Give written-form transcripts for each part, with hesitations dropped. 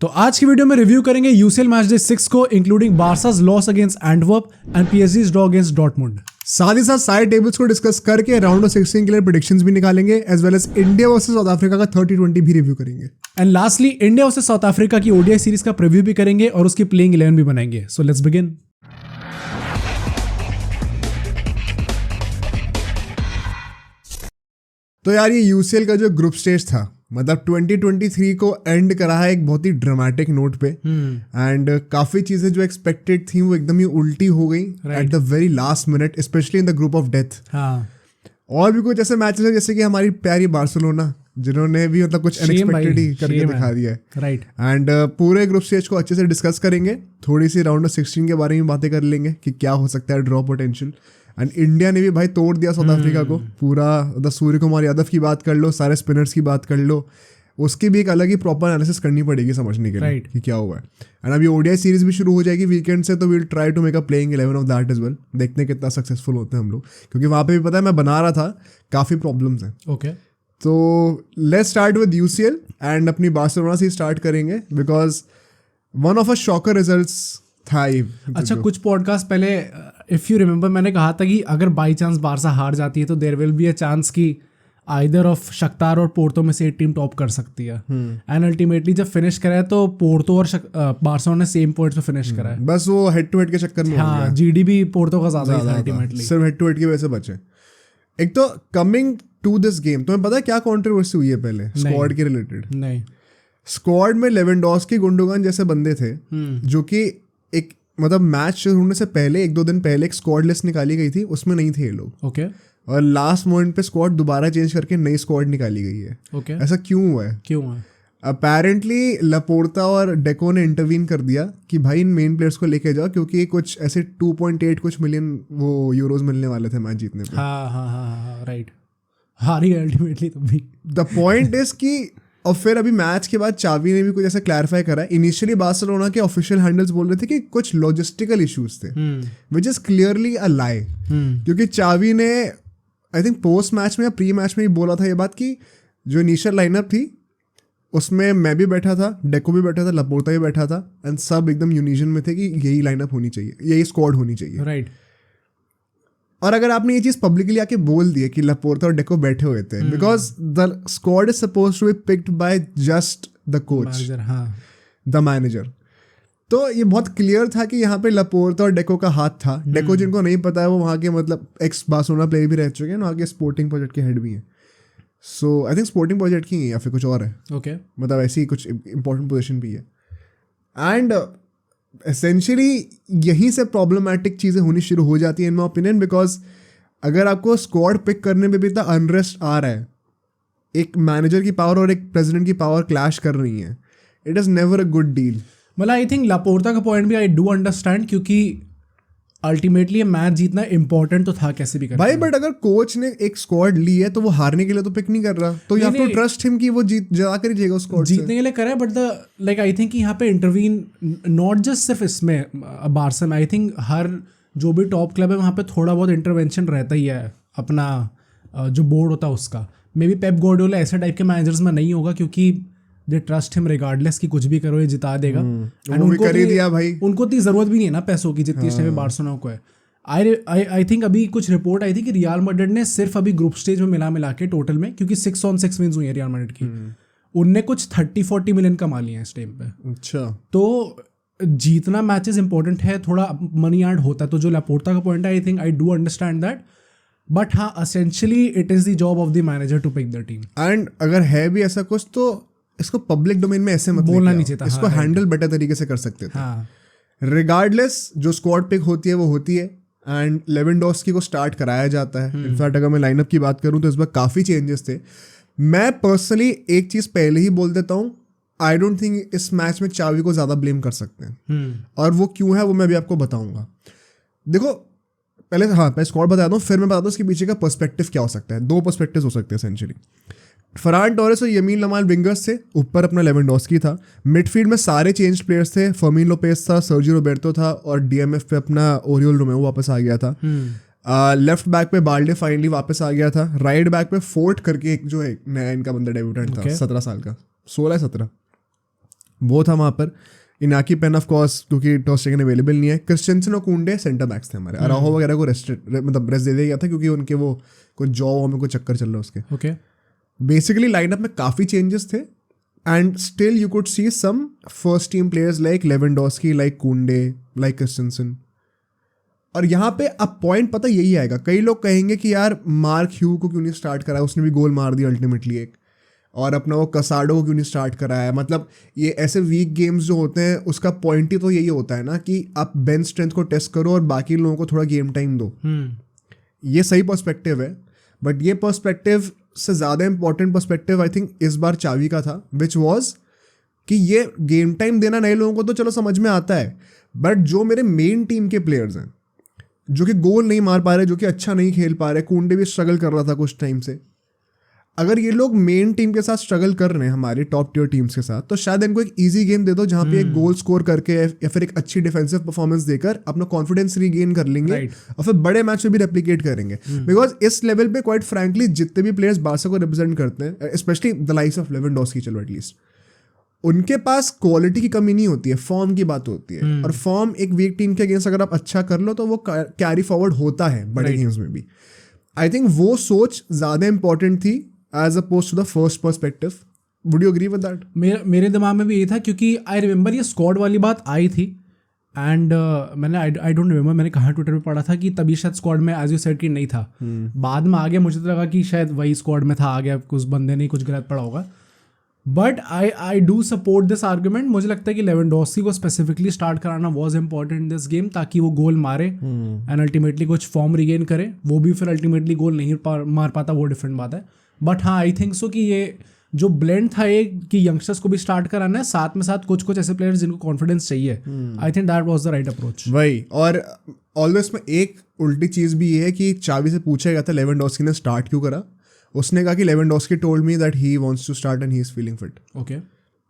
तो आज की वीडियो में रिव्यू करेंगे यूसीएल मैच डे 6 को, including Barca's loss against Antwerp and पीएसजी's ड्रॉ अगेंस्ट डॉर्टमुंड। साथ ही साथ सारे टेबल्स को डिस्कस करके राउंड ऑफ 16 के लिए प्रेडिक्शंस भी निकालेंगे, as well as India versus South Africa का 30-20 भी रिव्यू करेंगे। And lastly India versus South Africa की ओडीआई सीरीज का प्रीव्यू भी करेंगे और उसकी प्लेइंग 11 भी बनाएंगे। So let's begin. तो यार ये यूसीएल का जो ग्रुप स्टेज था, मतलब 2023 को एंड करा है एक बहुत ही ड्रामेटिक नोट पे। एंड काफी चीजें जो एक्सपेक्टेड थी वो एकदम ही उल्टी हो गई at the very last minute, specially in the group of death. और भी कुछ ऐसे मैचेस है जैसे कि हमारी प्यारी बार्सिलोना, जिन्होंने भी मतलब कुछ अनएक्सपेक्टेड ही करके दिखा दिया है। राइट। एंड पूरे ग्रुप स्टेज को अच्छे से डिस्कस करेंगे, थोड़ी सी राउंड ऑफ 16 के बारे में बातें कर लेंगे कि क्या हो सकता है ड्रॉ पोटेंशियल। एंड इंडिया ने भी भाई तोड़ दिया साउथ अफ्रीका को पूरा। द सूर्य कुमार यादव की बात कर लो, सारे स्पिनर्स की बात कर लो, उसकी भी एक अलग ही प्रॉपर एनालिसिस करनी पड़ेगी समझने के लिए कि क्या हुआ है। एंड अभी ओडीआई सीरीज भी शुरू हो जाएगी वीकेंड से, तो we'll try to make a playing 11 of that as well. देखते हैं कितना सक्सेसफुल होते हैं हम लोग, क्योंकि वहाँ पे भी पता है मैं बना रहा था, काफ़ी प्रॉब्लम्स हैं। ओके, तो let's start with UCL and अपनी बार्सिलोना से स्टार्ट करेंगे, because one of a shocker results था ये। अच्छा, कुछ पॉडकास्ट पहले इफ यू रिमेंबर मैंने कहा था कि अगर बाई चांस बारसा हार जाती है तो there will be a chance कि आइदर ऑफ शख्तार और पोर्तो में से एक टीम टॉप कर सकती है। एंड अल्टीमेटली जब फिनिश करा है तो पोर्तो और बार्सिलोना ने सेम पॉइंट्स पे फिनिश करा है। बस वो हेड टू हेड के चक्कर में हाँ, जीडी भी पोर्तो का ज्यादा था अल्टीमेटली, सिर्फ हेड टू हेड की वजह से बचे। एक तो कमिंग टू दिस गेम, तुम्हें पता है क्या कंट्रोवर्सी हुई है पहले स्क्वाड के रिलेटेड? नहीं, स्क्वाड में लेवेंडोस्की, गुंडोगन जैसे बंदे थे जो कि एक मतलब मैच शुरू होने से पहले 1-2 दिन पहले एक स्क्वाड लिस्ट निकाली गई थी, उसमें नहीं थे ये लोग। ओके। और लास्ट मोमेंट पे स्क्वाड दोबारा चेंज करके नई स्क्वाड निकाली गई है। ओके। ऐसा क्यों हुआ है? क्यों है? अपेरेंटली लपोर्ता और डेको ने इंटरवीन कर दिया कि भाई इन मेन प्लेयर्स को लेके जाओ, क्योंकि कुछ ऐसे 2.8 कुछ मिलियन वो यूरोज मिलने वाले थे मैच जीतने पे। हाँ, राइट। हारी अल्टीमेटली तब भी। द पॉइंट इज कि और फिर अभी मैच के बाद चावी ने भी कुछ ऐसा क्लैरिफाई करा है। इनिशियली बार्सिलोना के ऑफिशियल हैंडल्स बोल रहे थे कि कुछ लॉजिस्टिकल इश्यूज थे, विच इज क्लियरली अ लाई। क्योंकि चावी ने आई थिंक पोस्ट मैच में या प्री मैच में ही बोला था ये बात कि जो इनिशियल लाइनअप थी उसमें मैं भी बैठा था, डेको भी बैठा था, लपोर्ता भी बैठा था, एंड सब एकदम यूनिजन में थे कि यही लाइनअप होनी चाहिए, यही स्क्वाड होनी चाहिए। राइट। और अगर आपने ये चीज पब्लिकली आके बोल दिए कि लपोर्ता और डेको बैठे हुए थे, because the squad is supposed to be picked by just the coach, the manager, तो ये बहुत क्लियर था कि यहाँ पे लपोर्ता और डेको का हाथ था। डेको जिनको नहीं पता है वो वहाँ के मतलब एक्स बार्सिलोना प्लेयर भी रह चुके हैं, वहाँ के स्पोर्टिंग प्रोजेक्ट के हेड भी हैं। सो आई थिंक स्पोर्टिंग प्रोजेक्ट की है या फिर कुछ और है। ओके। मतलब ऐसी कुछ इंपॉर्टेंट पोजीशन भी है। एंड एसेंशियली यहीं से प्रॉब्लमैटिक चीज़ें होनी शुरू हो जाती हैं इन माई ओपिनियन, बिकॉज अगर आपको स्क्वाड पिक करने में भी इतना अनरेस्ट आ रहा है, एक मैनेजर की पावर और एक प्रेसिडेंट की पावर क्लैश कर रही है, it is never a good deal. मतलब आई थिंक लापोर्ता का पॉइंट भी आई डू अंडरस्टैंड, क्योंकि अल्टीमेटली मैच जीतना इंपॉर्टेंट तो था कैसे भी करके भाई। बट अगर कोच ने एक स्क्वाड ली है तो वो हारने के लिए तो पिक नहीं कर रहा, तो you have to trust him कि वो जा कर ही जाएगा स्क्वाड से। जीतने के लिए करा है, but the like I think यहाँ पे इंटरवीन नॉट जस्ट सिर्फ इसमें बार्सा में, आई थिंक हर जो भी टॉप क्लब है वहाँ पे थोड़ा बहुत इंटरवेंशन रहता ही है अपना जो बोर्ड होता है उसका। मे बी पेप गार्डियोला ऐसे टाइप के मैनेजर्स में नहीं होगा, क्योंकि दे ट्रस्ट हिम रिगार्डलेस कि कुछ भी करो ये जिता देगा। एंड उनको कर ही दिया भाई, उनको इतनी जरूरत भी नहीं है ना पैसों की जितनी इसने बार्सिलोना को है। आई थिंक अभी कुछ रिपोर्ट आई थी कि रियल मैड्रिड ने सिर्फ अभी ग्रुप स्टेज में मिला के टोटल में, क्योंकि 6-on-6 विन्स हुई है रियल मैड्रिड की, उनने कुछ 30-40 मिलियन कमा लिए हैं इस टाइम पे। अच्छा, तो जीतना मैचेस इंपॉर्टेंट है, थोड़ा मनी अर्न होता है। तो जो लापोर्ता का पॉइंट है, I think I do understand that, but हाँ essentially it is the job of the manager to pick the team. And अगर है भी ऐसा कुछ तो इसको पब्लिक डोमेन में ऐसे मत बोलना नहीं चाहिए था, इसको हैंडल बेटर तरीके से कर सकते थे। रिगार्डलेस जो स्क्वाड पिक होती है वो होती है, एंड लेवेंडोस्की को स्टार्ट कराया जाता है। इनफैक्ट अगर मैं लाइनअप की बात करूं तो इस बार काफ़ी चेंजेस थे। मैं पर्सनली एक चीज़ पहले ही बोल देता हूँ, आई डोंट थिंक इस मैच में चावी को ज़्यादा ब्लेम कर सकते हैं, और वो क्यों है वो मैं अभी आपको बताऊंगा। देखो पहले स्क्वाड बता दूँ, फिर मैं बताता हूँ उसके पीछे का पर्सपेक्टिव क्या हो सकता है। 2 पर्सपेक्टिव हो सकते हैं एसेंशियली। फरहान टोरेस और यमीन लमाल विंगर्स थे, ऊपर अपना लेवेंडोस्की था। मिडफील्ड में सारे चेंज प्लेयर्स थे, फर्मीन लोपेस था, सर्जियो रोबर्टो था, और डीएमएफ पे अपना ओरियोल रोमेरो वापस आ गया था। लेफ्ट बैक पे बाल्डे फाइनली वापस आ गया था। राइट बैक पे फोर्ट करके एक जो है नया इनका बंदा डेब्यूटेंट था, 17 साल का, 16-17, वो था वहाँ पर। इनाकी पेन ऑफ कोर्स क्योंकि टॉस टेकन अवेलेबल नहीं है। क्रिस्टेंसन और कुंडे सेंटर बैक्स थे हमारे। अराहो वगैरह को रेस्ट दे दिया गया था क्योंकि उनके वो कुछ जॉ में कोई चक्कर चल रहा है उसके। ओके, बेसिकली लाइनअप में काफ़ी चेंजेस थे and still you could see some first team players like Lewandowski, like Kounde, like Christensen. और यहाँ पे अब पॉइंट पता यही आएगा, कई लोग कहेंगे कि यार मार्क ह्यू को क्यों नहीं स्टार्ट करा, उसने भी गोल मार दिया अल्टीमेटली एक, और अपना वो कसाडो को क्यों नहीं स्टार्ट कराया। मतलब ये ऐसे वीक गेम्स जो होते हैं उसका पॉइंट ही तो यही होता है ना कि आप बेंच स्ट्रेंथ को टेस्ट करो और बाकी लोगों को थोड़ा गेम टाइम दो। ये सही पर्सपेक्टिव है, बट ये पर्सपेक्टिव से ज़्यादा इंपॉर्टेंट पर्सपेक्टिव आई थिंक इस बार चावी का था, विच वॉज कि ये गेम टाइम देना नए लोगों को तो चलो समझ में आता है, बट जो मेरे मेन टीम के प्लेयर्स हैं जो कि गोल नहीं मार पा रहे, जो कि अच्छा नहीं खेल पा रहे, कुंडे भी स्ट्रगल कर रहा था कुछ टाइम से, अगर ये लोग मेन टीम के साथ स्ट्रगल कर रहे हैं हमारी टॉप टियर टीम्स के साथ, तो शायद इनको एक इजी गेम दे दो जहाँ पे एक गोल स्कोर करके या फिर एक अच्छी डिफेंसिव परफॉर्मेंस देकर अपना कॉन्फिडेंस रीगेन कर लेंगे और फिर बड़े मैच में भी रेप्लिकेट करेंगे। बिकॉज इस लेवल पे क्वाइट फ्रैंकली जितने भी प्लेयर्स बार्सा को रिप्रेजेंट करते हैं, specially the likes of Lewandowski, चलो एटलीस्ट उनके पास क्वालिटी की कमी नहीं होती है, फॉर्म की बात होती है। और फॉर्म एक वीक टीम के अगेंस्ट अगर आप अच्छा कर लो तो वो कैरी फॉरवर्ड होता है बड़े गेम्स में भी। आई थिंक वो सोच ज़्यादा इंपॉर्टेंट थी as opposed to the first perspective. Would you agree with that? मेरे दिमाग में भी ये था क्योंकि आई रिमेंबर ये स्क्वाड वाली बात आई थी एंड मैंने आई डोंट रिमेंबर मैंने कहाँ ट्विटर पे पढ़ा था कि तभी शायद स्क्वाड में एज यू सेड कि नहीं था। बाद में आ गया, मुझे तो लगा कि शायद वही स्क्वाड में था, आ गया कुछ बंदे ने कुछ गलत पड़ा होगा। But I do support this argument. मुझे लगता है कि लेवेंडोस्की को स्पेसिफिकली स्टार्ट कराना was important in this game ताकि वो गोल मारे एंड अल्टीमेटली कुछ फॉर्म रिगेन करे। वो भी फिर अल्टीमेटली गोल नहीं मार पाता, वो डिफरेंट बात है। बट हाँ, आई थिंक सो कि ये जो ब्लेंड था ये कि यंगस्टर्स को भी स्टार्ट कराना है, साथ में साथ कुछ ऐसे प्लेयर्स जिनको कॉन्फिडेंस चाहिए, I think that was the right approach. वही, और ऑलवेज में एक उल्टी चीज़ भी ये है कि चावी से पूछा गया था लेवेंडोस्की ने स्टार्ट क्यों करा, उसने कहा कि Lewandowski told me that he wants to start and he is feeling fit. Okay,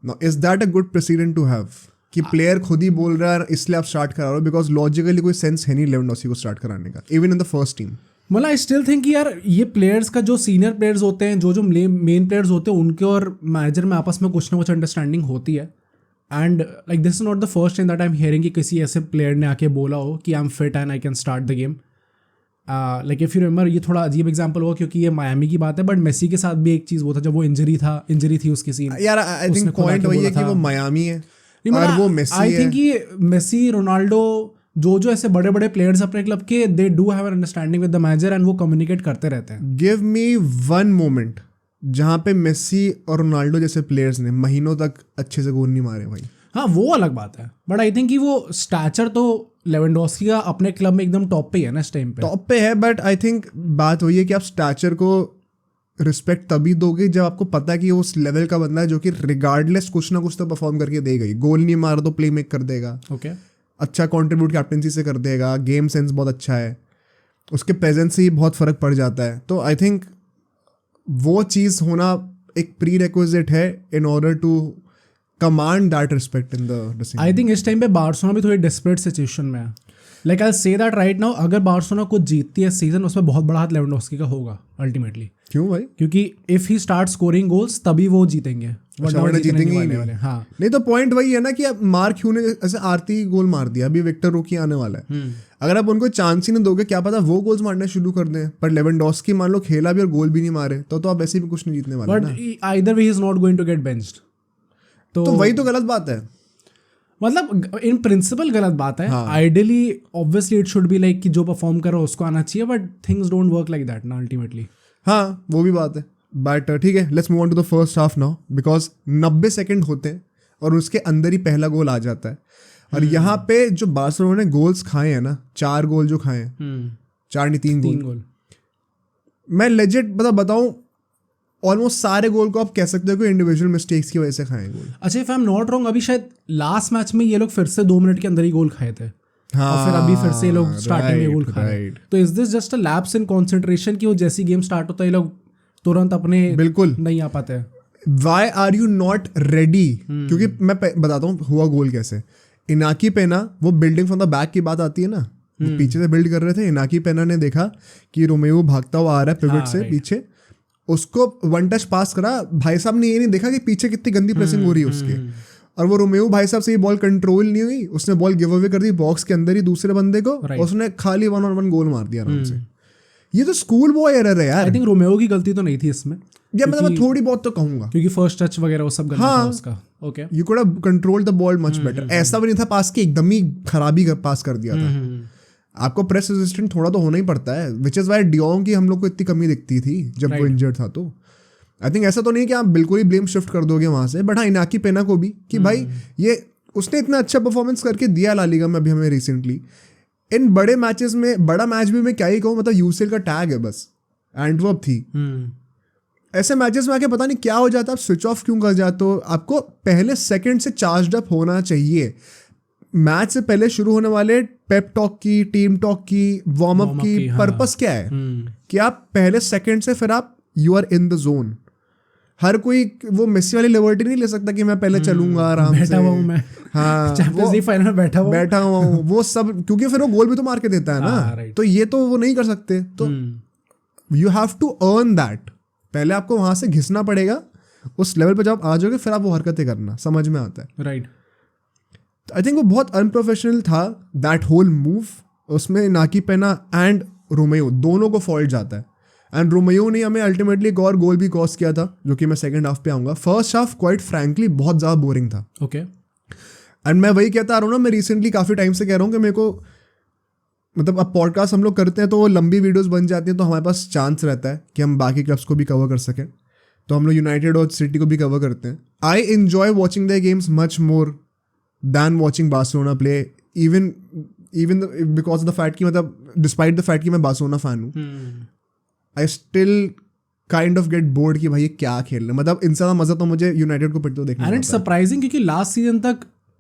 now is that a good president to have कि प्लेयर खुद ही बोल रहा है इसलिए आप स्टार्ट करा रहे हो? बिकॉज लॉजिकली कोई सेंस है नहीं लेवेंडोस्की को स्टार्ट कराने का, even in the first team. मतलब आई स्टिल थिंक यार ये प्लेयर्स का जो सीनियर प्लेयर्स होते हैं, जो मेन प्लेयर्स होते हैं, उनके और मैनेजर में आपस में कुछ ना कुछ अंडरस्टैंडिंग होती है। And like this is not the first time that I am hearing कि किसी ऐसे प्लेयर ने आके बोला हो कि I am fit and I can start the game. Like if you remember, ये थोड़ा अजीब एग्जांपल हुआ क्योंकि ये मायामी की बात है, बट मेसी के साथ भी एक चीज़ वो था जब वो इंजरी थी उसकी सीन। यार आई थिंक पॉइंट वही है कि वो मायामी है और वो मेसी है। आई थिंक ये मेसी, रोनाल्डो, जो ऐसे बड़े बड़े प्लेयर्स अपने क्लब के, दे do have an understanding with the manager and वो कम्युनिकेट करते रहते हैं। गिव मी वन मोमेंट जहाँ पे मेसी और रोनाल्डो जैसे प्लेयर्स ने महीनों तक अच्छे से गोल नहीं मारे भाई। हाँ, वो अलग बात है, बट आई थिंक कि वो स्टैचर तो लेवेंडोस्की का अपने क्लब में एकदम टॉप पे ही है ना इस टाइम पे। टॉप पे है, बट आई थिंक बात वही है कि आप स्टैचर को रिस्पेक्ट तभी दोगे जब आपको पता है कि उस लेवल का बंदा है जो कि रिगार्डलेस कुछ ना कुछ तो परफॉर्म करके देगा ही। गोल नहीं मारा तो प्ले मेक कर देगा, ओके, अच्छा कंट्रीब्यूट कैप्टेंसी से कर देगा, गेम सेंस बहुत अच्छा है, उसके प्रेजेंस से ही बहुत फ़र्क पड़ जाता है। तो आई थिंक वो चीज़ होना एक प्री रिक्विजिट है in order to command that respect in the dressing. I think इस टाइम पे बार्सिलोना भी थोड़ी डेस्परेट सिचुएशन में है। Like I say that right now, अगर बार्सिलोना कुछ जीतती है सीजन, उसमें बहुत बड़ा हाथ लेवेंडोस्की का होगा अल्टीमेटली। क्यों भाई? क्योंकि if he start scoring goals तभी वो जीतेंगे, वरना जीतेंगे ही नहीं। हाँ, नहीं तो पॉइंट वही है ना कि अब मार्क ह्यू ने ऐसे आरती गोल मार दिया, अभी विक्टर रोकी आने वाला है। अगर आप उनको चांस ही नहीं दोगे, क्या पता वो गोल्स मारने शुरू कर दें। पर लेवेंडोस्की मान लो खेला भी और गोल भी नहीं मारे तो आप वैसे भी कुछ नहीं जीतने वाले। But either way he is not going to get benched. तो वही तो गलत बात है, मतलब इन प्रिंसिपल गलत बात है। Ideally obviously it should be like कि जो परफॉर्म करो उसको आना चाहिए, but things don't work like that ना अल्टीमेटली। हाँ, वो भी बात है, बट ठीक है, let's move on to the first half now, because 90 second होते हैं और उसके अंदर ही पहला गोल आ जाता है। और यहाँ पे जो बार्सिलोना ने गोल्स खाए हैं ना, 4 गोल जो खाए हैं, 4 नहीं 3 गोल, मैं लेजिट बताऊँ ऑलमोस्ट सारे गोल को आप कह सकते हो कि इंडिविजुअल मिस्टेक्स की वजह से खाए गोल। अच्छा, if I am not wrong, अभी शायद लास्ट मैच में ये लोग फिर से 2 मिनट के अंदर ही गोल खाए थे। हाँ, और फिर अभी फिर से ये लोग स्टार्टिंग में गोल खाए। तो is this just a lapse in concentration कि वो जैसी गेम स्टार्ट होता है ये लोग तुरंत अपने बिल्कुल नहीं आ पाते? Why are you not ready? क्योंकि मैं बताता हूँ हुआ गोल कैसे। इनाकी पेना, वो बिल्डिंग फ्रॉम द बैक की बात आती है ना, पीछे से बिल्ड कर रहे थे। इनाकी पेना ने देखा कि रोमेओ भागता हुआ आ रहा है पिवट से पीछे, उसको वन टच पास करा। भाई साहब ने ये नहीं देखा कि पीछे कितनी गंदी प्रेसिंग हो रही है उसके, और वो रोमेओ भाई साहब से ये बॉल कंट्रोल नहीं हुई, उसने बॉल गिव अवे कर दी बॉक्स के अंदर ही दूसरे बंदे को, और उसने खाली 1-on-1 गोल मार दिया आराम से। ये तो स्कूल बॉय एरर है यार। आई थिंक रोमेओ की गलती तो नहीं थी इसमें, या मतलब मैं थोड़ी बहुत तो कहूंगा, क्योंकि फर्स्ट टच वगैरह वो सब गलत था उसका। Okay, you could have controlled the ball much better. ऐसा भी नहीं था पास की एकदम ही खराबी पास कर दिया था। आपको प्रेस रेजिस्टेंट थोड़ा तो होना ही पड़ता है, विच इज वाई डियोंग की हम लोग को इतनी कमी दिखती थी जब वो इंजर्ड था। तो आई थिंक ऐसा तो नहीं कि आप बिल्कुल ही ब्लेम शिफ्ट कर दोगे वहां से, बट हाँ इनाकी पेना को भी कि भाई ये उसने इतना अच्छा परफॉर्मेंस करके दिया ला लीगा में अभी हमें रिसेंटली। इन बड़े मैचेस में, बड़ा मैच भी मैं क्या ही कहूँ, मतलब यूसीएल का टैग है बस, एंटवर्प थी। ऐसे मैचेस में आके पता नहीं क्या हो जाता है, आप स्विच ऑफ क्यों कर जाते हो। आपको पहले सेकंड से चार्ज अप होना चाहिए। मैच से पहले शुरू होने वाले पेप टॉक की, टीम टॉक की, वार्म अप की पर्पस क्या है कि आप पहले सेकंड से फिर आप you are in the zone. हर कोई वो मेसी वाली लिबर्टी नहीं ले सकता कि मैं पहले चलूंगा आराम से, बैठा हुआ हूं मैं, हाँ चैंपियंस लीग फाइनल में बैठा हुआ हूँ वो सब, क्योंकि फिर वो गोल भी तो मार के देता है ना। तो ये तो वो नहीं कर सकते। तो you have to earn that. पहले आपको वहां से घिसना पड़ेगा, उस लेवल पे जब आप आ जाओगे फिर आप वो हरकतें करना, समझ में आता है। राइट। आई थिंक वो बहुत अनप्रोफेशनल था दैट होल मूव। उसमें नाकी पेना एंड रोमेयो दोनों को फॉल्ट जाता है, एंड रोमेयो ने हमें अल्टीमेटली एक और गोल भी कॉस्ट किया था, जो कि मैं सेकंड हाफ पे आऊंगा। फर्स्ट हाफ क्वाइट फ्रैंकली बहुत ज़्यादा बोरिंग था। ओके, एंड मैं वही कहता आ रहा हूँ ना, मैं रिसेंटली काफ़ी टाइम से कह रहा हूँ कि मेरे को, मतलब अब पॉडकास्ट हम लोग करते हैं तो वो लंबी वीडियोस बन जाती हैं, तो हमारे पास चांस रहता है कि हम बाकी क्लब्स को भी कवर कर सकें। तो हम लोग यूनाइटेड और सिटी को भी कवर करते हैं। I enjoy watching the games much more than watching Barcelona play, even because of the fact कि, मतलब डिस्पाइट द फैक्ट कि मैं बार्सिलोना फैन हूँ, I still kind of get bored कि भाई ये क्या खेल रहे हैं। मतलब इनसे ज़्यादा मजा तो मुझे यूनाइटेड को पिटते देखने में आता है। एंड इट्स सरप्राइजिंग क्योंकि लास्ट सीजन तक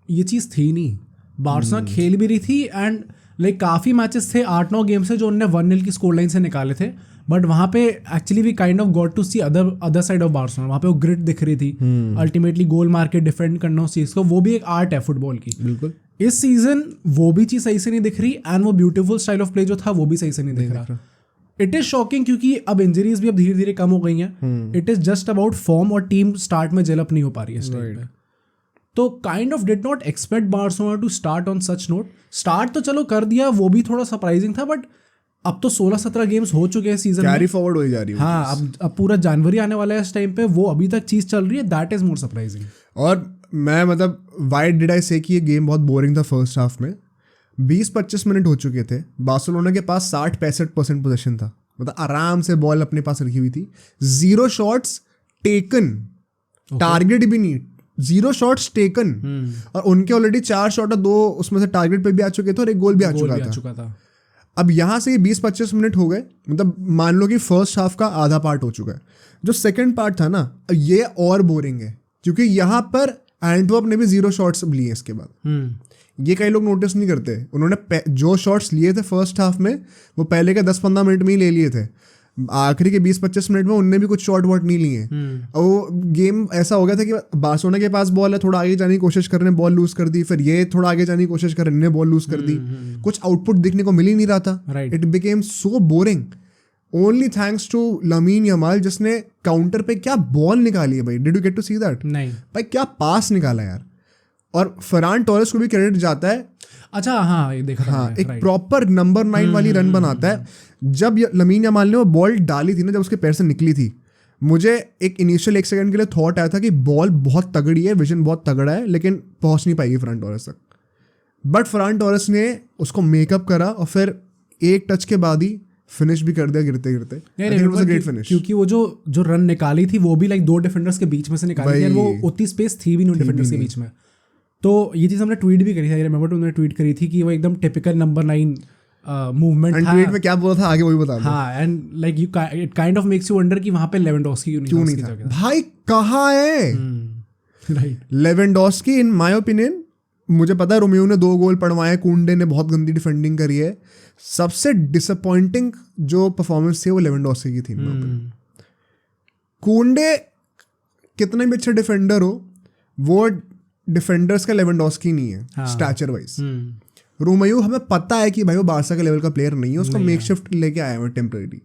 ये चीज़ थी नहीं, बार्सिलोना खेल भी रही थी, एंड लाइक काफ़ी मैचेस थे 8-9 गेम से जो उन्होंने 1-0 की स्कोर लाइन से निकाले थे, बट वहाँ पे actually we kind of got to see other side of Barcelona. वहाँ पे वो ग्रिट दिख रही थी, अल्टीमेटली गोल मार के डिफेंड करना उस चीज़ को, वो भी एक आर्ट है फुटबॉल की। बिल्कुल। इस सीजन वो भी चीज़ सही से नहीं दिख रही, एंड वो ब्यूटीफुल स्टाइल ऑफ प्ले जो था वो भी सही से नहीं दिख रहा। इट इज शॉकिंग क्योंकि अब इंजरीज भी अब धीरे धीरे कम हो गई हैं। It is just about form, और टीम स्टार्ट में जेल अप नहीं हो पा रही है इस टाइम पे। तो kind of did not expect Barcelona to start on such note. Start तो चलो कर दिया, वो भी थोड़ा सरप्राइजिंग था, बट अब तो 16-17 गेम्स हो चुके हैं सीजन में, कैरी फॉरवर्ड हो जा रही है। हाँ, अब पूरा जनवरी आने वाला है इस टाइम पे, वो अभी तक चीज चल रही है, दैट इज मोर सरप्राइजिंग। और मैं, मतलब वाई डिड आई से कि ये गेम बहुत बोरिंग था फर्स्ट हाफ में। 20-25 मिनट हो चुके थे, बार्सिलोना के पास 60-65% पोजीशन था, मतलब आराम से बॉल अपने पास रखी हुई थी। 0 शॉट्स टेकन, टारगेट भी नहीं, 0 शॉट्स टेकन। और उनके ऑलरेडी 4 शॉट और 2 उसमें से टारगेट पे भी आ चुके थे और एक गोल भी आ चुका था। अब यहाँ से 20-25 मिनट हो गए, मतलब मान लो कि फर्स्ट हाफ का आधा पार्ट हो चुका है। जो सेकंड पार्ट था ना, ये और बोरिंग है, क्योंकि यहाँ पर एंटवर्प ने भी 0 शॉट्स लिए इसके बाद। ये कई लोग नोटिस नहीं करते, उन्होंने जो शॉट्स लिए थे फर्स्ट हाफ में वो पहले के 10-15 मिनट में ही ले लिए थे, आखिरी के 20-25 मिनट में उनने भी कुछ शॉट वॉट नहीं लिए। और वो गेम ऐसा हो गया था कि बार्सिलोना के पास बॉल है, थोड़ा आगे जाने की कोशिश कर रहे हैं, बॉल लूज कर दी, फिर ये थोड़ा आगे जाने की कोशिश कर रहे हैं, बॉल लूज कर दी, कुछ आउटपुट दिखने को मिल ही नहीं रहा था। It became so boring. Only thanks to Lamine Yamal, जिसने काउंटर पे क्या बॉल निकाली है भाई। Did you get to see that? नहीं भाई, क्या पास निकाला यार। और फरान टोरेस को भी क्रेडिट जाता है। अच्छा, हाँ, ये देखा। हाँ, एक प्रॉपर नंबर 9 वाली रन बनाता है। जब लमीन यमाल ने वो बॉल डाली थी ना, जब उसके पैर से निकली थी, मुझे एक इनिशियल 1 सेकंड के लिए थॉट आया था कि बॉल बहुत तगड़ी है, विजन बहुत तगड़ा है, लेकिन पहुंच नहीं पाएगी फरान टोरेस तक। बट फरान टोरेस ने उसको मेकअप करा और फिर एक टच के बाद ही फिनिश भी कर दिया गिरते गिरते। ग्रेट फिनिश, क्योंकि वो जो रन निकाली थी वो भी लाइक 2 डिफेंडर्स के बीच में से निकाली थी, वो उतनी स्पेस थी भी नहीं डिफेंडर्स के बीच में। तो ये चीज़ हमने ट्वीट भी करी थी, आई रिमेंबर तुमने ट्वीट करी थी कि वो एकदम टिपिकल नंबर 9 मूवमेंट था। ट्वीट में क्या बोला था आगे वही बता दो। हाँ, and like it kind of makes you wonder कि वहाँ पे लेवेंडोस्की क्यों नहीं था भाई, कहाँ है right Lewandowski? In my opinion, मुझे पता है रोमियो ने 2 गोल पड़वाए, कुंडे ने बहुत गंदी डिफेंडिंग करी है। सबसे डिसअपॉइंटिंग जो परफॉर्मेंस थी वो लेवेंडोस्की की थी। कुंडे कितने भी अच्छे डिफेंडर हो, वो डिफेंडर्स का लेवेंडोस्की नहीं है स्टैचर वाइज। रोमियो हमें पता है कि भाई वो बार्सा के लेवल का प्लेयर नहीं है, उसको मेकशिफ्ट लेके आया है टेम्परेरी।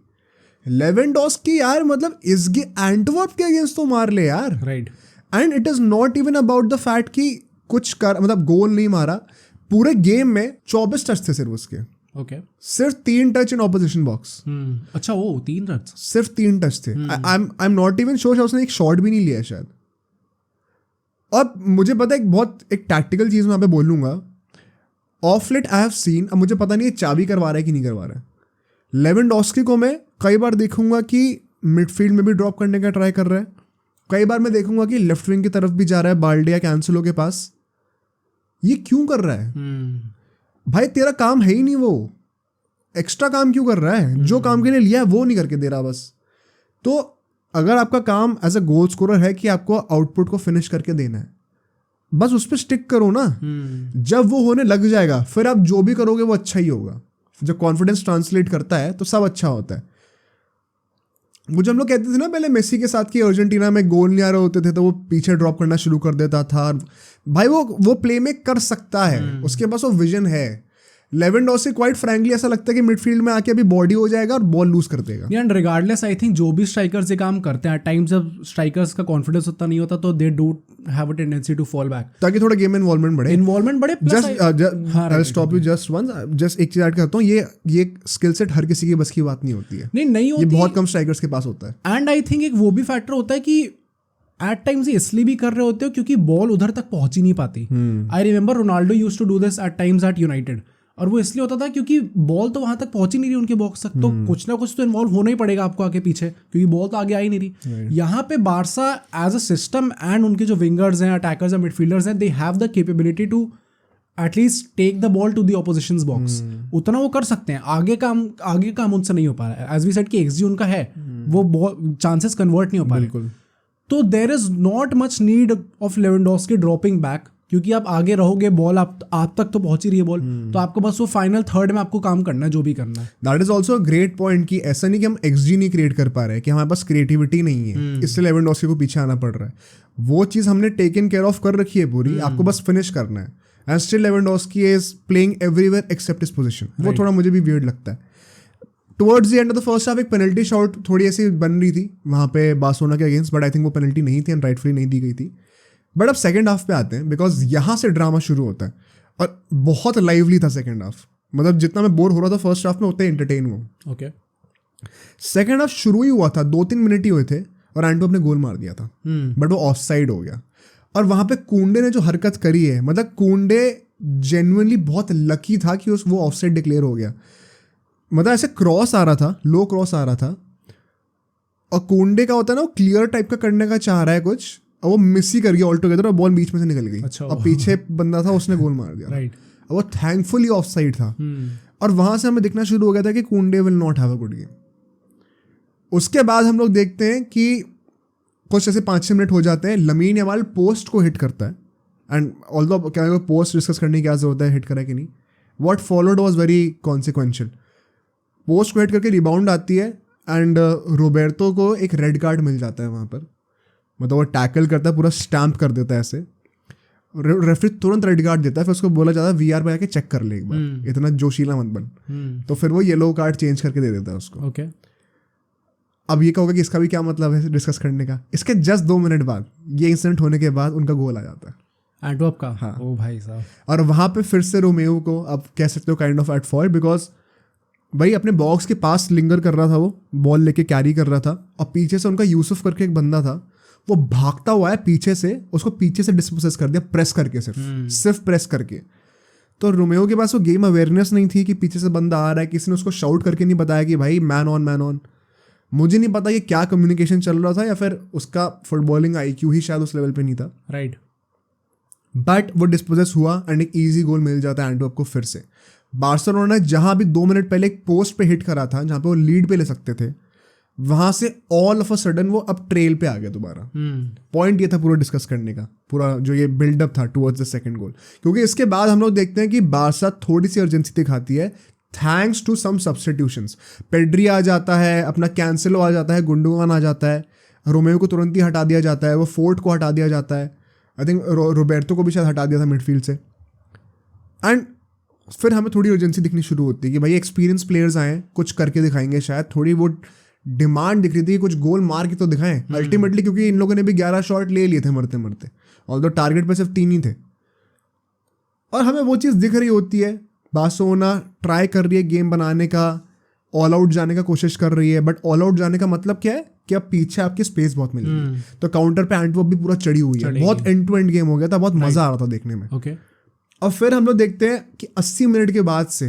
लेवेंडोस्की यार, मतलब इसके एंटवर्प के अगेंस्ट तो मार ले यार। Right. And it is not even about the fact कि कुछ कर मतलब गोल नहीं मारा, पूरे गेम में 24 टच थे सिर्फ उसके, ओके सिर्फ 3 टच इन ऑपोजिशन बॉक्स, अच्छा वो 3 रन सिर्फ 3 टच थे। आई एम नॉट इवन श्योर उसने एक शॉट भी नहीं लिया है शायद। और मुझे पता है एक टैक्टिकल चीज मैं यहाँ पे बोलूंगा, of late I have seen, अब मुझे पता नहीं है चाबी करवा रहा है कि नहीं करवा रहा है, लेवेंडोस्की को मैं कई बार देखूंगा कि मिडफील्ड में भी ड्रॉप करने का ट्राई कर रहा है, कई बार मैं देखूंगा कि लेफ्ट विंग की तरफ भी जा रहा है बाल्डे या कैंसलो के पास। ये क्यों कर रहा है भाई? तेरा काम है ही नहीं, वो एक्स्ट्रा काम क्यों कर रहा है? जो काम के लिए लिया है वो नहीं करके दे रहा बस। तो अगर आपका काम एज अ गोल स्कोरर है कि आपको आउटपुट को फिनिश करके देना है, बस उस पर स्टिक करो ना। जब वो होने लग जाएगा फिर आप जो भी करोगे वो अच्छा ही होगा। जब कॉन्फिडेंस ट्रांसलेट करता है तो सब अच्छा होता है। वो जो हम लोग कहते थे ना पहले मेसी के साथ कि अर्जेंटीना में गोल नहीं आ रहे होते थे तो वो पीछे ड्रॉप करना शुरू कर देता था। भाई वो प्ले मेक कर सकता है, उसके पास वो विजन है। लेवेंडोस्की क्वाइट फ्रैंकली ऐसा लगता है कि मिडफील्ड में आके अभी बॉडी हो जाएगा और बॉल लूज कर देगा। एंड रिगार्डलेस आई थिंक जो भी स्ट्राइकर्स ये काम करते हैं, टाइम्स जब स्ट्राइकर्स का कॉन्फिडेंस उतना नहीं होता तो they do have a tendency to fall back, ताकि थोड़ा गेम में इन्वॉल्वमेंट बढ़े। Just stop you just once, just एक चीज ऐड करता हूँ, ये स्किल सेट हर किसी की बस की बात नहीं होती है। नहीं होती, ये बहुत कम स्ट्राइकर्स के पास होता है। एंड आई थिंक एक वो भी फैक्टर होता है कि एट टाइम्स ये इसलिए भी कर रहे होते हो क्योंकि बॉल उधर तक पहुंच ही नहीं पाती। I remember Ronaldo used to do this at times at United, और वो इसलिए होता था क्योंकि बॉल तो वहां तक पहुंच ही नहीं रही उनके बॉक्स तक, तो कुछ ना कुछ तो इन्वॉल्व होना ही पड़ेगा आपको आगे पीछे, क्योंकि बॉल तो आगे आ ही नहीं रही। यहाँ पे Barca as a system and उनके जो विंगर्स हैं, अटैकर्स हैं, मिडफील्डर्स हैं, they have the capability to at least take the ball to the opposition box. उतना वो कर सकते हैं, आगे काम उनसे नहीं हो पा रहा है। एज वी सेड कि एक्सजी उनका है, वो चांसेस कन्वर्ट नहीं हो पा रहे। तो there is not much need of Lewandowski dropping back, क्योंकि आप आगे रहोगे, बॉल आप तक तो पहुंच ही रही है बॉल, तो आपको बस वो फाइनल थर्ड में आपको काम करना है जो भी करना है। That is also a great point कि ऐसा नहीं कि हम एक्सजी नहीं क्रिएट कर पा रहे हैं, कि हमारे पास क्रिएटिविटी नहीं है, इसलिए लेवेंडोस्की को पीछे आना पड़ रहा है। वो चीज़ हमने टेकन केयर ऑफ कर रखी है पूरी, आपको बस फिनिश करना है। And still Lewandowski is playing everywhere except his position. वो थोड़ा मुझे भी वियर्ड लगता है। Towards the end of the first half एक पेनल्टी शॉट थोड़ी ऐसी बन रही थी वहाँ पे बार्सिलोना के अगेंस्ट, बट आई थिंक वो पेनल्टी नहीं थी एंड राइटफुली नहीं दी गई थी। बट अब सेकेंड हाफ पे आते हैं, बिकॉज यहाँ से ड्रामा शुरू होता है और बहुत लाइवली था सेकेंड हाफ। मतलब जितना मैं बोर हो रहा था फर्स्ट हाफ में उतना एंटरटेन हुआ। ओके, सेकेंड हाफ शुरू ही हुआ था, 2-3 मिनट ही हुए थे और एंटो ने गोल मार दिया था, बट वो ऑफ साइड हो गया। और वहाँ पे कुंडे ने जो हरकत करी है, मतलब कुंडे जेन्युइनली बहुत लकी था कि वो ऑफ साइड डिक्लेयर हो गया। मतलब ऐसे क्रॉस आ रहा था, लो क्रॉस आ रहा था, और कुंडे का होता है ना वो क्लियर टाइप का करने का चाह रहा है कुछ, और वो मिस ही कर गया ऑल टुगेदर और बॉल बीच में से निकल गई। अच्छा, और पीछे बंदा था उसने गोल मार दिया। राइट, वो थैंकफुली ऑफ साइड था। और वहां से हमें दिखना शुरू हो गया था कि कुंडे will not have a good game. उसके बाद हम लोग देखते हैं कि कुछ ऐसे 5-6 मिनट हो जाते हैं, लमीन यमाल पोस्ट को हिट करता है। एंड ऑल्दो क्या पोस्ट डिस्कस करने की क्या जरूरत है, हिट करा कि नहीं, what followed was very consequential. Post को हिट करके रिबाउंड आती है एंड रोबर्टो को एक रेड कार्ड मिल जाता है वहाँ पर। मतलब वो टैकल करता है, पूरा स्टैम्प कर देता है ऐसे, रेफरी तुरंत रेड कार्ड देता है। फिर उसको बोला जाता है वीआर पे आके चेक कर ले एक बार, इतना जोशीला मत बन। तो फिर वो येलो कार्ड चेंज करके दे देता है उसको। ओके, अब ये कहोगे कि इसका भी क्या मतलब है डिस्कस करने का। इसके जस्ट 2 मिनट बाद, ये इंसिडेंट होने के बाद उनका गोल आ जाता है एंटवर्प का। हाँ, ओ भाई साहब। और वहाँ पे फिर से रोमेओ को आप कह सकते हो kind of at fault, because भाई अपने बॉक्स के पास लिंगर कर रहा था, वो बॉल लेके कैरी कर रहा था, और पीछे से उनका यूसुफ करके एक बंदा था, वो भागता हुआ है पीछे से, उसको पीछे से डिस्पोसेस कर दिया, प्रेस करके, सिर्फ प्रेस करके। तो रोमेओ के पास वो गेम अवेयरनेस नहीं थी कि पीछे से बंदा आ रहा है, किसी ने उसको शाउट करके नहीं बताया कि भाई मैन ऑन मैन ऑन। मुझे नहीं पता ये क्या कम्युनिकेशन चल रहा था, या फिर उसका फुटबॉलिंग IQ ही शायद उस लेवल पे नहीं था। राइट, बट वो डिस्पोजेस हुआ एंड एक ईजी गोल मिल जाता है एंटवर्प को। फिर से बार्सिलोना ने जहां भी 2 मिनट पहले एक पोस्ट पे हिट करा था, जहां पे वो लीड पे ले सकते थे, वहां से ऑल ऑफ अ सडन वो अब ट्रेल पे आ गया दोबारा। पॉइंट ये था पूरा डिस्कस करने का, पूरा जो ये बिल्डअप था टुवर्ड्स द सेकंड गोल। क्योंकि इसके बाद हम लोग देखते हैं कि बारसा थोड़ी सी अर्जेंसी दिखाती है thanks to some substitutions. Pedri आ जाता है, अपना कैंसेलो आ जाता है, गुंडोगान आ जाता है, रोमेओ को तुरंत ही हटा दिया जाता है, वो फोर्ट को हटा दिया जाता है, आई थिंक रोबर्टो को भी शायद हटा दिया था मिडफील्ड से। एंड फिर हमें थोड़ी अर्जेंसी दिखनी शुरू होती है कि भाई एक्सपीरियंस प्लेयर्स आए, कुछ करके दिखाएंगे, शायद थोड़ी वो डिमांड दिख रही थी कि कुछ गोल मार के तो दिखाएं अल्टीमेटली, क्योंकि इन लोगों ने भी 11 शॉट ले लिए थे मरते मरते, ऑल्दो टारगेट पे सिर्फ 3 ही थे। और हमें वो चीज़ दिख रही होती है, बार्सिलोना ट्राई कर रही है गेम बनाने का, ऑल आउट जाने का कोशिश कर रही है, बट ऑल आउट जाने का मतलब क्या है कि अब पीछे आपकी स्पेस बहुत मिलेगी। तो काउंटर पे एंटवर्प भी पूरा चढ़ी हुई है, बहुत एंड टू एंड गेम हो गया था, बहुत मजा आ रहा था देखने में। और फिर हम लोग देखते हैं कि 80 मिनट के बाद से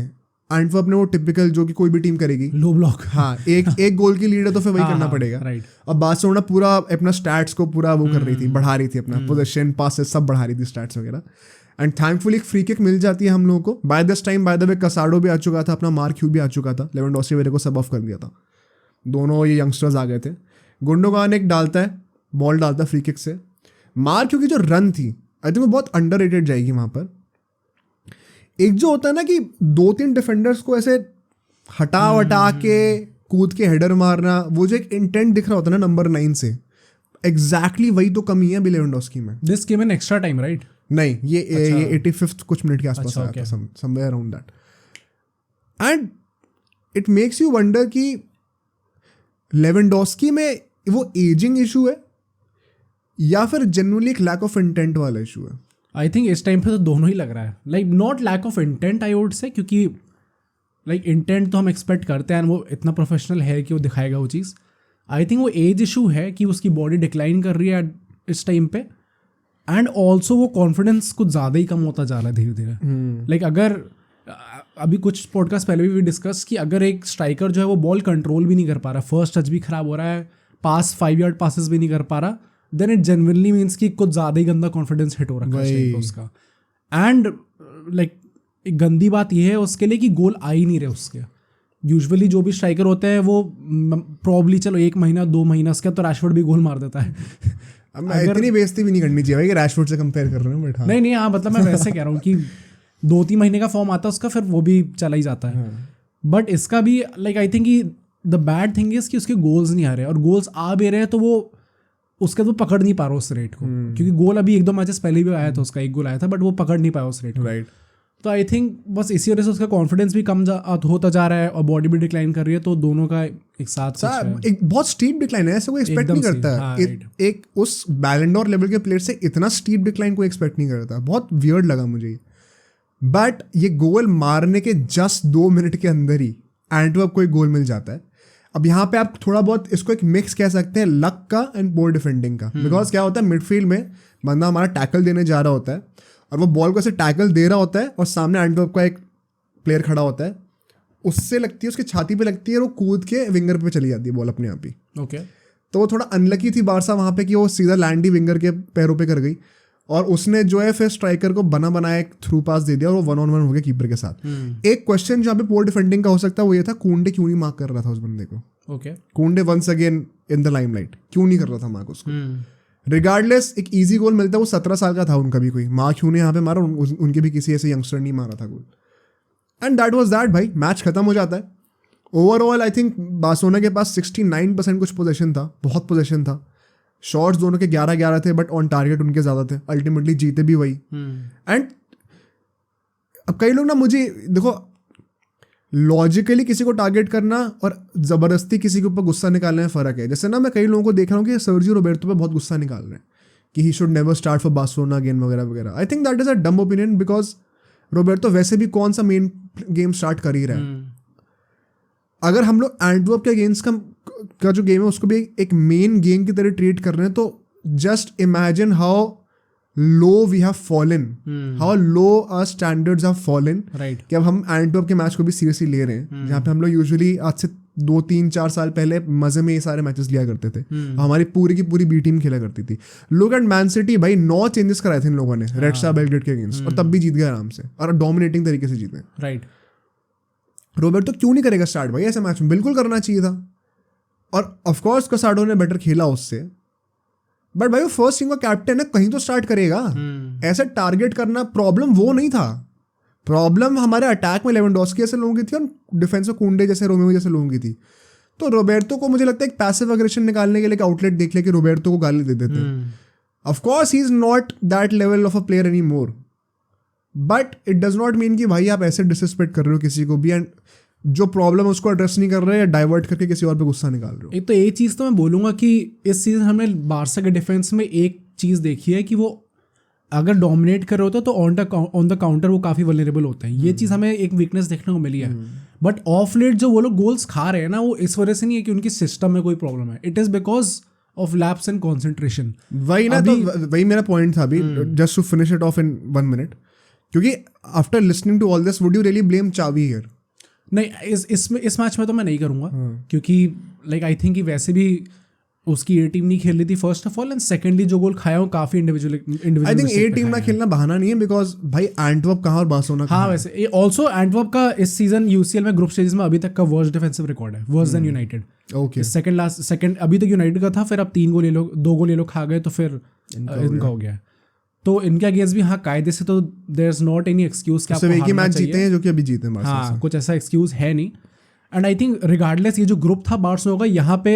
एंटवर्प ने वो टिपिकल जो कि कोई भी टीम करेगी, लो ब्लॉक, हाँ एक गोल की लीड है तो फिर वही करना पड़ेगा। अब बार्सिलोना पूरा अपना स्टैट्स को पूरा वो कर रही थी, बढ़ा रही थी अपना पोजीशन, पासेस सब बढ़ा रही थी, स्टैट्स वगैरह। एंड थैंकफुली एक फ्री किक मिल जाती है हम लोगों को। By this time by the way Casado भी आ चुका था, अपना मार्क ह्यू भी आ चुका था, लेवेंडोस्की वगैरह को सब ऑफ कर दिया था, दोनों ये यंगस्टर्स आ गए थे। गुंडोगान एक डालता है, बॉल डालता है फ्री किक से। मार्क ह्यू की जो रन थी आई थिंक वो बहुत अंडररेटेड जाएगी वहाँ पर। एक जो होता है ना कि 2-3 डिफेंडर्स को ऐसे हटा के कूद के हेडर मारना, वो जो एक इंटेंट दिख रहा होता है ना नंबर 9 से, एग्जैक्टली वही तो कमी है लेवेंडोस्की में। This came in extra time right? नहीं, ये 85th कुछ मिनट के आसपास आया था, somewhere around that. And it makes you wonder कि लेवेंडोस्की में वो एजिंग इशू है या फिर जेन्युइनली एक लैक ऑफ इंटेंट वाला इशू है। आई थिंक इस टाइम पे तो दोनों ही लग रहा है, like not lack of intent I would say, क्योंकि लाइक इंटेंट तो हम एक्सपेक्ट करते हैं, वो इतना प्रोफेशनल है कि वो दिखाएगा वो चीज़। आई थिंक वो एज इशू है कि उसकी बॉडी डिक्लाइन कर रही है इस टाइम पे, एंड ऑल्सो वो कॉन्फिडेंस कुछ ज़्यादा ही कम होता जा रहा है धीरे धीरे। लाइक अगर अभी कुछ पॉडकास्ट पहले भी डिस्कस कि अगर एक स्ट्राइकर जो है वो बॉल कंट्रोल भी नहीं कर पा रहा, फर्स्ट टच भी खराब हो रहा है, पास 5 यार्ड पासेस भी नहीं कर पा रहा, देन इट जेन्युइनली मीन्स कि कुछ ज़्यादा ही गंदा कॉन्फिडेंस हिट हो रखा है उसका। एंड लाइक एक गंदी बात यह है उसके लिए कि गोल आ ही नहीं रहे उसके। यूजुअली जो भी स्ट्राइकर होते हैं वो प्रॉब्ली चलो 1 महीना 2 महीना उसके तो रैशफोर्ड भी गोल मार देता है। इतनी बेइज्जती भी नहीं करनी चाहिए भाई कि रैशफोर्ड से कंपेयर कर रहे हो, बट नहीं हाँ, मतलब मैं वैसे कह रहा हूँ कि 2-3 महीने का फॉर्म आता है उसका, फिर वो भी चला ही जाता है। बट इसका भी like I think the bad thing is कि उसके गोल्स नहीं आ रहे, और गोल्स आ भी रहे हैं तो वो उसके तो पकड़ नहीं पा रहा उस रेट को, क्योंकि गोल अभी 1-2 मैचेस पहले भी आया था उसका, 1 गोल आया था, बट वो पकड़ नहीं पाया उस रेट को। राइट। तो आई थिंक बस इसी वजह से उसका कॉन्फिडेंस भी कम होता जा रहा है और बॉडी भी डिक्लाइन कर रही है, तो दोनों का एक साथ एक बहुत स्टीप डिक्लाइन है, ऐसा कोई एक्सपेक्ट नहीं करता है। एक उस बैलन डॉर लेवल के प्लेयर से इतना स्टीप डिक्लाइन कोई एक्सपेक्ट नहीं करता, बहुत वियर्ड लगा मुझे। बट ये गोल मारने के जस्ट 2 मिनट के अंदर ही एंटवर्प को एक गोल मिल जाता है। अब यहाँ पे आप थोड़ा बहुत इसको एक मिक्स कह सकते हैं लक का एंड पोर डिफेंडिंग का, बिकॉज क्या होता है मिडफील्ड में बंदा हमारा टैकल देने जा रहा होता है और वो बॉल को ऐसे टैकल दे रहा होता है और सामने एंटवर्प का एक प्लेयर खड़ा होता है, उससे लगती है, उसकी छाती पे लगती है और वो कूद के विंगर पे चली जाती है बॉल अपने आप ही। ओके, तो वो थोड़ा अनलकी थी बारसा वहाँ पे कि वो सीधा लैंड ही विंगर के पैरों पे कर गई और उसने जो है फिर स्ट्राइकर को बनाया एक थ्रू पास दे दिया और वो 1-on-1 हो गया कीपर के साथ। एक क्वेश्चन जहाँ पे पोर डिफेंडिंग का हो सकता है वो ये था, कुंडे क्यों नहीं मार्क कर रहा था उस बंदे को। Okay, Kounde once again in the limelight, क्यों नहीं कर रहा था मार्क उसको। रिगार्डलेस एक इजी गोल मिलता है, वो 17 साल का था उनका भी, कोई मार्क क्यों ने यहाँ पे मारा, उनके भी किसी ऐसे यंगस्टर नहीं मारा था गोल। एंड दैट वाज दैट भाई, मैच खत्म हो जाता है। ओवरऑल आई थिंक बार्सिलोना के पास 69% कुछ पोजीशन था, बहुत पोजीशन था। शॉट्स दोनों के 11-11 थे बट ऑन टारगेट उनके ज़्यादा थे, अल्टीमेटली जीते भी वही। एंड अब कई लोग ना, मुझे देखो लॉजिकली किसी को टारगेट करना और ज़बरदस्ती किसी के ऊपर गुस्सा निकालने में फ़र्क है। जैसे ना मैं कई लोगों को देख रहा हूँ कि सर्जियो रोबर्टो पे बहुत गुस्सा निकाल रहे हैं कि he should never start for Barcelona again वगैरह वगैरह। आई थिंक दैट इज़ अ डम ओपिनियन, बिकॉज रोबर्टो वैसे भी कौन सा मेन गेम स्टार्ट कर ही रहा है। अगर हम लोग एंटवर्प के अगेंस्ट का जो गेम है उसको भी एक मेन गेम की तरह ट्रीट कर रहे हैं, तो just imagine how low we have fallen, how low our standards have fallen, कि अब हम एंटवर्प के मैच को भी सीरियसली ले रहे हैं। जहाँ पे हम लोग यूजुअली आज से 2-3-4 साल पहले मजे में ये सारे मैचेस लिया करते थे, हमारी पूरी की पूरी बी टीम खेला करती थी। लुक एट मैन सिटी भाई, 9 चेंजेस कराए थे इन लोगों ने रेड स्टार बेलग्रेड के अगेंस्ट, और तब भी जीत गए आराम से और डोमिनेटिंग तरीके से जीते। राइट, रोबर्टो क्यों नहीं करेगा स्टार्ट भाई ऐसे मैच में, बिल्कुल करना चाहिए था। और ऑफकोर्स कसाडो ने बेटर खेला उससे, बट भाई वो फर्स्ट टीम का कैप्टन है, कहीं तो स्टार्ट करेगा। ऐसे टारगेट करना प्रॉब्लम वो नहीं था, प्रॉब्लम हमारे अटैक में लेवेंडोस्की जैसे लोगों की थी और डिफेंस में कुंडे जैसे रोमेओ जैसे लोगों की थी। तो रोबर्टो को मुझे लगता है एक पैसिव एग्रेशन निकालने के लिए एक आउटलेट देख ले कि रोबर्टो को गाली दे देते हैं। Of course he is not that level of a player any more, but it does not mean कि भाई आप ऐसे डिसरिस्पेक्ट कर रहे हो किसी को भी। एंड जो प्रॉब्लम है उसको एड्रेस नहीं कर रहे या डाइवर्ट करके किसी और पे गुस्सा निकाल रहे हो? एक तो एक चीज़ तो मैं बोलूँगा कि इस सीज़न हमने बारसा के डिफेंस में एक चीज़ देखी है कि वो अगर डोमिनेट कर रहे होते तो ऑन द काउंटर वो काफ़ी वल्नरेबल होते हैं। ये चीज़ हमें एक वीकनेस देखने को मिली है। बट ऑफ लेट जो वो लोग गोल्स खा रहे हैं ना, वो इस वजह से नहीं है कि उनकी सिस्टम में कोई प्रॉब्लम है, it is because of lapse and concentration. वही ना, तो वही मेरा पॉइंट था अभी, just to finish it off in 1 minute, क्योंकि after listening to all this would you really blame Xavi here? नहीं, इस मैच में तो मैं नहीं करूँगा, क्योंकि लाइक आई थिंक कि वैसे भी उसकी ए टीम नहीं खेल रही थी first of all, and secondly जो गोल खाया वो काफी individual I think A team ना खेलना बहाना नहीं है, बिकॉज भाई एंटवर्प कहाँ और बार्सिलोना कहाँ। हाँ, वैसे ऑल्सो एंटवर्प का इस सीजन यूसीएल में ग्रुप स्टेजेस में अभी तक का वर्स्ट डिफेंसिव रिकॉर्ड है, worse than United. Okay, second अभी तक यूनाइटेड का था, फिर अब 2 गोल ये लोग खा गए, तो फिर इनका हो गया। तो इनके अगेंस्ट भी हाँ कायदे से तो there is not any excuse कि आपको एक ही मैच जीते हैं जो कि अभी जीते हैं। हाँ, कुछ ऐसा एक्सक्यूज है नहीं। एंड आई थिंक रिगार्डलेस ये जो ग्रुप था बार्सिलोना का, यहाँ पे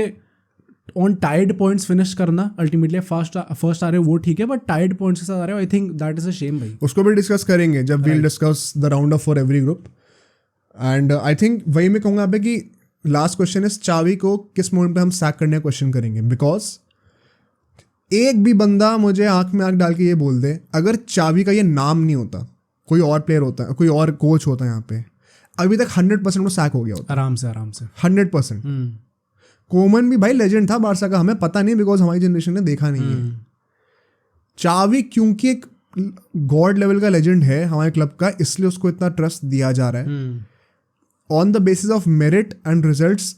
ऑन टाइड पॉइंट्स फिनिश करना अल्टीमेटली फर्स्ट आ रहे हो वो ठीक है, बट टाइड पॉइंट्स के साथ आ रहे हो, I think that is a shame भाई। उसको भी डिस्कस करेंगे जब we'll discuss the round of for every group. And I think वही मैं कहूँगा पे कि लास्ट क्वेश्चन इज चावी को किस मोमेंट पे हम सैक करने का क्वेश्चन करेंगे, बिकॉज एक भी बंदा मुझे आंख में आंख डाल के ये बोल दे अगर चावी का ये नाम नहीं होता, कोई और प्लेयर होता, कोई और कोच होता यहाँ पे, अभी तक 100% वो सैक हो गया होता। आराम से 100%। कोमन भी भाई लेजेंड था बारसा का, हमें पता नहीं बिकॉज हमारी जनरेशन ने देखा नहीं है। चावी क्योंकि एक गॉड लेवल का लेजेंड है हमारे क्लब का, इसलिए उसको इतना ट्रस्ट दिया जा रहा है। On the basis of merit and results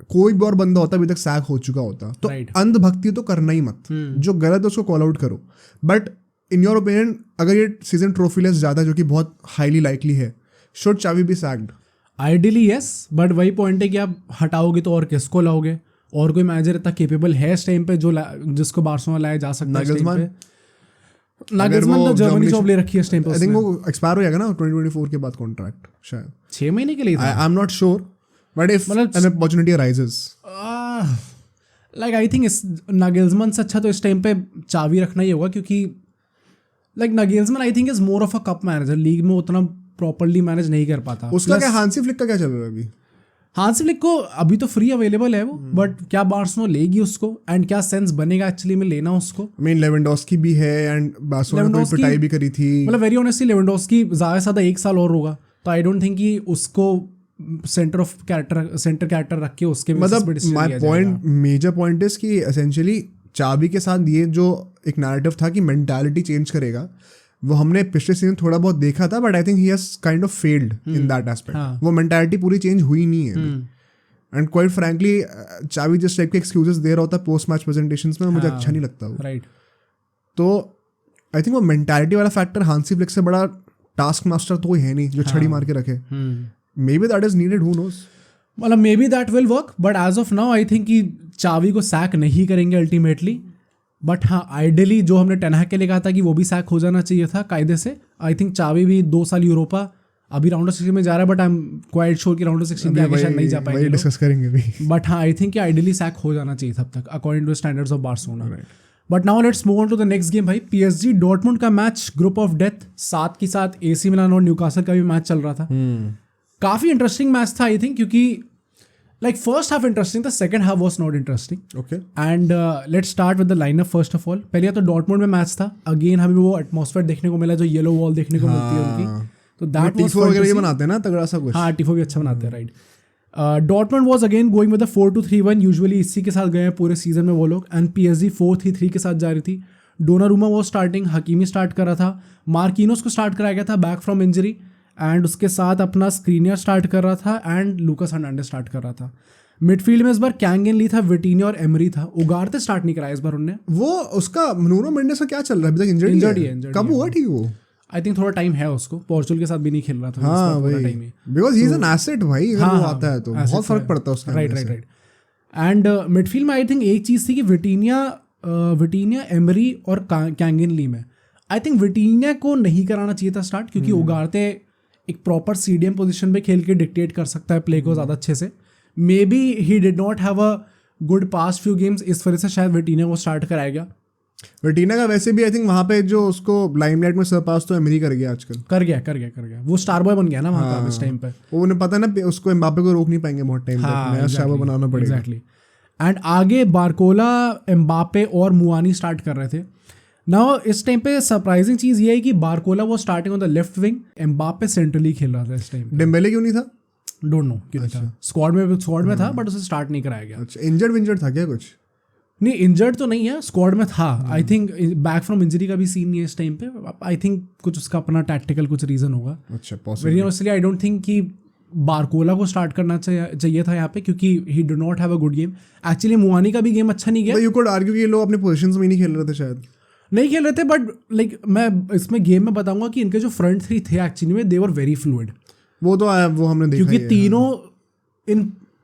कोई भी और बंदा होता अभी तक सैक हो चुका होता। तो अंधभक्ति तो करना ही मत, जो गलत है उसको कॉल आउट करो। बट इन योर ओपिनियन अगर ये सीजन ट्रॉफीलेस जाता है, जो कि बहुत हाईली लाइकली है, शुड चावी B sacked? Ideally yes, but वही पॉइंट है कि आप हटाओगे तो और किसको लाओगे? और कोई मैनेजर इतना केपेबल है इस टाइम पे जिसको बार्सिलोना लाया जा सकता है? नागलसमैन तो जर्मनी जॉब ले रखी है इस टाइम पे। आई थिंक वो एक्सपायर हो जाएगा ना 2024 के बाद कॉन्ट्रैक्ट, शायद 6 महीने के लिए था। I am not sure, but if an opportunity arises, like I think Nagelsmann से अच्छा तो इस टाइम पे चावी रखना ही होगा, क्योंकि like Nagelsmann I think is more of a cup manager, league में उतना प्रॉपर्ली मैनेज नहीं कर पाता। उसका क्या हांसी फ्लिक का क्या चल रहा है अभी? हांसी फ्लिक को अभी तो फ्री अवेलेबल है वो, बट क्या बार्सिलोना लेगी उसको, एंड क्या सेंस बनेगा एक्चुअली में लेना उसको? आई मीन लेवेंडोस्की भी है एंड बार्सिलोना को पिटाई भी करी थी। मतलब वेरी ऑनेस्टली लेवेंडोस्की ज़्यादा से ज़्यादा 1 साल और होगा, तो आई डोंट थिंक कि उसको सेंटर कैरेक्टर रख के उसके मतलब my point, major point is कि एसेंशियली चावी के साथ ये जो एक नैरेटिव था कि मेंटालिटी चेंज करेगा, वो हमने पिछले सीजन थोड़ा बहुत देखा था, but I think he has kind of failed in that aspect. वो मेंटालिटी पूरी चेंज हुई नहीं है। एंड क्वाइट फ्रैंकली चावी जिस टाइप के एक्सक्यूजेस दे रहा होता है पोस्ट मैच प्रेजेंटेशंस में, मुझे अच्छा नहीं लगता वो। राइट, तो आई थिंक वो मेंटालिटी वाला फैक्टर हांसी फ्लिक से बड़ा टास्क मास्टर तो कोई है नहीं जो छड़ी मार के रखे। Maybe that is needed, who knows. मतलब maybe that will work, but as of now I think कि चावी को सैक नहीं करेंगे अल्टीमेटली। बट हाँ, आइडियली जो हमने टेनहाग के लिए कहा था कि वो भी सैक हो जाना चाहिए था कायदे से। आई थिंक चावी भी 2 साल यूरोपा, अभी राउंड ऑफ 16 में जा रहा है, but I am quite sure कि राउंड ऑफ 16 के आगे शायद नहीं जा पाएंगे, डिस्कस करेंगे भी। बट हाँ, आई थिंक कि आइडियली सैक हो जाना चाहिए तब तक according to standards of Barcelona. But now let's move on to the next game भाई। PSG डॉर्टमुंड का मैच, ग्रुप ऑफ डेथ, साथ के साथ AC मिलान और न्यूकासल का भी मैच चल रहा था। काफ़ी इंटरेस्टिंग मैच था आई थिंक, क्योंकि लाइक फर्स्ट हाफ इंटरेस्टिंग था, second half was not interesting. Okay, and let's start with the lineup first of all. पहले तो डॉर्टमुंड में मैच था, अगेन हमें वो एटमॉस्फेयर देखने को मिला जो येलो वॉल देखने को मिलती है उनकी, तो दैट वाज वगैरह ये बनाते हैं ना तगड़ा सा कुछ। हाँ, टिफो भी अच्छा बनाते हैं, right. Dortmund was again going with the 4-2-3-1, usually इसी के साथ गए हैं पूरे सीजन में वो लोग, एंड PSG 4-3-3 के साथ जा रही थी। डोनारुमा वो स्टार्टिंग, हकीमी स्टार्ट कर रहा था, मार्किनोस को स्टार्ट कराया गया था बैक फ्रॉम इंजरी, एंड उसके साथ अपना स्क्रीनियर स्टार्ट कर रहा था, एंड लूकास हर्नांडेज स्टार्ट कर रहा था। मिडफील्ड में इस बार कैंगन ली था, विटिनिया और एमरी था। उगारते स्टार्ट नहीं कराया इस बार उन्होंने। वो उसका नुनो मेंडेस का क्या चल रहा है अभी तक? इंजर्ड है। कब हुआ ठीक वो? आई थिंक थोड़ा टाइम है उसको, पोर्चुगल के साथ भी नहीं खेल रहा था। हाँ भाई, because he is an asset भाई, अगर वो आता है तो बहुत फर्क पड़ता है उसका। राइट। एंड मिडफील्ड में आई थिंक एक चीज़ थी कि विटिनिया एमरी और कैंगन ली में आई थिंक विटिनिया को नहीं कराना चाहिए था स्टार्ट, क्योंकि उगारते एक प्रॉपर CDM पोजीशन पे खेल के डिक्टेट कर सकता है प्ले को ज़्यादा अच्छे से। May be he did not have a good past few games, इस वजह से शायद विटिनिया को स्टार्ट कराया गया। विटिना का वैसे भी आई थिंक वहाँ पे जो उसको लाइमलाइट में सरपास तो एमरी कर गया आजकल, कर गया वो स्टार बॉय बन गया ना वहाँ का इस टाइम पे। वो उन्हें पता ना उसको एम्बापे को रोक नहीं पाएंगे बहुत टाइम तक, नया स्टार बॉय बनाना पड़ेगा। एग्जैक्टली। एंड आगे बारकोला, एम्बापे और मुआनी स्टार्ट कर रहे थे। नाउ इस टाइम पे सरप्राइजिंग चीज़ ये है कि बारकोला वो starting on the left wing, Mbappe centrally खेल रहा था इस टाइम। डेम्बेले क्यों नहीं था? डोंट नो क्यों था, स्क्वाड में था बट उसे स्टार्ट नहीं कराया गया। अच्छा, इंजर्ड था क्या कुछ? नहीं इंजर्ड तो नहीं है, स्क्वाड में था। I think back from injury का भी सीन नहीं है इस टाइम पे। आई थिंक कुछ उसका अपना टैक्टिकल कुछ रीज़न होगा। अच्छा, very honestly I don't think कि बारकोला को स्टार्ट करना चाहिए था यहाँ पे, क्योंकि ही do not have a good game. Actually मुआनी का भी गेम अच्छा नहीं गया। यू कुड आर्ग्यू कि ये लोग अपने पोजीशंस में नहीं खेल रहे थे, शायद नहीं खेल रहे थे, बट लाइक मैं इसमें गेम में बताऊंगा कि इनके जो फ्रंट थ्री थे एक्चुअली में दे वर वेरी फ्लूइड। वो तो आया, वो हमने देखा, क्योंकि तीनों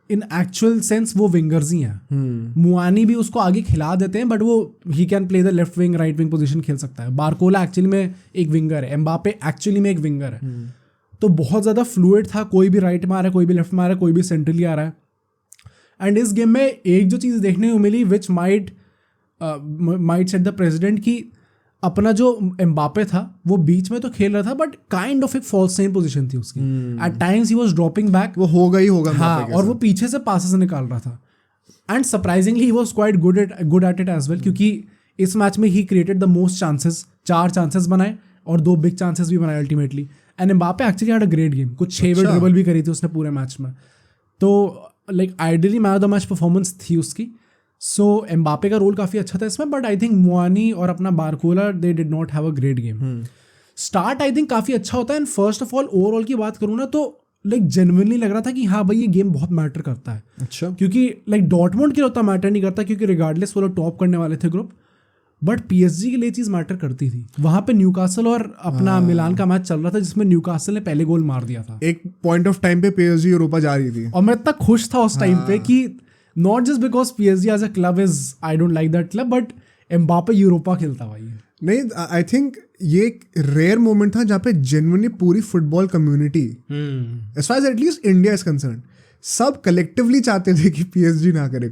इन एक्चुअल सेंस वो विंगर्स ही हैं। मुआनी भी उसको आगे खिला देते हैं, बट वो he can play the left wing right wing position खेल सकता है। बारकोला एक्चुअली में एक विंगर है, एम्बापे एक्चुअली में एक विंगर है। तो बहुत ज़्यादा फ्लूइड था, कोई भी राइट में आ रहा है, कोई भी लेफ्ट में आ रहा है, कोई भी सेंट्रली आ रहा है। एंड इस गेम में एक जो चीज़ देखने को मिली which might set the president, कि अपना जो एम्बापे था वो बीच में तो खेल रहा था बट काइंड ऑफ एक फॉल्स नाइन पोजीशन थी उसकी। At times he was dropping back, वो होगा ही होगा। हाँ, और वो पीछे से पासेस निकाल रहा था। And surprisingly he was quite good at it as well, क्योंकि इस मैच में he created the most chances. 4 chances बनाए और 2 बिग चांसेस भी बनाए ultimately. And Mbappe actually had a great game, कुछ 6 ड्रिबल भी करी थी उसने पूरे मैच में। तो like ideally man of the match performance थी उसकी। सो एम्बापे का रोल काफ़ी अच्छा था इसमें, बट आई थिंक मुआनी और अपना Barcola they did not have a great game. Start I think काफ़ी अच्छा होता है। And first of all overall की बात करूँ ना तो लाइक जेन्युइनली लग रहा था कि हाँ भाई ये गेम बहुत मैटर करता है। अच्छा, क्योंकि लाइक डॉर्टमुंड के लिए उतना मैटर नहीं करता, क्योंकि रिगार्डलेस वो लोग टॉप करने वाले थे ग्रुप, बट पीएसजी के लिए चीज़ मैटर करती थी। वहाँ पे न्यूकासल और अपना मिलान का मैच चल रहा था, जिसमें न्यूकासल ने पहले गोल मार दिया था। एक पॉइंट ऑफ टाइम पे पीएसजी यूरोपा जा रही थी और मैं इतना खुश था उस टाइम पे कि not just because PSG as a club is, I don't like that club, but Mbappe Europa खेलता भाई। नहीं, आई थिंक ये एक रेयर मोमेंट था जहाँ पे जेन्युइनली पूरी football community, as far as at least India is concerned, सब कलेक्टिवली चाहते थे कि पीएसजी ना करे,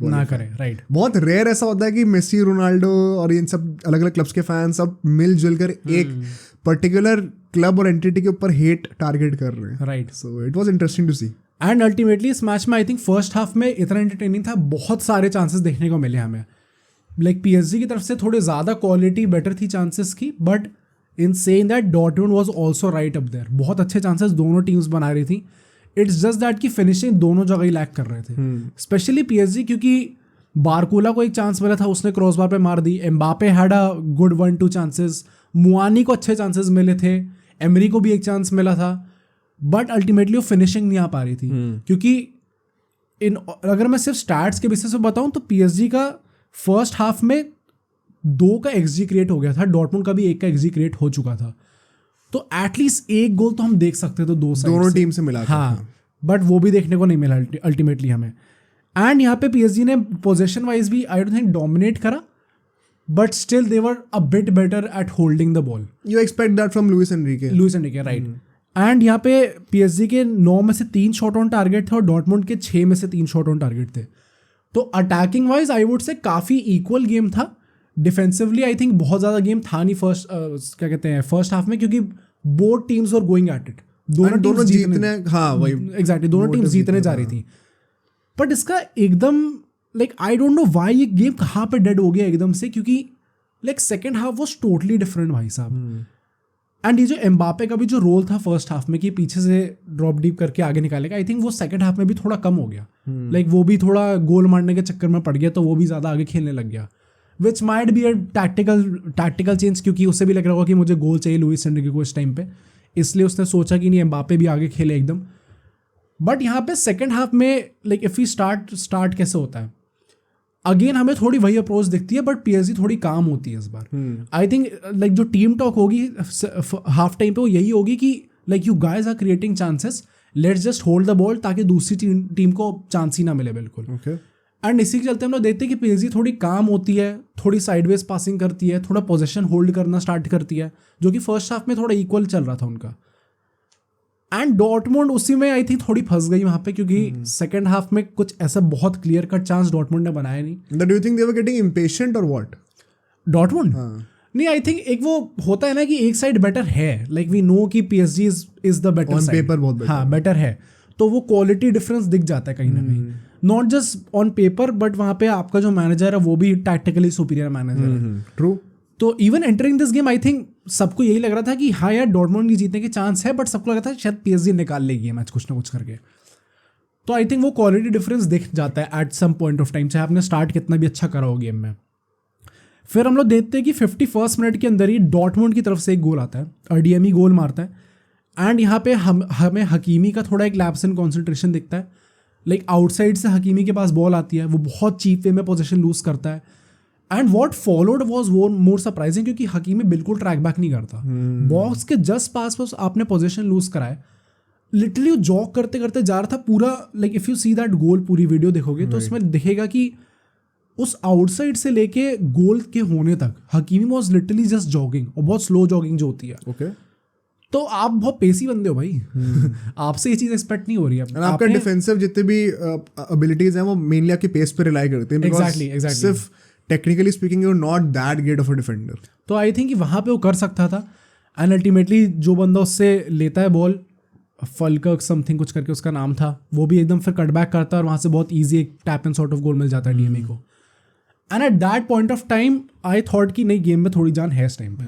राइट। बहुत रेयर ऐसा होता है कि मेसी, रोनाल्डो और इन सब अलग अलग क्लब्स के फैन सब मिलजुल कर एक पर्टिकुलर क्लब और एंटिटी के ऊपर हेट टारगेट कर रहे हैं। Right. So it was interesting to see. And ultimately इस मैच में आई थिंक फर्स्ट हाफ में इतना एंटरटेनिंग था, बहुत सारे चांसेस देखने को मिले हमें। लाइक पीएसजी की तरफ से थोड़े ज़्यादा क्वालिटी बेटर थी चांसेस की, but in saying that Dortmund was also right up there. बहुत अच्छे चांसेस दोनों टीम्स बना रही थी। इट्स जस्ट दैट कि फिनिशिंग दोनों जगह ही लैक कर रहे थे, स्पेशली पीएसजी, क्योंकि बारकोला को एक चांस मिला था, उसने क्रॉस बार पे मार दी। Mbappe had a good 1-2 chances, Muani को अच्छे चांसेस मिले थे, एमरी को भी एक चांस मिला था, बट अल्टीमेटली वो फिनिशिंग नहीं आ पा रही थी। क्योंकि अगर मैं सिर्फ स्टैट्स के बेसिस पे बताऊं तो पीएसजी का फर्स्ट हाफ में 2 का एक्सजी क्रिएट हो गया था, डॉर्टमुंड का भी 1 का एक्सजी क्रिएट हो चुका था। तो एटलीस्ट एक गोल तो हम देख सकते थे दोनों टीम से मिला। हाँ, बट वो भी देखने को नहीं मिला अल्टीमेटली हमें। एंड यहाँ पे पीएसजी ने पोजीशन वाइज भी आई डोंट थिंक डोमिनेट करा, but still they were a bit better at holding the ball. You expect that from Luis Enrique, right. And यहाँ पे पीएसजी के 9 में से 3 शॉट ऑन टारगेट थे और डॉर्टमुंड के 6 में से 3 शॉट ऑन टारगेट थे। तो अटैकिंग वाइज आई वुड से काफ़ी इक्वल गेम था। डिफेंसिवली आई थिंक बहुत ज़्यादा गेम था नहीं फर्स्ट हाफ में, क्योंकि both teams were going at it. दोनों जीतने, हाँ वही एग्जैक्टली, दोनों टीम्स जीतने जा रही थी। बट इसका एकदम like I don't know why ये गेम कहाँ पे डेड हो गया एकदम से, क्योंकि like second half was totally different भाई साहब। एंड ये जो एम्बापे का भी जो रोल था फर्स्ट हाफ में कि पीछे से ड्रॉप डीप करके आगे निकालेगा, आई थिंक वो सेकंड हाफ में भी थोड़ा कम हो गया। लाइक वो भी थोड़ा गोल मारने के चक्कर में पड़ गया, तो वो भी ज़्यादा आगे खेलने लग गया, which might be a tactical change, क्योंकि उससे भी लग रहा होगा कि मुझे गोल चाहिए लुइस एनरिके को इस टाइम पे, इसलिए उसने सोचा कि नहीं एम्बापे भी आगे खेले एकदम। बट यहाँ पे सेकेंड हाफ में लाइक इफ़ वी स्टार्ट कैसे होता है, अगेन हमें थोड़ी वही अप्रोच दिखती है, बट पीएसजी थोड़ी काम होती है इस बार। आई थिंक लाइक जो टीम टॉक होगी हाफ टाइम पे वो यही होगी कि like you guys are creating chances, let's just hold the ball ताकि दूसरी टीम को चांस ही ना मिले बिल्कुल। एंड इसी के चलते हम लोग देखते हैं कि पीएसजी थोड़ी काम होती है, थोड़ी साइडवेज पासिंग करती है, थोड़ा पोजीशन होल्ड करना स्टार्ट करती है, जो कि फर्स्ट हाफ में थोड़ा इक्वल चल रहा था उनका। एंड डॉर्टमुंड उसी में आई थिंक थोड़ी फंस गई वहाँ पे, क्योंकि सेकंड हाफ में कुछ ऐसा बहुत क्लियर कट चांस डॉर्टमुंड ने बनाया नहीं। Do you think they were getting impatient और व्हाट? डॉर्टमुंड हाँ नहीं, आई थिंक एक वो होता है ना कि एक साइड बेटर है, लाइक वी नो कि PSG is the better on side, paper बहुत better हाँ बेटर है, तो वो क्वालिटी डिफरेंस दिख जाता है कहीं ना कहीं, not just on paper but वहाँ पे आपका जो मैनेजर है वो भी टैक्टिकली सुपीरियर मैनेजर है। ट्रू। तो even entering this game I think सबको यही लग रहा था कि हाँ यार डॉर्टमुंड की जीतने के चांस है, बट सबको लगा था शायद PSG निकाल लेगी मैच कुछ ना कुछ करके। तो आई थिंक वो क्वालिटी डिफरेंस दिख जाता है at some point of time, चाहे आपने स्टार्ट कितना भी अच्छा करा हो गेम में। फिर हम लोग देखते हैं कि 51 मिनट के अंदर ही डॉर्टमुंड की तरफ से एक गोल आता है और DME गोल मारता है, एंड यहाँ पे हमें हकीमी का थोड़ा एक लैप्स इन कॉन्सेंट्रेशन दिखता है, लाइक आउटसाइड से हकीमी के पास बॉल आती है, वो बहुत चीप वे में पोजीशन लूज करता है, and what followed was more surprising क्योंकि हकीमी बिल्कुल ट्रैक बैक नहीं करता, बॉक्स के जस्ट पास आपने पोजीशन लूज कराए, लिटरली वो जॉग करते करते जा रहा था पूरा, like if you see that goal पूरी वीडियो देखोगे तो उसमें दिखेगा कि उस आउटसाइड से लेके गोल के होने तक Hakimi was literally just jogging, और बहुत स्लो जॉगिंग जो होती है। ओके। तो आप बहुत पेसी बंदे हो भाई, आपसे ये चीज एक्सपेक्ट नहीं हो रही है। आपका डिफेंसिव जितने भी एबिलिटीज हैं वो मेनली आपके पेस पे रिलाई करते हैं, Exactly. सिर्फ technically speaking you are not that great of a defender. तो आई थिंक कि वहाँ पे वो कर सकता था, एंड अल्टीमेटली जो बंदा उससे लेता है बॉल, फलकर्क समथिंग कुछ करके उसका नाम था, वो भी एकदम फिर कटबैक करता है और वहाँ से बहुत ईजी एक tap and sort of goal मिल जाता है DME को। And at that point of time I thought कि नहीं गेम में थोड़ी जान है इस टाइम पे,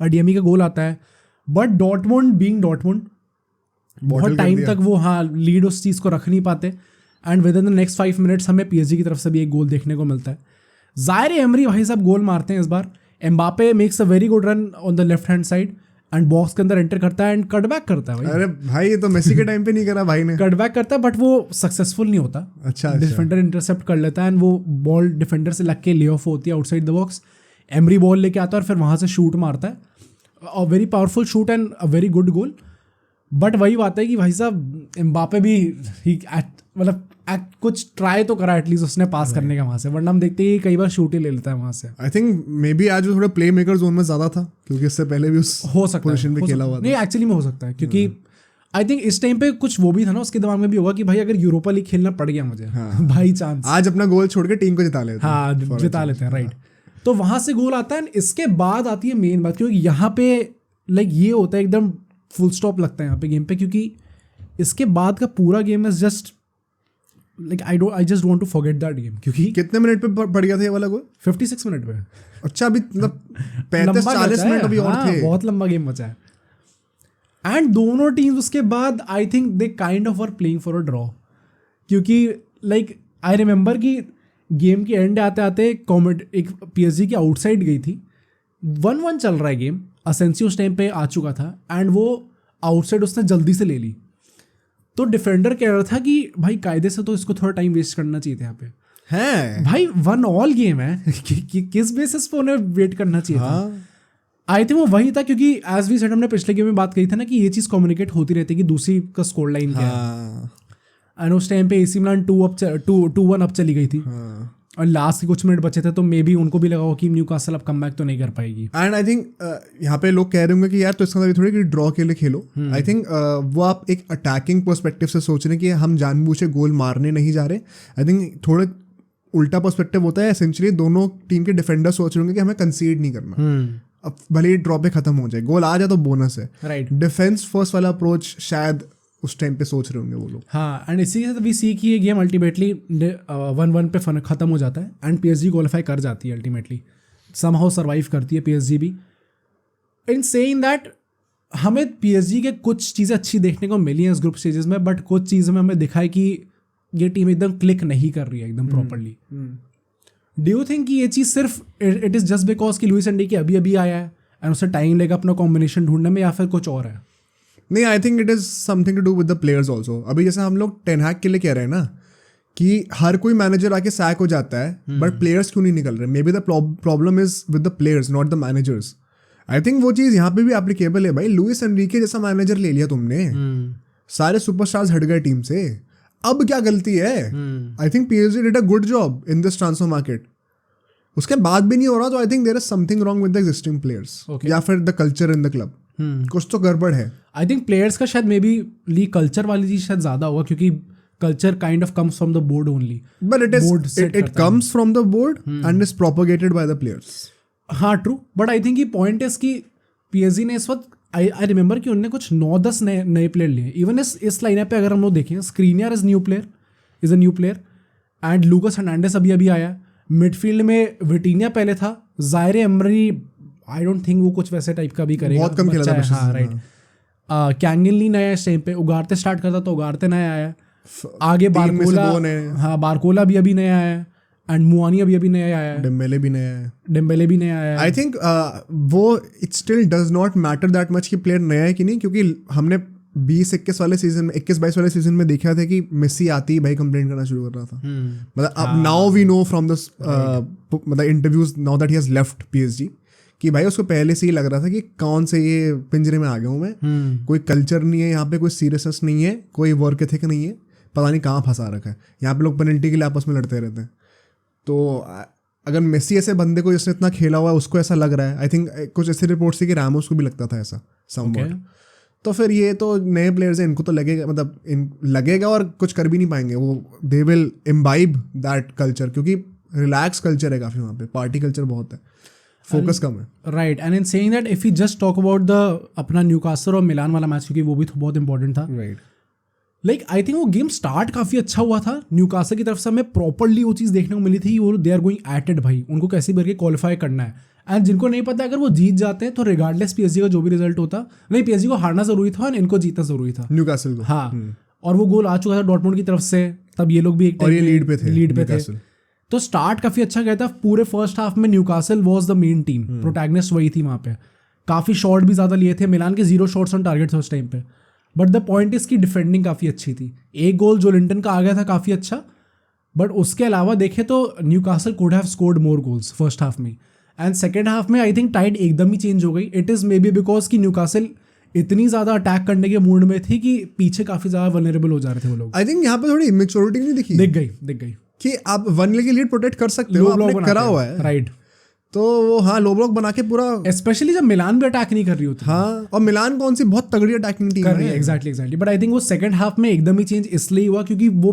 और DME का गोल आता है, बट डॉर्टमुंड बीइंग डॉर्टमुंड बहुत टाइम तक वो हाँ लीड उस चीज़ को रख नहीं पाते, and with in the next 5 minutes हमें PSG की तरफ से भी एक गोल देखने को मिलता है। ज़ाहिर एमरी भाई साहब गोल मारते हैं इस बार, Mbappe makes a very good run on the left hand side and box के अंदर एंटर करता है एंड कटबैक करता है भाई। अरे भाई ये तो मेसी के टाइम पे नहीं करा भाई ने। कटबैक करता है बट वो सक्सेसफुल नहीं होता। अच्छा। डिफेंडर इंटरसेप्ट कर लेता है एंड वो बॉल डिफेंडर से लग के ले ऑफ होती है outside the box, emery ball लेके आता है और फिर वहाँ से शूट मारता है, a very powerful shoot and a very good goal. But वही बात है कि भाई साहब एम्बापे भी मतलब कुछ ट्राई तो करा एटलीस्ट उसने पास करने का वहाँ से, वरना हम देखते ही कई बार शूट ही ले लेता है वहाँ से। आई थिंक मे बी आज वो थोड़ा प्ले मेकर जोन में ज़्यादा था क्योंकि इससे पहले भी उस हो सकता पोजीशन पे खेला हुआ था। नहीं एक्चुअली में हो सकता है क्योंकि आई थिंक इस टाइम पे कुछ वो भी था ना उसके दिमाग में भी होगा कि भाई अगर यूरोपा लीग खेलना पड़ गया मुझे भाई चांस आज अपना गोल छोड़ के टीम को जिता लेते हैं। हाँ जिता लेते हैं, राइट। तो वहाँ से गोल आता है, इसके बाद आती है मेन बात, क्योंकि यहाँ पे लाइक ये होता है एकदम फुल स्टॉप लगता है यहाँ पे गेम पे, क्योंकि इसके बाद का पूरा game is just like I just want to forget that game. क्योंकि कितने मिनट पे पड़ गया था ये वाला गोल? 56 मिनट पे। अच्छा अभी मतलब 35-40 मिनट अभी और थे। बहुत लंबा गेम बचा है। एंड दोनों टीम्स उसके बाद I think they kind of are playing for a draw, क्योंकि लाइक आई रिमेंबर कि गेम के एंड आते आते एक PSG की आउटसाइड गई थी, 1-1 चल रहा है गेम, असेंसियो उस टाइम पे आ चुका था एंड वो आउटसाइड उसने जल्दी से ले ली। तो डिफेंडर कह रहा था कि भाई कायदे से तो इसको थोड़ा टाइम वेस्ट करना चाहिए था यहाँ पे है भाई 1-1 गेम है किस बेसिस पे उन्हें वेट करना चाहिए था। आई थिंक वो वही था, क्योंकि एज वी सेड हमने पिछले गेम में बात कही थी ना कि ये चीज़ कम्युनिकेट होती रहती है कि दूसरी का स्कोर लाइन क्या है, एंड उस टाइम पे AC मिलान 2-1 अप चली गई थी और लास्ट के कुछ मिनट बचे थे, तो मे बी उनको भी लगा हो कि न्यूकासल अब कमबैक तो नहीं कर पाएगी। एंड आई थिंक यहाँ पे लोग कह रहे होंगे कि यार तो इसका मतलब थोड़ी कि ड्रॉ के लिए खेलो। आई थिंक वो आप एक अटैकिंग पर्सपेक्टिव से सोच रहे हैं कि हम जानबूझ के गोल मारने नहीं जा रहे। आई थिंक थोड़े उल्टा पर्सपेक्टिव होता है, एसेंशियली दोनों टीम के डिफेंडर सोच रहे होंगे कि हमें कंसीड नहीं करना, अब भले ही ड्रॉ पे खत्म हो जाए, गोल आ जाए तो बोनस है। राइट, डिफेंस फर्स्ट वाला अप्रोच शायद उस टाइम पे सोच रहे होंगे वो लोग। हाँ, एंड इसी से वी सी कि ये गेम अल्टीमेटली 1-1 पे खत्म हो जाता है एंड PSG क्वालिफाई कर जाती है, अल्टीमेटली समहाउ सर्वाइव करती है PSG भी। इन सेइंग दैट हमें PSG के कुछ चीज़ें अच्छी देखने को मिली हैं इस ग्रुप स्टेजेस में, बट कुछ चीज़ों में हमें दिखा है कि ये टीम एकदम क्लिक नहीं कर रही है एकदम प्रॉपरली। डू यू थिंक कि ये चीज़ सिर्फ इट इज़ जस्ट बिकॉज कि लुइस एनरिके अभी अभी आया है एंड उससे टाइम लेगा अपना कॉम्बिनेशन ढूंढने में, या फिर कुछ और है? नहीं, I think it is something to do with the players also. अभी जैसे हम लोग टेन हैग के लिए कह रहे हैं ना कि हर कोई मैनेजर आके सैक हो जाता है, बट प्लेयर्स क्यों नहीं निकल रहे? May be the problem is with the players not the managers. I think वो चीज़ यहाँ पे भी एप्लीकेबल है भाई। लुइस एनरिके जैसा मैनेजर ले लिया तुमने, सारे सुपरस्टार्स हट गए टीम से, अब क्या गलती है? I think PSG did a good job in this transfer market. उसके बाद भी नहीं हो रहा, तो I think there is something wrong with the existing players, या फिर the culture in the club. कुछ तो गड़बड़ है। आई थिंक प्लेयर्स का शायद मे बी ली कल्चर वाली चीज़ शायद ज़्यादा होगा, क्योंकि culture kind of comes from the board only. But Board set it करता है। comes from the board and is propagated by the players. हाँ ट्रू, बट आई थिंक ये पॉइंट है कि PSG ने इस वक्त आई रिमेंबर कि उनने कुछ 9-10 नए प्लेयर लिए। इवन इस लाइनअप पे अगर हम लोग देखें, Skriniar is a new player and Lucas Hernandez अभी आया। मिडफील्ड में विटिनिया पहले था, जायरे एमरी आई डोंट थिंक वो कुछ वैसे टाइप का भी करेगा, बहुत कम खेला था। हाँ राइट। कैंगिल नहीं नया इस टाइम पे, उगारते स्टार्ट करता तो उगारते नया आया। आगे बारकोला, हाँ बारकोला भी अभी नया आया एंड मुआनी अभी नया आया है। डेम्बेले भी नया है। आई थिंक वो it still does not matter that much कि प्लेयर नया है कि नहीं, क्योंकि हमने 20-21 वाले सीजन में 21-22 वाले सीजन में देखा था कि मेसी आती ही भाई कंप्लेंट करना शुरू कर रहा था। मतलब अब now we know from this मतलब interviews now that he has left PSG कि भाई उसको पहले से ही लग रहा था कि कौन से ये पिंजरे में आ गया हूँ मैं, कोई कल्चर नहीं है यहाँ पे, कोई सीरियसनेस नहीं है, कोई वर्क एथिक नहीं है, पता नहीं कहाँ फंसा रखा है। यहाँ पे लोग पेनल्टी के लिए आपस में लड़ते रहते हैं। तो अगर मेसी ऐसे बंदे को जिसने इतना खेला हुआ है उसको ऐसा लग रहा है, आई थिंक कुछ ऐसे रिपोर्ट्स थी कि रामोस को भी लगता था ऐसा समवॉट। तो फिर ये तो नए प्लेयर्स हैं, इनको तो लगेगा, मतलब लगेगा और कुछ कर भी नहीं पाएंगे वो। They will imbibe that culture, क्योंकि रिलैक्स कल्चर है काफ़ी वहाँ पे, पार्टी कल्चर बहुत है, फोकस कम है। Right, and in saying that if you just talk about the अपना न्यूकासल और मिलान वाला मैच, क्योंकि वो भी बहुत इंपॉर्टेंट था। राइट, लाइक आई थिंक वो गेम स्टार्ट काफ़ी अच्छा हुआ था न्यूकासल की तरफ से, हमें प्रॉपरली वो चीज़ देखने को मिली थी, वो they are going at it भाई, उनको कैसे करके क्वालिफाई करना है। एंड जिनको नहीं पता, अगर वो जीत जाते हैं तो रिगार्डलेस PSG का जो भी रिजल्ट होता, नहीं PSG को हारना जरूरी था और इनको जीतना जरूरी था, न्यूकासल को। हाँ, और वो गोल आ चुका था डॉर्टमुंड की तरफ से, तब ये लोग भी एक और ये लीड पे थे। तो स्टार्ट काफ़ी अच्छा गया था। पूरे फर्स्ट हाफ में Newcastle was the main team, protagonist वही थी वहाँ पे। काफ़ी शॉट भी ज़्यादा लिए थे, मिलान के 0 शॉट्स ऑन टारगेट थे उस टाइम पे। बट द पॉइंट इज की डिफेंडिंग काफ़ी अच्छी थी। एक गोल जो लिंटन का आ गया था काफ़ी अच्छा, बट उसके अलावा देखें तो Newcastle could have scored more goals first half में। एंड सेकेंड हाफ में आई थिंक टाइड एकदम ही चेंज हो गई। It is may be because कि न्यूकासल इतनी ज़्यादा अटैक करने के मूड में थी कि पीछे काफ़ी ज़्यादा वनरेबल हो जा रहे थे वो लोग। आई थिंक यहाँ पे थोड़ी इमेच्योरिटी नहीं दिखी, दिख गई कि आप 1 की लीड प्रोटेक्ट कर सकते हो, आपने करा हुआ है। राइट, तो वो हाँ लो ब्लॉक बना के पूरा, स्पेशली जब मिलान भी अटैक नहीं कर रही होती। हाँ, और मिलान कौन सी बहुत तगड़ी अटैकिंग टीम कर रही है। एग्जैक्टली। बट आई थिंक वो सेकंड हाफ में एकदम ही चेंज इसलिए हुआ क्योंकि वो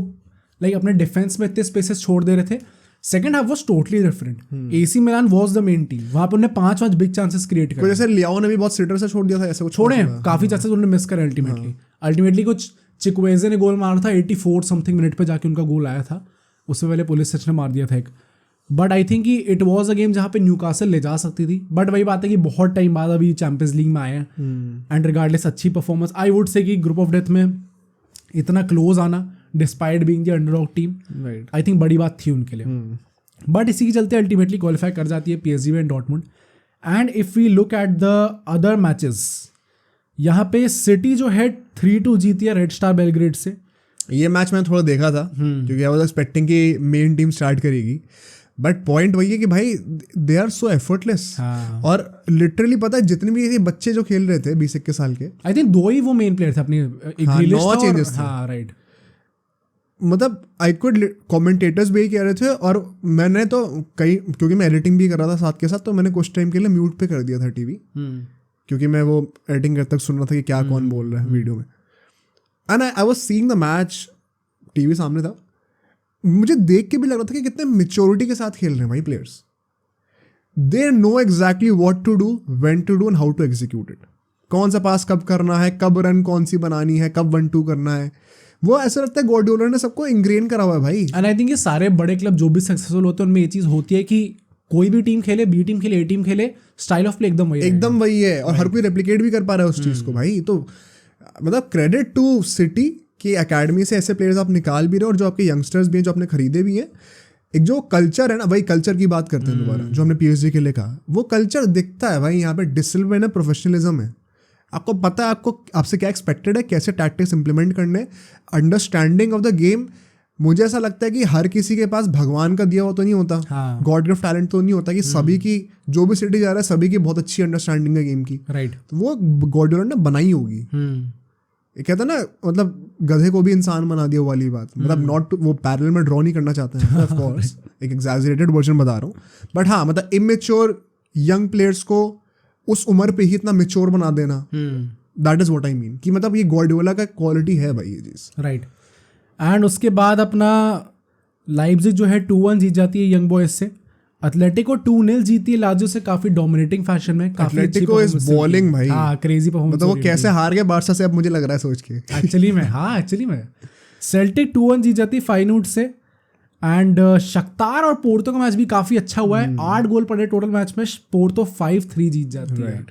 लाइक अपने डिफेंस में इतने स्पेसेस छोड़ दे रहे थे। Second half was totally different. AC Milan was the main team, वहां पे उन्होंने 5 बिग चांसेस क्रिएट करे। जैसे लियाओ ने भी बहुत सिटर से छोड़ दिया था, ऐसे कुछ छोड़े हैं काफी चांसेस उन्होंने मिस करे अल्टीमेटली कुछ चिक्वेजे ने गोल मारा था 84 समथिंग मिनट पे जाके उनका गोल आया था, उससे पहले पुलिस सच ने मार दिया था एक। But I think it was a game जहाँ पे न्यूकासल ले जा सकती थी। बट वही बात है कि बहुत टाइम बाद अभी चैंपियंस लीग में आए हैं एंड रिगार्डलेस अच्छी परफॉर्मेंस, आई वुड से कि ग्रुप ऑफ डेथ में इतना क्लोज आना despite being the underdog team, I think बड़ी बात थी उनके लिए। बट इसी के चलते अल्टीमेटली क्वालिफाई कर जाती है PSG and Dortmund. And if we look at the other matches, यहाँ पे सिटी जो है 3-2 जीती है रेड स्टार बेलग्रेड से। ये मैच मैंने थोड़ा देखा था क्योंकि आई वाज एक्सपेक्टिंग कि मेन टीम स्टार्ट करेगी, बट पॉइंट वही है कि भाई दे आर सो एफर्टलेस। और लिटरली पता है जितने भी ये बच्चे जो खेल रहे थे 20-21 साल के, आई थिंक 2 ही वो मेन प्लेयर थे अपने, 9 चेंजेस थे। हाँ राइट, मतलब आई कुड कमेंटेटर्स भी कह रहे थे, और मैंने तो कई, क्योंकि मैं एडिटिंग भी कर रहा था साथ के साथ, तो मैंने कुछ टाइम के लिए म्यूट पे कर दिया था टीवी, क्योंकि मैं वो एडिटिंग करते तक सुन रहा था कि क्या कौन बोल रहा है वीडियो में। And I was seeing the match, TV सामने था, मुझे देख के भी लग रहा था कि कितने मेच्योरिटी के साथ खेल रहे हैं भाई players. They know exactly what to do, when to do and how to execute it. कौन सा पास कब करना है, कब रन कौन सी बनानी है, कब 1-2 करना है, वो ऐसा लगता है गार्डियोला ने सबको इंग्रेन करा हुआ है भाई। एंड आई थिंक ये सारे बड़े क्लब जो भी सक्सेसफुल होते हैं उनमें ये चीज़ होती है कि कोई भी टीम खेले, B टीम खेले, A टीम खेले, स्टाइल ऑफ प्ले एकदम वही है, और हर कोई रेप्लिकेट भी कर पा रहा है उस चीज़ को भाई। तो मतलब क्रेडिट टू सिटी कि एकेडमी से ऐसे प्लेयर्स आप निकाल भी रहे हो, और जो आपके यंगस्टर्स भी हैं जो आपने खरीदे भी हैं। एक जो कल्चर है ना भाई, कल्चर की बात करते हैं दोबारा, जो हमने PSG के लिए कहा, वो कल्चर दिखता है भाई यहाँ पे। डिसिप्लिन है, प्रोफेशनलिज्म है, आपको पता है आपसे क्या एक्सपेक्टेड है, कैसे टैक्टिक्स इंप्लीमेंट करने, अंडरस्टैंडिंग ऑफ द गेम। मुझे ऐसा लगता है कि हर किसी के पास भगवान का दिया हुआ तो नहीं होता, गॉड गिफ्ट टैलेंट तो नहीं होता कि सभी की, जो भी सिटी जा रहा है सभी की बहुत अच्छी अंडरस्टैंडिंग है गेम की। राइट, तो वो गार्डियोला ने बनाई होगी। ये कहता ना, मतलब गधे को भी इंसान बना दिया वाली बात, मतलब नॉट वो पैरेलल में ड्रॉ नहीं करना चाहते हैं ऑफ कोर्स, एक एग्जैजरेटेड वर्जन बता रहा हूँ, बट हाँ मतलब इमेच्योर यंग प्लेयर्स को उस उम्र पे ही इतना मेच्योर बना देना, that is what I mean, कि मतलब ये गार्डियोला का क्वालिटी है भाई ये चीज। राइट, एंड उसके बाद अपना लाइप्जिग जो है 2-1 जीत जाती है यंग बॉयज से। एटलेटिको 2-0 जीती है लाजियो से काफी डोमिनेटिंग फैशन में। काफी एटलेटिको इज बॉलिंग भाई, हाँ क्रेजी परफॉर्मेंस। मतलब वो कैसे हार गए बारसा से अब मुझे लग रहा है सोच के। एक्चुअली में सेल्टिक 2-1 जीत जाती है फाइनूट से। एंड शख्तार और पोर्तो का मैच भी काफी अच्छा हुआ है। 8 गोल पड़े टोटल मैच में, पोर्तो 5-3 जीत जाती है।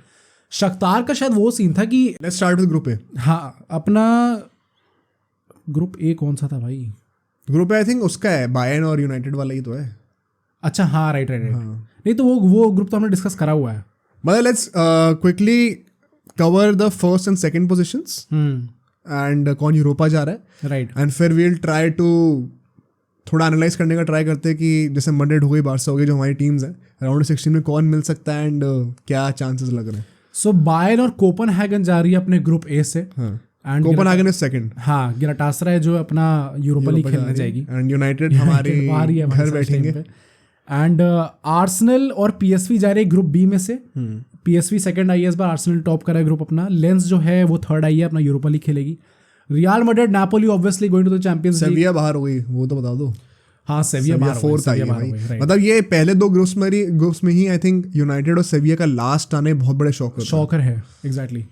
शख्तार का शायद वो सीन था कि let's start with group A. हाँ अपना ग्रुप ए कौन सा था भाई? ग्रुप ए आई थिंक उसका है, बायर्न और यूनाइटेड वाला ही तो है। अच्छा हाँ राइट। नहीं तो वो ग्रुप तो हमने डिस्कस करा हुआ है। मतलब let's quickly cover the first and second positions and कौन यूरोपा जा रहा है, राइट। एंड फिर वील ट्राई टू थोड़ा एनालाइज करने का ट्राई करते हैं कि जैसे मैड्रिड हो गई, बारसा हो गई, जो हमारी टीम्स हैं, राउंड 16 में कौन मिल सकता है एंड क्या चांसेस लग रहे हैं। सो बायर्न और कोपेनहेगन जा रही है अपने ग्रुप ए से। And Copenhagen is second. हाँ गिलाटासराय जो अपना यूरोपा लीग खेलने जाएगी, एंड यूनाइटेड हमारे घर बैठेंगे। एंड आर्सेनल और पीएसवी जा रही है ग्रुप बी में से। पीएसवी सेकंड आई है इस बार, आर्सेनल टॉप करा है ग्रुप अपना। लेंस जो है वो थर्ड आई है, अपना यूरोपा लीग खेलेगी। Real Madrid Napoli obviously going to the Champions League. Sevilla बाहर हो गई, वो तो बता दो। हाँ सेविया बाहर फोर्थ आई है भाई। मतलब ये पहले 2 ग्रुप्स में ही आई थिंक यूनाइटेड और सेविया का लास्ट आने बहुत बड़े शॉकर है। Exactly.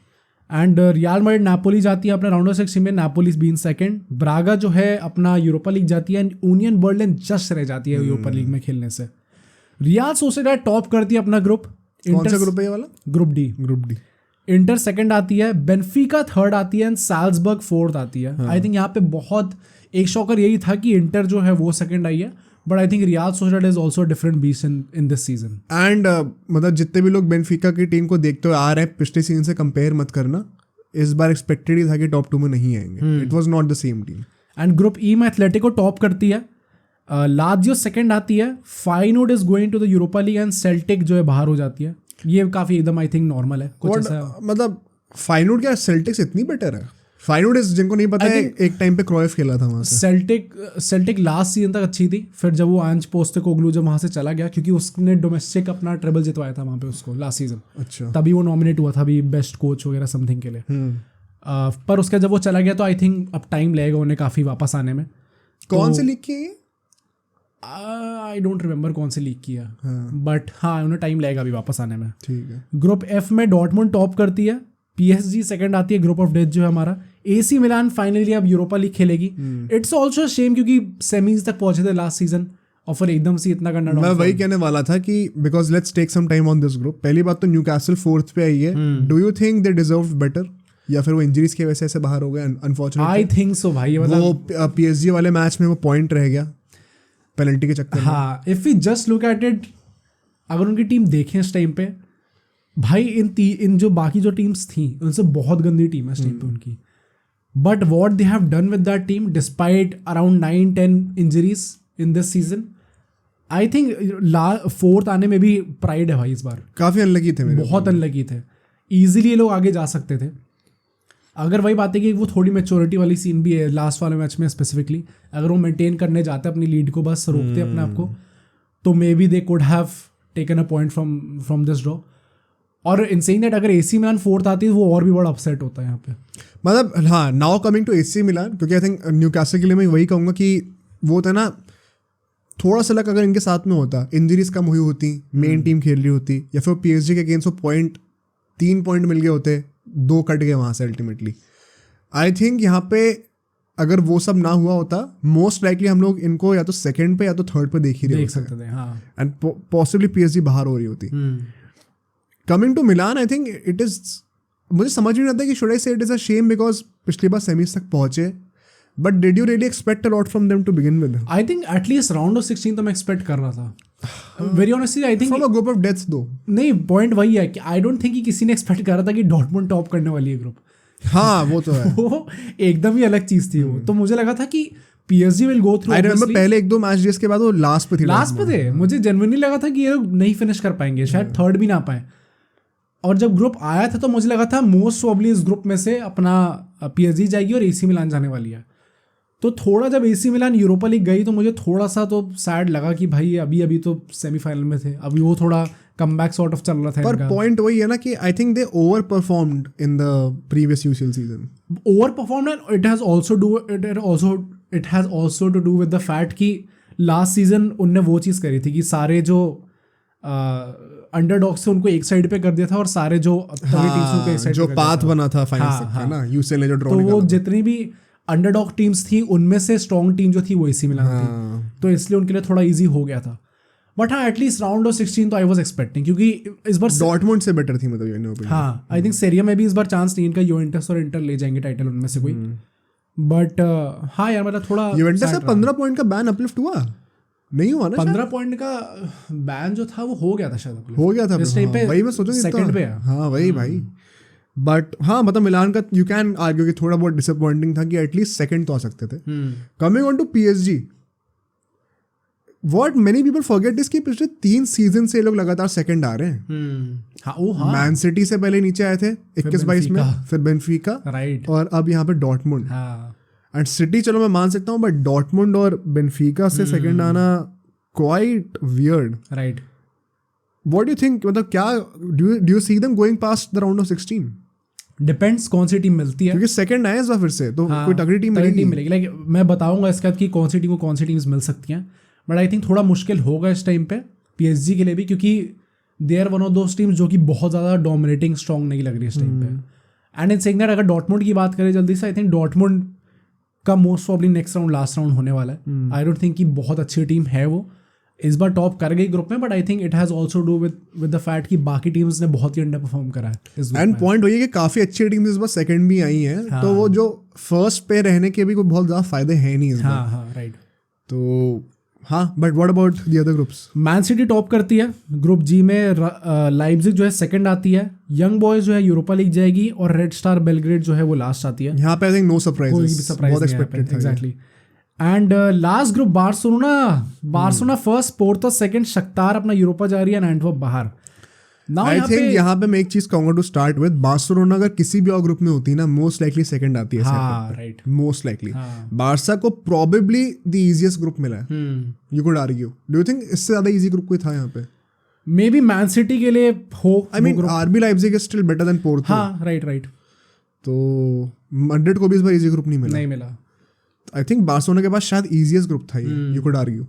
And real Madrid Napoli जाती है अपना राउंड ऑफ 16 में, नापोली बीन सेकंड। ब्रागा जो है अपना यूरोपा लीग जाती है, एंड यूनियन बर्लिन जस्ट रह जाती है यूरोपा लीग में खेलने से। रियल सोसिएडाड टॉप करती है अपना ग्रुप। कौन सा ग्रुप है ये वाला? Group D. इंटर सेकंड आती है, बेनफिका थर्ड आती है, एंड साल्जबर्ग फोर्थ आती है। आई थिंक यहाँ पे बहुत एक शॉकर यही था कि इंटर जो है वो सेकंड आई है, but I think real Sociedad is also different beast in this season. And मतलब जितने भी लोग बेनफिका की टीम को देखते हुए आ रहे हैं, पिछले सीजन से कंपेयर मत करना। इस बार एक्सपेक्टेड ही था कि टॉप 2 में नहीं आएंगे। It was not the same team. And group E में एथलेटिको टॉप करती है, लाजियो सेकंड आती है, Feyenoord is going to the Europa League, and Celtic जो है बाहर हो जाती है। ये काफी एकदम आई थिंक नॉर्मल है कुछ ऐसा। मतलब फाइनोड क्या सेल्टिक से इतनी बेटर है? फाइनोड इज, जिनको नहीं पता है, एक टाइम पे क्रोएफ खेला था वहां से। सेल्टिक लास्ट सीजन तक अच्छी थी, फिर जब वो आंज पोस्टेकोग्लू जब वहां से चला गया, क्योंकि उसने डोमेस्टिक अपना ट्रेबल जितवाया था वहां पे उसको लास्ट सीजन। अच्छा। तभी वो नॉमिनेट हुआ था अभी बेस्ट कोच वगैरह समथिंग के लिए। पर उसका जब वो चला गया तो आई थिंक अब टाइम लगेगा उन्हें काफी वापस आने में। कौन से लीग की है? आई डोंट रिमेम्बर कौन से लीग किया, बट हाँ उन्हें टाइम लगेगा अभी वापस आने में। ठीक है। ग्रुप एफ में डॉर्टमुंड टॉप करती है, पीएसजी सेकंड आती है, ग्रुप ऑफ डेथ जो है हमारा। एसी मिलान फाइनली अब यूरोपा लीग खेलेगी। इट्स ऑल्सो शेम क्योंकि सेमीज तक पहुंचे थे लास्ट सीजन और फिर एकदम से इतना करना। मैं वही कहने वाला था कि because let's take some time on this group. पहली बात तो न्यूकासल फोर्थ पे आई है। Do you think they deserve better, या फिर वो इंजरीज की वजह से ऐसे बाहर हो गए? अनफॉर्चुनेटली आई थिंक सो भाई। वो पीएसजी वाले मैच में वो पॉइंट रह गया पेनल्टी के चक्कर में। हाँ if we just look at it, अगर उनकी टीम देखें इस टाइम पे भाई, इन जो बाकी जो टीम्स थी उनसे बहुत गंदी टीम है इस टाइम पे उनकी। But what they have done with that team despite around 9-10 injuries in this season, I think fourth आने में भी प्राइड है भाई इस बार। काफी अनलकी थे, बहुत अनलकी थे। ईजिली ये लोग आगे जा सकते थे। अगर वही बात है कि वो थोड़ी मैच्योरिटी वाली सीन भी है लास्ट वाले मैच में स्पेसिफिकली, अगर वो मेंटेन करने जाते अपनी लीड को, बस रोकते अपने आप को, तो may be they could have taken a point from this draw. और इनसेइंग दैट अगर एसी मिलान फोर्थ आती है तो वो और भी बड़ा अपसेट होता है यहाँ पे। मतलब हाँ, now coming to AC Milan, क्योंकि आई थिंक न्यूकासल के लिए मैं वही कहूँगा कि वो होता है ना, थोड़ा सा लग अगर इनके साथ में होता, इंजरीज कम हुई होती, मेन टीम खेल रही होती, या फिर पीएसजी के अगेंस्ट वो 3 पॉइंट मिल गए होते, 2 कट गए वहाँ से अल्टीमेटली। आई थिंक यहाँ पे अगर वो सब ना हुआ होता, मोस्ट लाइकली हम लोग इनको या तो सेकंड पे या तो थर्ड पे देख सकते थे। हाँ। एंड पॉसिबली पीएसजी बाहर हो रही होती। Coming to Milan, I think it is, मुझे समझ नहीं आता कि should I say it is a shame because पिछली बार सेमीज तक पहुंचे, but did you really expect a lot from them to begin with? I think at least round of 16 तो मैं एक्सपेक्ट कर रहा था very honestly. I think from a group of deaths though. नहीं, पॉइंट वही है कि आई डोंट थिंक कि किसी ने एक्सपेक्ट करा था कि डॉर्टमुंड टॉप करने वाली है ग्रुप। हाँ वो तो है। वो एकदम ही अलग चीज थी वो। तो मुझे लगा था कि PSG will go through. I remember पहले 1-2 मैच जिस के बाद वो लास्ट पे थे। मुझे जेन्युइनली लगा था कि ये लोग नहीं फिनिश कर पाएंगे, शायद थर्ड भी ना पाए। और जब ग्रुप आया था तो मुझे लगा था मोस्ट प्रोबेबली इस ग्रुप में से अपना पीएसजी जाएगी और एसी मिलान जाने वाली है। तो थोड़ा जब एसी मिलान यूरोपा लीग गई तो मुझे थोड़ा सा तो सैड लगा कि भाई अभी तो सेमीफाइनल में थे, अभी वो थोड़ा कमबैक सॉर्ट ऑफ चल रहा था। पर पॉइंट वही है ना कि I think they over performed in the previous UCL season. Over performed, it has also it has also to do with the fact कि लास्ट सीजन उनने वो चीज़ करी थी कि सारे जो अंडरडॉग से उनको एक साइड पे कर दिया था और सारे जो तगड़ी टीम्स उनको एक साइड जो पे कर पाथ दिया था। बना था फाइनल्स तक हाँ, का ना, यूसीएल ने जो ड्रॉ तो वो निकाला था। जितनी भी अंडरडॉग टीम्स थी उनमें से स्ट्रॉन्ग टीम जो थी वो AC मिलान थी, तो इसलिए उनके लिए थोड़ा इजी हो गया था। बट हाँ, एटलीस्ट राउंड ऑफ 16 तो आई वाज एक्सपेक्टिंग, क्योंकि इस बार डॉर्टमुंड से बेटर थी मतलब इन ओपिनियन। हाँ आई थिंक सेरिया में भी इस बार चांस नहीं, इनका यूवेंटस और इंटर ले जाएंगे टाइटल उनमें से कोई। बट हाँ यार मतलब थोड़ा यूवेंटस से 15 पॉइंट का बैन अपलिफ्ट हुआ नहीं हुआ ना? 15 पॉइंट का बैन जो था वो हो गया था शायद, हो गया था इस टाइम पे वही मैं सोचूं सेकंड पे है। हाँ वही भाई। बट हाँ मतलब मिलान का यू कैन आर्ग्यू कि थोड़ा बहुत डिसअपॉइंटिंग था कि एटलीस्ट सेकंड तो आ सकते थे। Coming on to PSG, what many people forget is कि पिछले 3 सीजन से ये लोग लगातार सेकंड आ रहे हैं। हाँ मैन सिटी से पहले नीचे आए थे 21-22 में, फिर बेनफिका, राइट, और अब यहाँ पे डॉर्टमुंड। हाँ एंड सिटी चलो मैं मान सकता हूँ, बट डॉर्टमुंड और बेनफिका से सेकंड आना quite weird. Right. What do you think, मतलब क्या do you see them going past the round of 16? Depends कौन सी टीम मिलती है, क्योंकि सेकंड आए इस बार फिर से, तो कोई तगड़ी टीम मिलेगी। लाइक मैं बताऊंगा इसके बाद कि कौन सी टीम को कौन सी टीम्स मिल सकती हैं, बट आई थिंक थोड़ा मुश्किल होगा इस टाइम पे PSG के लिए भी, क्योंकि they are one of those teams जो कि बहुत ज़्यादा डोमिनेटिंग स्ट्रॉन्ग नहीं लग रही इस टाइम पे। एंड इन सेइंग दैट अगर डॉर्टमुंड की बात करें जल्दी से, आई थिंक डॉर्टमुंड का most probably next round last round होने वाला है। आई डोंट थिंक कि बहुत अच्छी टीम है वो, इस बार टॉप कर गई ग्रुप में, but I think it has also do with the fact कि बाकी टीम्स ने बहुत ही अंडर परफॉर्म करा है इस group एंड में। पॉइंट वही है कि काफी अच्छी टीम्स इस बार सेकंड भी आई हैं, तो वो जो फर्स्ट पे रहने के भी कोई बहुत ज्यादा फायदे हैं नहीं इस बार। हाँ हाँ राइट। तो हाँ, but what about the other groups? Man city top करती है ग्रुप जी में, लाइप्जिग जो है सेकंड आती है, यंग बॉयज जो है यूरोपा लीग जाएगी, और रेड स्टार बेलग्रेड जो है वो लास्ट आती है। यहाँ पे आई थिंक नो कोई भी सरप्राइजेस, सरप्राइज बहुत नहीं है एक्सपेक्टेड था। Exactly. And last group Barcelona first, Porto second, Shakhtar अपना यूरोपा जा रही है, एंड एंटवर्प बाहर। नाउ आई थिंक यहाँ पे मैं एक चीज कहूंगा टू स्टार्ट विद, बार्सिलोना अगर किसी भी और ग्रुप में होती ना, मोस्ट लाइकली सेकंड आती है। हाँ राइट, मोस्ट लाइकली बार्सा को प्रोबेबली द इजीएस्ट ग्रुप मिला है, you could argue. Do you think इससे ज्यादा इजी ग्रुप कोई था यहाँ पे? मे बी मैन सिटी के लिए हो। I mean RB Leipzig is still better than Porto. हाँ राइट। तो मैड्रिड को भी इस बार इजी ग्रुप नहीं मिला। आई थिंक बार्सिलोना के पास शायद इजीएस्ट ग्रुप था ये, यू कुड आर्ग्यू।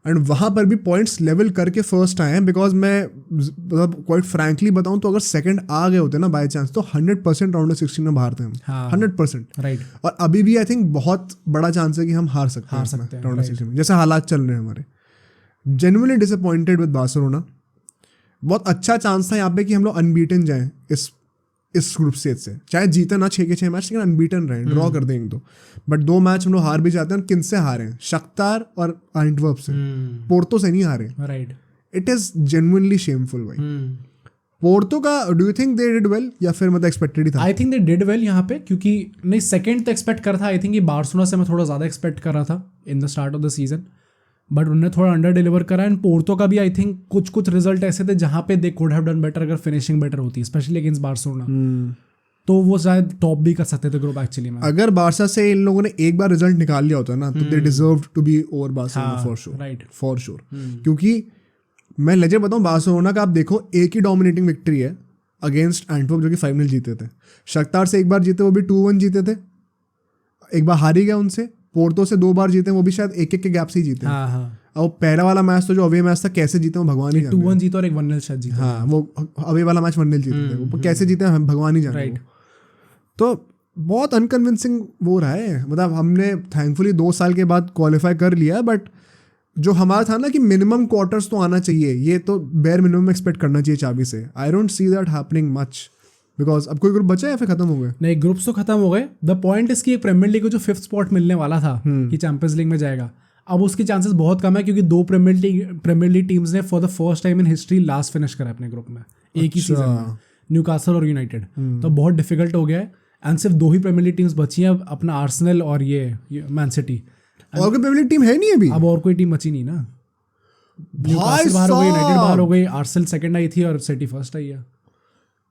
एंड वहाँ पर भी पॉइंट्स लेवल करके फर्स्ट आए हैं, बिकॉज मैं मतलब क्वाइट फ्रैंकली बताऊँ तो अगर सेकंड आ गए होते ना बाय चांस, तो 100% राउंड ऑफ 16 में बाहर थे हम। 100% राइट। और अभी भी आई थिंक बहुत बड़ा चांस है कि हम हार सकते हैं राउंड ऑफ 16 में, जैसे हालात चल रहे हैं हमारे। Genuinely disappointed with Barcelona. बहुत अच्छा चांस था यहाँ पे कि हम लोग अनबीटन जाएं इस ग्रुप स्टेज से, चाहे जीते ना 6 के 6 मैच, लेकिन अनबीटन रहे, ड्रॉ कर देंगे तो। बट 2 मैच हम लोग हार भी जाते हैं। किन से हारे हैं? शख्तार और एंटवर्प से, पोर्तो से नहीं हारे। Right. It is genuinely shameful भाई। पोर्तो का do you think they did well, या फिर मतलब एक्सपेक्टेड ही था? आई थिंक दे डिड वेल यहाँ पे, क्योंकि नहीं सेकंड तो एक्सपेक्ट कर था। आई थिंक ये बार्सिलोना से मैं थोड़ा ज़्यादा एक्सपेक्ट कर रहा था in the start of the season, but उन्होंने थोड़ा अंडर डिलीवर करा। एंड पोर्तो का भी आई थिंक कुछ रिजल्ट ऐसे थे जहाँ पे they could have done better अगर फिनिशिंग बेटर होती, स्पेशली अगेंस्ट बार्सिलोना। तो वो शायद टॉप भी कर सकते थे ग्रुप एक्चुअली में। अगर बार्सा से इन लोगों ने एक बार रिजल्ट निकाल लिया होता ना, तो they deserved to be over Barcelona for sure. Right, for sure. क्योंकि मैं लेजे बताऊं, बार्सिलोना का आप देखो एक ही डोमिनेटिंग विक्ट्री है अगेंस्ट एंटवर्प, जो कि 5-0 जीते थे। शख्तार से एक बार जीते, वो भी 2-1 जीते थे, एक बार हारी गया उनसे। पोर्तो से 2 बार जीते, वो भी शायद एक के गैप से ही जीते। और पहला वाला मैच तो जो अवे मैच था, कैसे जीते वो भगवान ही जाने। 2-1 जीते और एक 1-0 शायद जीते। हाँ, वो अवे वाला मैच 1-0 जीते थे, वो कैसे जीते हम भगवान ही जाने। राइट। तो बहुत अनकन्विंसिंग वो रहा है। मतलब हमने थैंकफुली 2 साल के बाद क्वालिफाई कर लिया, बट जो हमारा था ना कि मिनिमम क्वार्टर्स तो आना चाहिए, ये तो बेयर मिनिमम एक्सपेक्ट करना चाहिए चाबी से। I don't see that happening much, because अब कोई ग्रुप बचा है या फिर खत्म हो गए? नहीं, ग्रुप्स तो खत्म हो गए। द पॉइंट इसकी एक प्रीमियर लीग को जो 5th स्पॉट मिलने वाला था कि चैंपियंस लीग में जाएगा, अब उसके चांसेस बहुत कम है, क्योंकि 2 प्रीमियर लीग टीम्स ने for the first time in history last finish करा अपने ग्रुप में एक ही सीजन में, न्यूकासल और यूनाइटेड। तो बहुत डिफिकल्ट हो गया है। एंड सिर्फ 2 ही प्रीमियर लीग टीम्स बची हैं, अपना आर्सेनल और ये मैन सिटी। और कोई प्रीमियर लीग टीम है नहीं अभी। अब और कोई टीम बची नहीं ना। न्यूकासल बाहर हो गई, यूनाइटेड बाहर हो गई, आर्सेनल सेकंड आई थी और सिटी फर्स्ट आई है।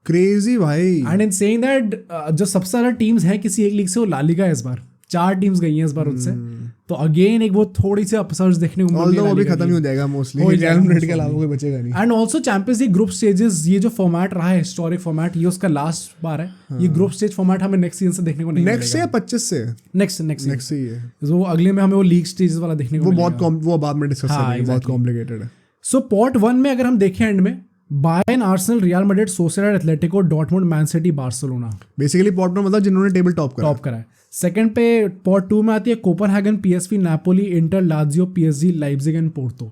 क्रेजी भाई। एंड इन सेइंग दैट जो सबसे ज्यादा टीम्स हैं किसी एक लीग से, वो ला लीगा है इस बार। 4 टीम्स गई हैं इस बार उससे। तो अगेन एक वो थोड़ी सी अपसर्ट्स देखने को मिल ऑल्दो वो भी खत्म ही हो जाएगा मोस्टली, रियल मैड्रिड के अलावा कोई बचेगा नहीं। And also champions league group stages, ये जो फॉर्मेट रहा है हिस्टोरिक फॉर्मेट, ये उसका लास्ट बार है। ये ग्रुप स्टेज फॉर्मेट हमें नेक्स्ट सीजन से देखने को नहीं नेक्स्ट से या 25 से नेक्स्ट से ही है, जो अगले में हमें वो लीग स्टेजेस वाला देखने को मिलेगा। वो बाद में डिस्कस करेंगे, बहुत कॉम्प्लिकेटेड है। सो पॉट 1 में अगर हम देखें एंड में Bayern, Arsenal, real Madrid, Sociedad, Atletico, Dortmund, man city, Barcelona. Basically pot 1 मतलब जिन्होंने टेबल टॉप करा है। सेकंड पे पॉट 2 में आती है Copenhagen, PSV, Napoli, inter, Lazio, PSG, Leipzig and Porto.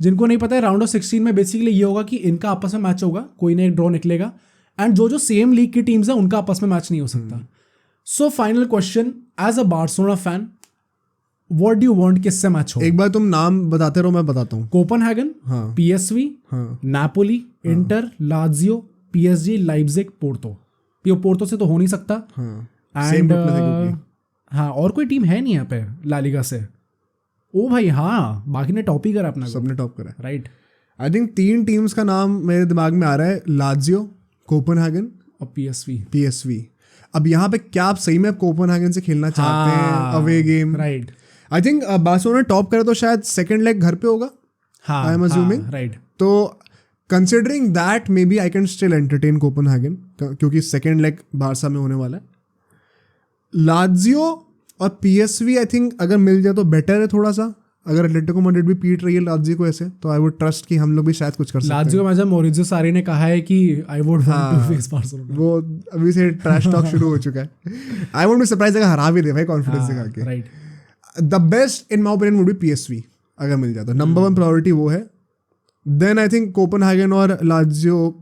जिनको नहीं पता है, राउंड ऑफ 16 में बेसिकली ये होगा कि इनका आपस में मैच होगा, कोई ना एक ड्रॉ निकलेगा, एंड जो सेम लीग की टीम्स है उनका आपस में मैच नहीं हो सकता। So final question, as a Barcelona fan, what do you want, किससे मैच हो? एक बार तुम नाम बताते रहो, मैं बताता हूँ। Copenhagen, PSV, Napoli, inter, Lazio, PSG, Leipzig, Porto. Porto से तो हो नहीं सकता। एंड हाँ, और कोई टीम है नहीं यहाँ पे ला लीगा से। ओ भाई हाँ, बाकी ने टॉप ही करा अपना, सबने टॉप करा, राइट। आई थिंक 3 टीम्स का नाम मेरे दिमाग में आ रहा है, लाजियो, कोपनहेगन और पीएसवी। अब यहाँ पे क्या आप सही में कोपनहेगन से खेलना चाहते हैं away game? Right. I think Barcelona top करे तो शायद सेकंड लेग घर पे होगा, आई एम अज्यूमिंग, राइट। तो considering that maybe I can still entertain Copenhagen, क्योंकि सेकंड लेग बारसा में होने वाला है। लाजियो और पीएसवी आई थिंक अगर मिल जाए तो बेटर है थोड़ा सा। अगर एटलेटिको मैड्रिड भी पीट रही है लाजियो को ऐसे, तो आई वुड ट्रस्ट कि हम लोग भी शायद कुछ कर सकते हैं। लाजियो का मैच मौरिजियो सारी ने कहा है कि I would want to face Barcelona. वो अभी से ट्रैश टॉक शुरू हो चुका है। आई वुड बी सरप्राइज अगर हरा भी दे भाई, कॉन्फिडेंस दिखा के। Right. The best in my opinion would be PSV, अगर मिल जाता। नंबर 1 प्रायोरिटी वो है। देन आई थिंक कोपनहेगन और लाजियो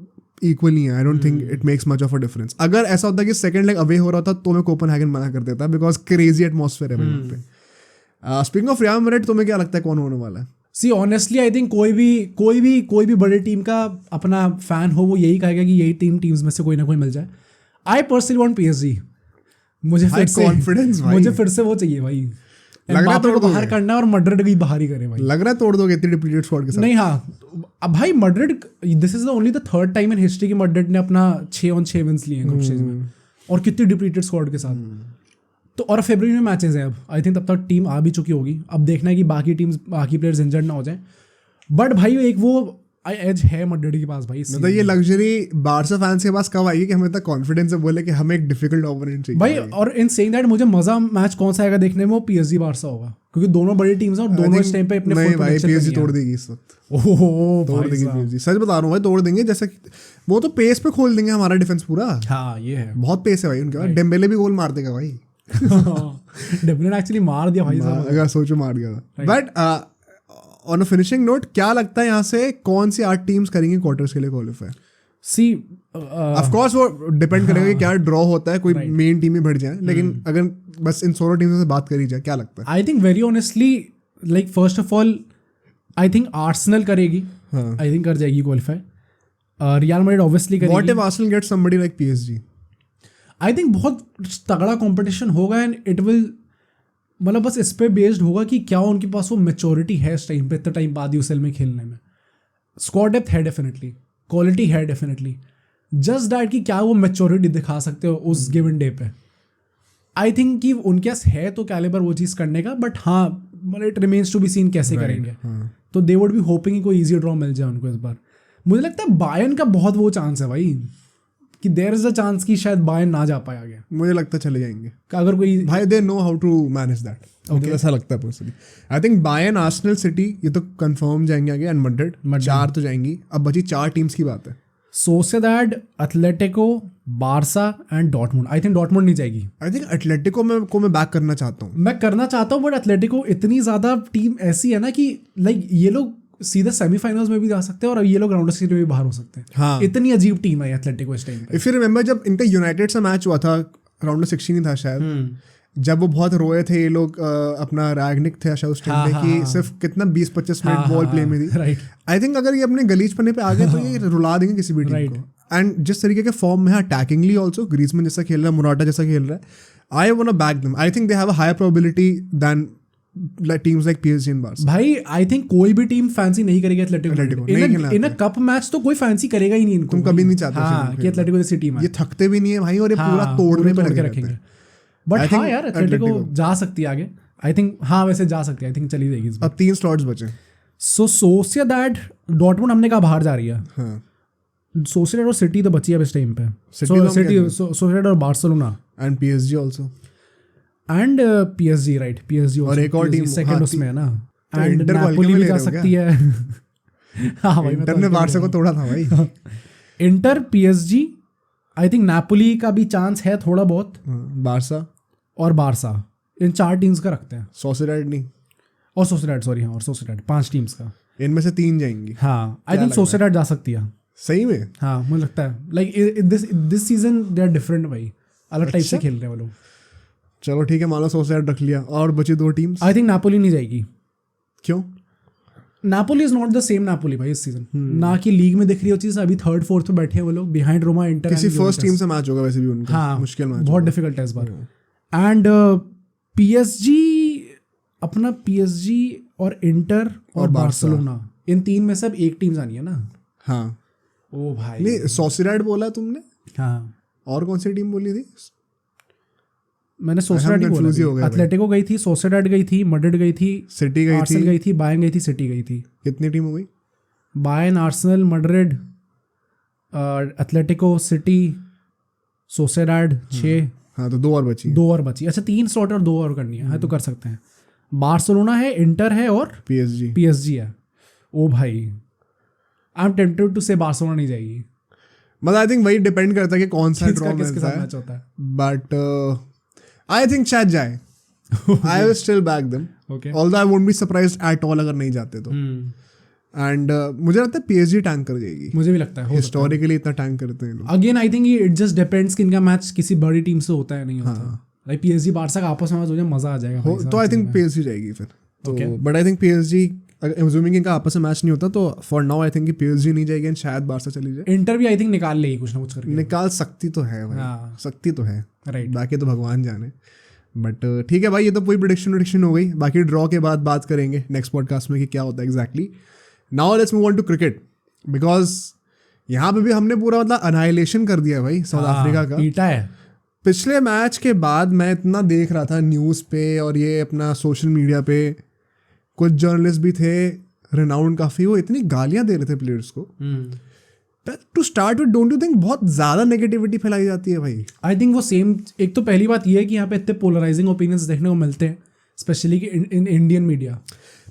इक्वली है। I don't think it makes much of a difference. अगर ऐसा होता कि सेकंड लेग अवे हो रहा था तो मैं कोपनहेगन मना कर देता, बिकॉज क्रेजी एटमॉस्फेयर है वहाँ पे। स्पीकिंग ऑफ रियल मैड्रिड, तुम्हें क्या लगता है कौन होने वाला है? सी ऑनेस्टली आई थिंक कोई भी बड़ी टीम का अपना फैन हो, वो यही कहेगा कि यही टीम्स में से कोई ना कोई मिल जाए। I personally want PSG. मुझे फिर से वो चाहिए भाई, एम्बापे को बाहर करना और मैड्रिड भी बाहर ही करे भाई। लग रहा है तोड़ दोगे इतनी डिप्लीटेड स्क्वाड के साथ। नहीं, हाँ, अब भाई Madrid, this is the only the third time in history की मैड्रिड ने अपना 6-on-6 विंस लिए हैं ग्रुप स्टेज में, और कितनी डिप्लीटेड स्क्वाड के साथ। तो और फरवरी में मैचेस हैं अब, आई थिंक तब तक टीम आ भी चुकी होगी। अब देखना है कि बाकी प्लेयर्स इंजर्ड ना हो जाए। बट भाई एक वो एज है मैड्रिड के पास भाई। मतलब ये लग्जरी बार्सा फैंस के पास कब आएगी कि हमें तक कॉन्फिडेंस से बोले कि हमें एक डिफिकल्ट ओपोनेंट चाहिए भाई। और इन सेइंग दैट मुझे मजा मैच कौन सा आएगा देखने में, वो पीएसजी बार्सा होगा, क्योंकि दोनों बड़ी टीम्स हैं और दोनों इस टाइम पे अपने नहीं भाई, पीएसजी तोड़ देगी इस वक्त। ओह तोड़ देगी पीएसजी, सच बता रहा हूँ भाई, तोड़ देंगे। जैसे वो तो पेस पे खोल देंगे हमारा डिफेंस पूरा। हाँ, ये है, बहुत पेस है भाई उनके पास। डेम्बेले भी गोल मार देगा भाई। डेम्बेले ने एक्चुअली मार दिया भाई साहब, अगर सोचो मार गया था। But on a finishing note, क्या लगता है यहाँ से कौन सी 8 टीम्स करेंगी क्वार्टर्स के लिए क्वालिफाई? सी ऑफ कोर्स वो डिपेंड करेगा कि क्या ड्रॉ होता है, कोई मेन टीम ही बढ़ जाए। लेकिन अगर बस इन 16 टीम्स से बात करी जाए, क्या लगता है? I think very honestly, like first of all I think Arsenal करेगी। आई थिंक कर जाएगी क्वालिफाई। रियल मैड्रिड ऑब्वियसली करेगी। What if Arsenal gets somebody like PSG? I think बहुत तगड़ा कंपटीशन होगा एंड इट विल, मतलब बस इस पे बेस्ड होगा कि क्या उनके पास वो मैच्योरिटी है इस टाइम पे, इतने टाइम बाद यूएसएल में खेलने में। स्क्वाड डेप्थ है डेफिनेटली, क्वालिटी है डेफिनेटली, जस्ट दैट कि क्या वो मैच्योरिटी दिखा सकते हो उस गिवन डे पे। आई थिंक कि उनके पास है तो कैलिबर वो चीज़ करने का, बट हाँ, मतलब it remains to be seen कैसे करेंगे। तो दे वुड बी होपिंग कि कोई ईजी ड्रॉ मिल जाए उनको इस बार। मुझे लगता है बायर्न का बहुत वो चांस है भाई, कि देयर इज अ चांस कि शायद बायर्न ना जा पाए आगे। मुझे लगता है चले जाएंगे अगर कोई भाई, they know how to manage that. मुझे ऐसा लगता है personally. I think Bayern, Arsenal, City ये तो कंफर्म जाएंगे आगे, एंड मैड्रिड 4 तो जाएंगी। अब बची 4 टीम्स की बात है। Sociedad, Atletico, Barca and Dortmund. I think Dortmund नहीं जाएगी। आई थिंक एटलेटिको को मैं बैक करना चाहता हूँ। मैं करना चाहता हूँ, बट एथलेटिको इतनी ज़्यादा टीम ऐसी है ना कि लाइक ये लोग सीधे सेमीफाइनल्स में भी जा सकते हैं और ये लोग राउंड ऑफ 16 में भी बाहर हो सकते हैं। हाँ, इतनी अजीब टीम है एथलेटिको इस टाइम पे। इफ यू रिमेंबर, जब इनका यूनाइटेड से मैच हुआ था, राउंड ऑफ 16 ही था शायद, जब वो बहुत रोए थे ये लोग, अपना रैगनिक थे शायद उस टाइम पे, कि सिर्फ कितना 20-25 मिनट बॉल प्ले में थी। आई थिंक अगर ये अपने गलीच पन्ने पे आ गए तो ये रुला देंगे किसी भी टीम को। एंड जिस तरीके के फॉर्म में है अटैकिंगली ऑल्सो, ग्रीजमैन जैसा खेल रहा है, मुराटा जैसा खेल रहा है, I want to back them. I think they have a higher probability than teams like PSG and Barca. भाई आई थिंक कोई भी टीम फैंसी नहीं करेगी Atletico. In a cup match तो कोई फैंसी करेगा ही नहीं इनको। तुम कभी नहीं चाहते कि एथलेटिको जैसी टीम है। ये थकते भी नहीं है भाई, और ये पूरा तोड़ने पे लगे रखेंगे। बट हाँ यार, एथलेटिको जा सकती है आगे। आई थिंक हाँ वैसे जा सकती है, आई थिंक चली जाएगी इस बार। अब 3 स्लॉट्स बचे। सो सोसिएदाद डॉर्टमुंड हमने कहा बाहर जा रही है, हाँ, सोसिएदाद और सिटी तो बची है अब इस टाइम पे। City तो हम सिटी कहते सोसिएदाद और Barcelona and PSG also, and PSG right, PSG और एक और टीम सेकंड उसमें है ना, तो एंड इंटर को हल्के नापोली में भी ले जा रहे हो सकती है। हाँ भाई, इंटर ने बारसा को तोड़ा था भाई। Inter PSG, I think Napoli का भी चांस है थोड़ा बहुत, बारसा और बारसा, इन 4 टीम्स का रखते हैं। सोसिएदाद नहीं, और सोसिएदाद, सॉरी हाँ, और सोसिएदाद 5 टीम्स का। इनमें से 3 जाएंगी। हाँ आई थिंक सोसिएदाद जा सकती है। सही में? हाँ मुझे लगता है like this season they are different भाई, अलग टाइप से खेल रहे हैं वो लोग। चलो ठीक है, मान लो सोसिएदाद रख लिया, और बची 2 टीम्स। आई थिंक नापोली नहीं जाएगी। क्यों? Napoli is not the same Napoli भाई इस सीजन, ना कि लीग में दिख रही हो चीज़, अभी 3rd 4th पे बैठे हैं वो लोग, बिहाइंड रोमा, इंटर। किसी फर्स्ट टीम से मैच होगा वैसे भी उनका। हाँ मुश्किल मैच, बहुत डिफिकल्ट है इस बार। एंड PSG, अपना PSG और इंटर और बार्सिलोना, इन 3 में से अब एक टीम जानी है ना। हाँ ओ भाई नहीं, सोसिएदाद बोला तुमने, हाँ और कौन सी टीम बोली थी? मैंने सोसिएदाद ही confuse ही हो बोला, गए एथलेटिको गई थी, सोसिएदाद गई थी, मैड्रिड गई थी, सिटी गई आर्सेनल थी, गई थी, बायर्न गई थी, सिटी गई थी। कितनी टीम हो गई? Bayern, Arsenal, Madrid, Atletico, city, Sociedad 6, हाँ तो 2 और बची। 2 और बची। अच्छा 3 स्लॉट और 2 और करनी है, तो कर सकते हैं। बार्सिलोना है, इंटर है और PSG है। ओ भाई आई एम टेम्प्टेड टू से बार्सिलोना नहीं जाएगी। मतलब आई थिंक वही डिपेंड करता है कि कौन सा ड्रॉ किसके मिलता साथ है, मैच होता है। बट आई थिंक शायद जाए। I will still back them, okay although I won't be surprised at all अगर नहीं जाते तो। एंड मुझे लगता है PSG टैंक कर जाएगी। मुझे भी लगता है हिस्टोरिकली इतना टैंक करते हैं लोग। Again I think it just depends कि इनका मैच किसी बड़ी टीम से होता है नहीं होता। लाइक PSG बारसा का आपस में मैच हो जाए, मजा आ जाएगा भाई। तो आई थिंक PSG जाएगी फिर तो, but I think PSG, assuming इनका आपस में मैच नहीं होता तो फॉर नाउ आई थिंक कि PSG नहीं जाएगी एंड शायद बारसा चली जाए। इंटर भी आई थिंक निकाल लेगी कुछ ना कुछ करके। निकाल सकती तो है भाई, हाँ। सकती तो है, राइट। बाकी तो भगवान जाने। बट ठीक है भाई, ये तो पूरी प्रेडिक्शन हो गई। बाकी ड्रॉ के बाद बात करेंगे नेक्स्ट पॉडकास्ट में कि क्या होता है exactly. Now let's move on to cricket, because यहाँ पे भी हमने पूरा मतलब अनाइलेशन कर दिया भाई साउथ अफ्रीका का। पीटा है। पिछले मैच के बाद मैं इतना देख रहा था न्यूज़ पे और ये अपना सोशल मीडिया पे, कुछ जर्नलिस्ट भी थे रिनाउंड काफ़ी, वो इतनी गालियाँ दे रहे थे प्लेयर्स को। To start with, don't you think बहुत ज़्यादा नेगेटिविटी फैलाई जाती है भाई? आई थिंक वो सेम, एक तो पहली बात ये है कि यहाँ पे इतने पोलराइजिंग ओपिनियंस देखने को मिलते हैं, स्पेशली कि इन इंडियन मीडिया।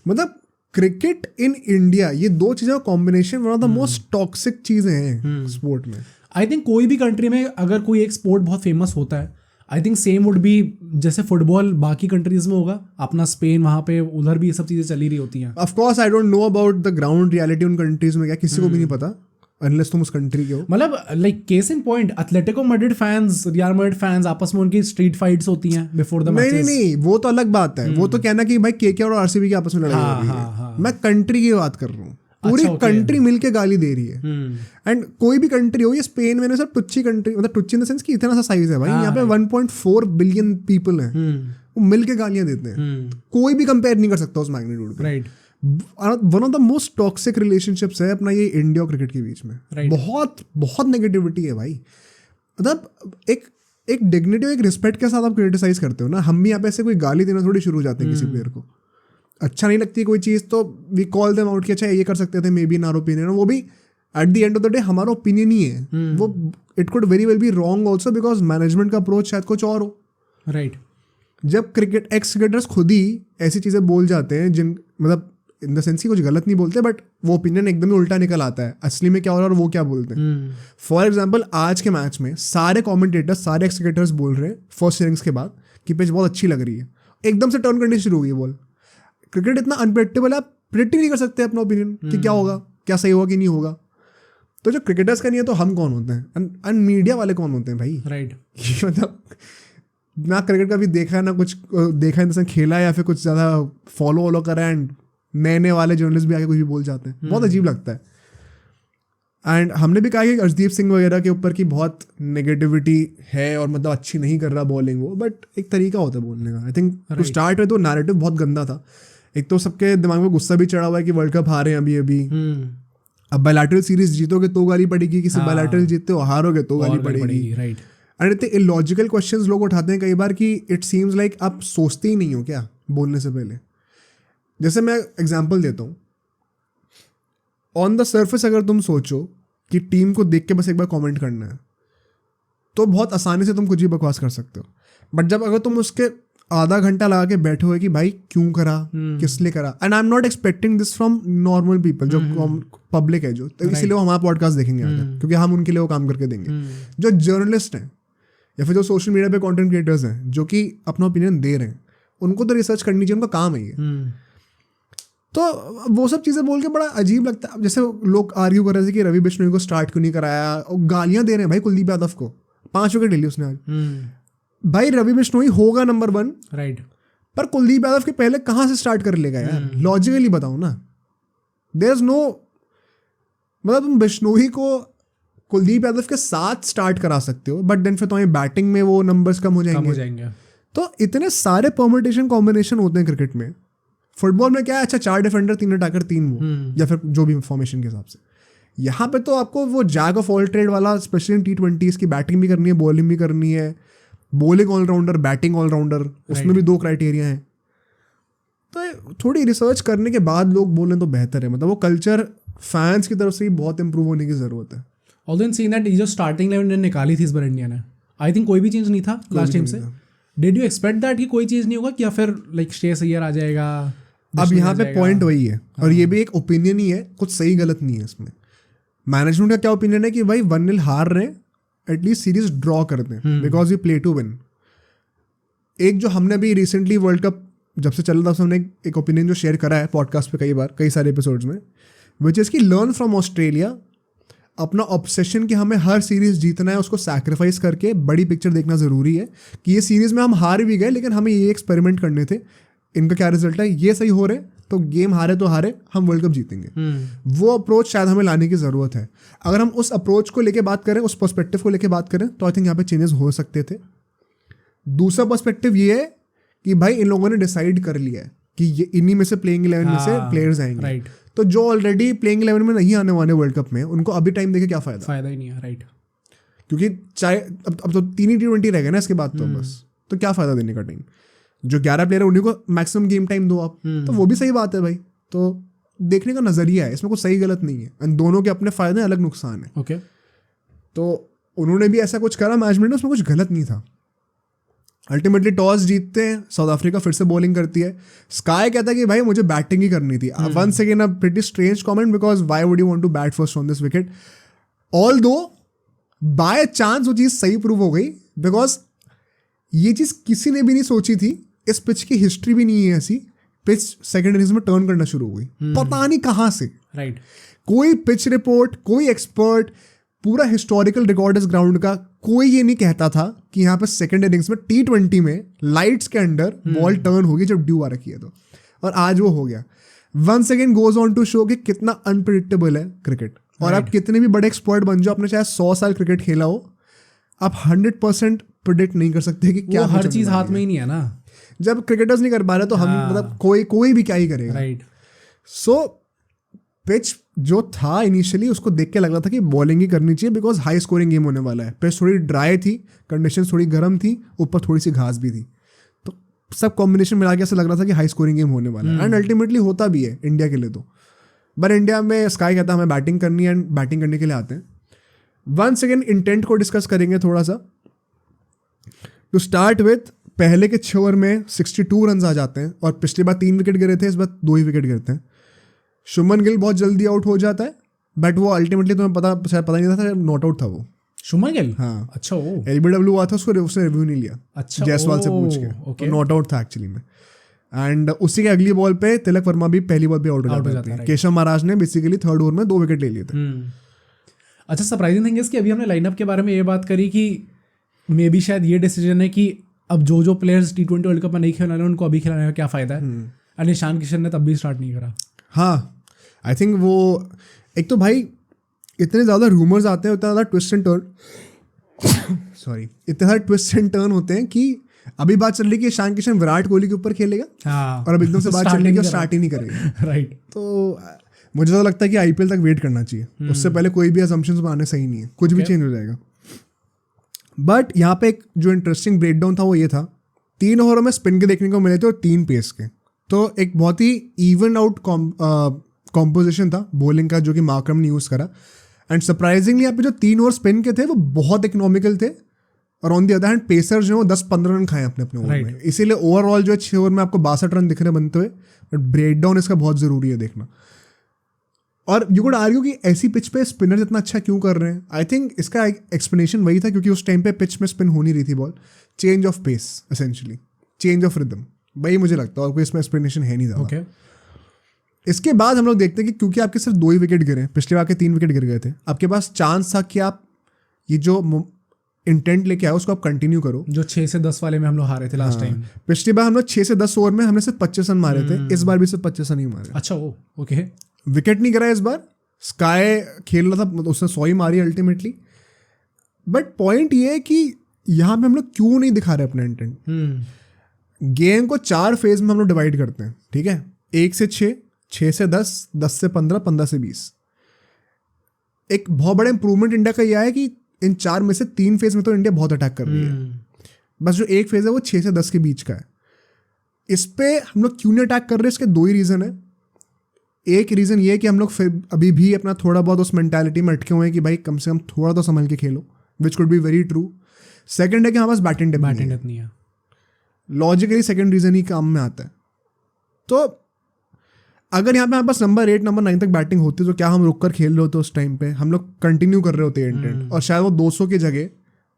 मतलब क्रिकेट इन इंडिया, ये 2 चीज़ों का combination one of the most toxic चीज़ें हैं स्पोर्ट में। आई थिंक कोई भी कंट्री में अगर कोई एक स्पोर्ट बहुत फेमस होता है, I think same would be, जैसे फुटबॉल बाकी कंट्रीज में होगा, अपना स्पेन वहाँ पे उधर भी ये सब चीज़ें चली रही होती हैं। Of course I don't know about the ground reality उन कंट्रीज में, क्या किसी को भी नहीं पता अनलेस तुम उस कंट्री के हो। मतलब like case in point, Atletico Madrid fans, real Madrid fans आपस में उनकी स्ट्रीट फाइट्स होती हैं बिफोर द मैचेस। नहीं, वो तो अलग बात है। वो तो कहना कि भाई KK और RCB की आपस में लड़ाई हो रही है। मैं कंट्री की बात कर रहा हूँ, पूरी कंट्री मिलके गाली दे रही है। एंड कोई भी कंट्री हो, ये स्पेन में सब टुच्ची कंट्री, मतलब टुच्ची इन द सेंस कि इतना सा साइज है भाई, यहाँ पे 1.4 बिलियन पीपल हैं, वो मिलके गालियां देते हैं। कोई भी कंपेयर नहीं कर सकता उस मैग्नीट्यूड पे। Right. One of the most toxic relationships है अपना ये इंडिया और क्रिकेट के बीच में। बहुत बहुत नेगेटिविटी है भाई। मतलब एक डिग्निटी, एक रिस्पेक्ट के साथ आप क्रिटिसाइज करते हो ना। हम भी यहाँ पे ऐसे कोई गाली देना थोड़ी शुरू हो जाते हैं किसी प्लेयर को। अच्छा नहीं लगती कोई चीज़ तो वी कॉल देम आउट कि अच्छा ये कर सकते थे, maybe in our opinion. वो भी at the end of the day हमारा ओपिनियन ही है। वो it could very well be wrong also, because management का अप्रोच शायद कुछ और हो। राइट। जब एक्स क्रिकेटर्स खुद ही ऐसी चीज़ें बोल जाते हैं, जिन मतलब इन द सेंस ही कुछ गलत नहीं बोलते, बट वो ओपिनियन एकदम ही उल्टा निकल आता है असली में क्या हो रहा है और वो क्या बोलते हैं। फॉर एग्जाम्पल आज के मैच में सारे कॉमेंटेटर्स, सारे एक्स क्रिकेटर्स बोल रहे हैं फर्स्ट इनिंग्स के बाद कि पिच बहुत अच्छी लग रही है। एकदम से टर्न करनी शुरू हो गई बॉल। क्रिकेट इतना अनप्रेडिक्टेबल है, आप प्रेडिक्ट नहीं कर सकते अपना ओपिनियन कि क्या होगा, क्या सही होगा कि नहीं होगा। तो जो क्रिकेटर्स का नहीं है तो हम कौन होते हैं? एंड मीडिया वाले कौन होते हैं भाई? राइट। मतलब ना क्रिकेट का भी देखा है, ना कुछ देखा है, खेला है या फिर कुछ ज़्यादा फॉलो करा है। एंड नए वाले जर्नलिस्ट भी आके कुछ भी बोल जाते हैं, बहुत अजीब लगता है। एंड हमने भी कहा कि अर्शदीप सिंह वगैरह के ऊपर की बहुत नेगेटिविटी है और मतलब अच्छी नहीं कर रहा बॉलिंग वो, बट एक तरीका होता है बोलने का। आई थिंक टू स्टार्ट में तो नैरेटिव बहुत गंदा था। एक तो सबके दिमाग में गुस्सा भी चढ़ा हुआ है कि वर्ल्ड कप हारे हैं अभी। अब बायलैटरल सीरीज जीतोगे तो गाली पड़ेगी, किसी बायलैटरल जीतते हो हारोगे तो गाली पड़ेगी। राइट। एंड इतने इलॉजिकल क्वेश्चंस लोग उठाते हैं कई बार कि इट सीम्स लाइक आप सोचते ही नहीं हो क्या, बोलने से पहले। जैसे मैं एग्जांपल देता हूँ, ऑन द सर्फेस अगर तुम सोचो कि टीम को देख के बस एक बार कमेंट करना है तो बहुत आसानी से तुम कुछ भी बकवास कर सकते हो, बट जब अगर तुम उसके आधा घंटा लगा के बैठे हुए कि भाई क्यों करा, किस लिए करा, and I am not expecting this from normal people जो पब्लिक है, जो तो इसीलिए वो हमारा पॉडकास्ट देखेंगे आकर, क्योंकि हम उनके लिए वो काम करके देंगे। जो जर्नलिस्ट हैं या फिर जो सोशल मीडिया पे कंटेंट क्रिएटर्स हैं जो कि अपना ओपिनियन दे रहे हैं, उनको तो रिसर्च करनी चाहिए, उनका काम है ये। तो वो सब चीज़ें बोल के बड़ा अजीब लगता है। जैसे लोग आर्ग्यू कर रहे थे कि रवि बिश्नोई को स्टार्ट क्यों नहीं कराया, और गालियां दे रहे हैं भाई कुलदीप यादव को, 5 विकेट ले ली उसने आज। भाई रवि बिश्नोई होगा नंबर 1, राइट, पर कुलदीप यादव के पहले कहाँ से स्टार्ट कर लेगा यार? लॉजिकली बताओ ना, देयर इज नो, मतलब तुम बिश्नोई को कुलदीप यादव के साथ स्टार्ट करा सकते हो, बट देन फिर तुम्हारी बैटिंग में वो नंबर्स कम हो जाएंगे। तो इतने सारे परम्यूटेशन कॉम्बिनेशन होते हैं क्रिकेट में। फुटबॉल में क्या है, अच्छा 4 डिफेंडर 3 अटैकर 3 वो, या फिर जो भी फॉर्मेशन के हिसाब से। यहाँ पे तो आपको वो जैक ऑफ ऑल ट्रेड वाला, स्पेशली इन T20 की बैटिंग भी करनी है, बॉलिंग भी करनी है, बॉलिंग ऑलराउंडर, बैटिंग ऑलराउंडर, उसमें भी 2 क्राइटेरिया हैं। तो थोड़ी रिसर्च करने के बाद लोग बोलें तो बेहतर है। मतलब वो कल्चर फैंस की तरफ से ही बहुत इंप्रूव होने की जरूरत है। ऑल्दो इन सीइंग दैट ये जो स्टार्टिंग 11 निकाली थी इस बार इंडिया ने, आई थिंक कोई भी चेंज नहीं था लास्ट टाइम से। डिड यू एक्सपेक्ट दैट कि कोई चेंज नहीं होगा, या फिर लाइक श्रेयस अय्यर आ जाएगा? अब यहाँ पे पॉइंट वही है, और ये भी एक ओपिनियन ही है, कुछ सही गलत नहीं है इसमें। मैनेजमेंट का क्या ओपिनियन है कि भाई 1-0 हार रहे हैं, एटलीस्ट सीरीज ड्रॉ कर दें, because we play to win. एक जो हमने अभी रिसेंटली वर्ल्ड कप जब से चल रहा था, हमने एक ओपिनियन जो शेयर करा है पॉडकास्ट पे कई बार, कई सारे एपिसोड्स में, विच इज़ कि लर्न फ्रॉम ऑस्ट्रेलिया। अपना ऑब्सेशन कि हमें हर सीरीज जीतना है, उसको सैक्रिफाइस करके बड़ी पिक्चर देखना ज़रूरी है कि ये सीरीज में हम हार भी गए, लेकिन हमें ये एक्सपेरिमेंट करने थे, इनका क्या रिजल्ट है, ये सही हो रहे तो गेम हारे तो हारे, हम वर्ल्ड कप जीतेंगे। वो अप्रोच शायद हमें लाने की ज़रूरत है। अगर हम उस अप्रोच को लेके बात करें, उस पर्सपेक्टिव को लेके बात करें, तो आई थिंक यहाँ पे चेंजेस हो सकते थे। दूसरा पर्सपेक्टिव ये है कि भाई इन लोगों ने डिसाइड कर लिया है कि ये इन्हीं में से प्लेइंग 11 में से प्लेयर्स आएंगे, राइट। तो जो ऑलरेडी प्लेइंग 11 में नहीं आने वाले वर्ल्ड कप में, उनको अभी टाइम देके क्या फायदा ही नहीं है, राइट। क्योंकि चाहे अब तो 3 ही T20 रह गए ना इसके बाद, तो बस तो क्या फायदा देने का टाइम। जो 11 प्लेयर है उन्हीं को मैक्सिमम गेम टाइम दो आप, तो वो भी सही बात है भाई। तो देखने का नजरिया है, इसमें कुछ सही गलत नहीं है, एंड दोनों के अपने फायदे अलग नुकसान है। ओके, तो उन्होंने भी ऐसा कुछ करा मैनेजमेंट ने, उसमें कुछ गलत नहीं था। अल्टीमेटली टॉस जीतते हैं, साउथ अफ्रीका फिर से बॉलिंग करती है, स्काई कहता है कि भाई मुझे बैटिंग ही करनी थी। Once again a pretty strange comment, because why would you want to bat first on this wicket. Although by chance वो चीज़ सही प्रूव हो गई, बिकॉज ये चीज़ किसी ने भी नहीं सोची थी, इस पिच की हिस्ट्री भी नहीं है ऐसी, पिच सेकंड इनिंग्स में टर्न करना शुरू हो गई, पता नहीं कहाँ से, राइट। कोई पिच रिपोर्ट, कोई एक्सपर्ट, पूरा हिस्टोरिकल रिकॉर्ड इस ग्राउंड का, कोई ये नहीं कहता था कि यहाँ पे सेकंड इनिंग्स में T20 में लाइट्स के अंडर बॉल टर्न होगी जब ड्यू आ रखी है तो, और आज वो हो गया। Once again goes on to show कि कितना अनप्रिडिक्टेबल है क्रिकेट, और आप कितने भी बड़े एक्सपर्ट बन जाओ, आपने चाहे 100 साल क्रिकेट खेला हो, आप 100% प्रिडिक्ट नहीं कर सकते कि क्या हर चीज हाथ में ही नहीं है ना। जब क्रिकेटर्स नहीं कर पा रहे तो हम मतलब कोई भी क्या ही करेगा, राइट। सो पिच जो था इनिशियली उसको देख के लग रहा था कि बॉलिंग ही करनी चाहिए, बिकॉज हाई स्कोरिंग गेम होने वाला है। पिच थोड़ी ड्राई थी, कंडीशन थोड़ी गर्म थी, ऊपर थोड़ी सी घास भी थी, तो सब कॉम्बिनेशन मिला के ऐसा लग रहा था कि हाई स्कोरिंग गेम होने वाला है, एंड अल्टीमेटली होता भी है इंडिया के लिए। तो बट इंडिया में स्काई कहता है हमें बैटिंग करनी है, एंड बैटिंग करने के लिए आते हैं। वंस अगेन इंटेंट को डिस्कस करेंगे थोड़ा सा। टू स्टार्ट विथ, पहले के 6 ओवर में 62 रन आ जाते हैं, और पिछली बार 3 विकेट गिरे थे, इस बार 2 ही विकेट गिरते हैं। शुभमन गिल बहुत जल्दी आउट हो जाता है, बट वो अल्टीमेटली तुम्हें शायद पता नहीं था, नॉट आउट था वो शुभमन गिल। हाँ, अच्छा, वो LBW हुआ था, उसने रिव्यू नहीं लिया, अच्छा, जायसवाल से पूछ के, नॉट आउट था एक्चुअली में। एंड उसी के अगली बॉल पे तिलक वर्मा भी पहली बॉल पे आउट हो जाता है। केशव महाराज ने बेसिकली 3rd ओवर में 2 विकेट ले लिए थे। अच्छा, सरप्राइजिंग थिंग है कि अभी हमने लाइनअप के बारे में ये बात करी कि मे बी शायद ये डिसीजन है कि अब जो प्लेयर्स T20 वर्ल्ड कप में नहीं खेलने उनको अभी खिलाने का क्या फायदा है, एंड ईशान किशन ने तब भी स्टार्ट नहीं करा। हाँ, आई थिंक वो एक तो भाई इतने ज़्यादा रूमर्स आते हैं, इतना ज़्यादा ट्विस्ट एंड टर्न सॉरी, इतने सारे ट्विस्ट एंड टर्न होते हैं कि अभी बात चल रही है कि ईशान किशन विराट कोहली के ऊपर खेलेगा, हाँ, और अब एकदम से बात चल रही है कि स्टार्ट ही नहीं करेगा, राइट। तो मुझे तो लगता है कि IPL तक वेट करना चाहिए, उससे पहले कोई भी असम्पशंस बनाने सही नहीं है, कुछ भी चेंज हो जाएगा। बट यहाँ पे एक जो इंटरेस्टिंग ब्रेकडाउन था वो ये था 3 ओवरों में स्पिन के देखने को मिले थे और 3 पेस के, तो एक बहुत ही इवन आउट कॉम्पोजिशन था बॉलिंग का जो कि मार्करम ने यूज़ करा। एंड सरप्राइजिंगली यहाँ पे जो 3 ओवर स्पिन के थे वो बहुत इकोनॉमिकल थे, और on the other hand pacer जो है वो 10-15 रन खाए अपने ओवर में, इसीलिए ओवरऑल जो है 6 ओवर में आपको 62 रन दिख रहे बनते हुए, बट ब्रेक डाउन इसका बहुत ज़रूरी है देखना। और यू कुड आर्ग्यू कि ऐसी पिच पे स्पिनर्स इतना अच्छा क्यों कर रहे हैं। आई थिंक इसका एक्सप्लेनेशन वही था क्योंकि उस टाइम पे पिच में स्पिन हो नहीं रही थी ball, change of pace essentially, change of rhythm, वही मुझे लगता है, और कोई इसमें एक्सप्लेनेशन है नहीं था। okay. इसके बाद हम लोग देखते हैं कि क्योंकि आपके सिर्फ 2 ही विकेट गिरे, पिछले बार के 3 विकेट गिर गए थे, आपके पास चांस था कि आप ये जो इंटेंट लेके आए उसको आप कंटिन्यू करो। जो 6 से 10 वाले में हम लोग हारे थे लास्ट टाइम। पिछली बार हम लोग 6 से 10 ओवर में हमने सिर्फ 25 रन मारे थे, इस बार भी सिर्फ 25 रन ही मारे। अच्छा, वो ओके, विकेट नहीं गिरा इस बार, स्काई खेल रहा था, उसने 100 ही मारी अल्टीमेटली। बट पॉइंट ये है कि यहाँ पे हम लोग क्यों नहीं दिखा रहे अपना इंटेंट। गेम को 4 फेज में हम लोग डिवाइड करते हैं, ठीक है, 1 से 6, 6 से 10, 10 से 15, 15 से 20। एक बहुत बड़ा इंप्रूवमेंट इंडिया का यह है कि इन 4 में से 3 फेज में तो इंडिया बहुत अटैक कर रही है, बस जो एक फेज है वो 6 से 10 के बीच का है। इस पे हम लोग क्यों नहीं अटैक कर रहे, इसके 2 ही रीज़न है। एक रीज़न ये है कि हम लोग फिर अभी भी अपना थोड़ा बहुत उस मेंटालिटी में अटके हुए हैं कि भाई कम से कम थोड़ा तो संभल के खेलो, which could be very true. Second है कि हमारे पास बैटिंग डेप्थ नहीं है, लॉजिकली सेकंड रीज़न ही काम में आता है। तो अगर यहाँ पे हमारे पास नंबर 8 नंबर 9 तक बैटिंग होती तो क्या हम रुक कर खेल रहे होते उस टाइम पे, हम लोग कंटिन्यू कर रहे होते इंटेंट, और शायद वो 200 की जगह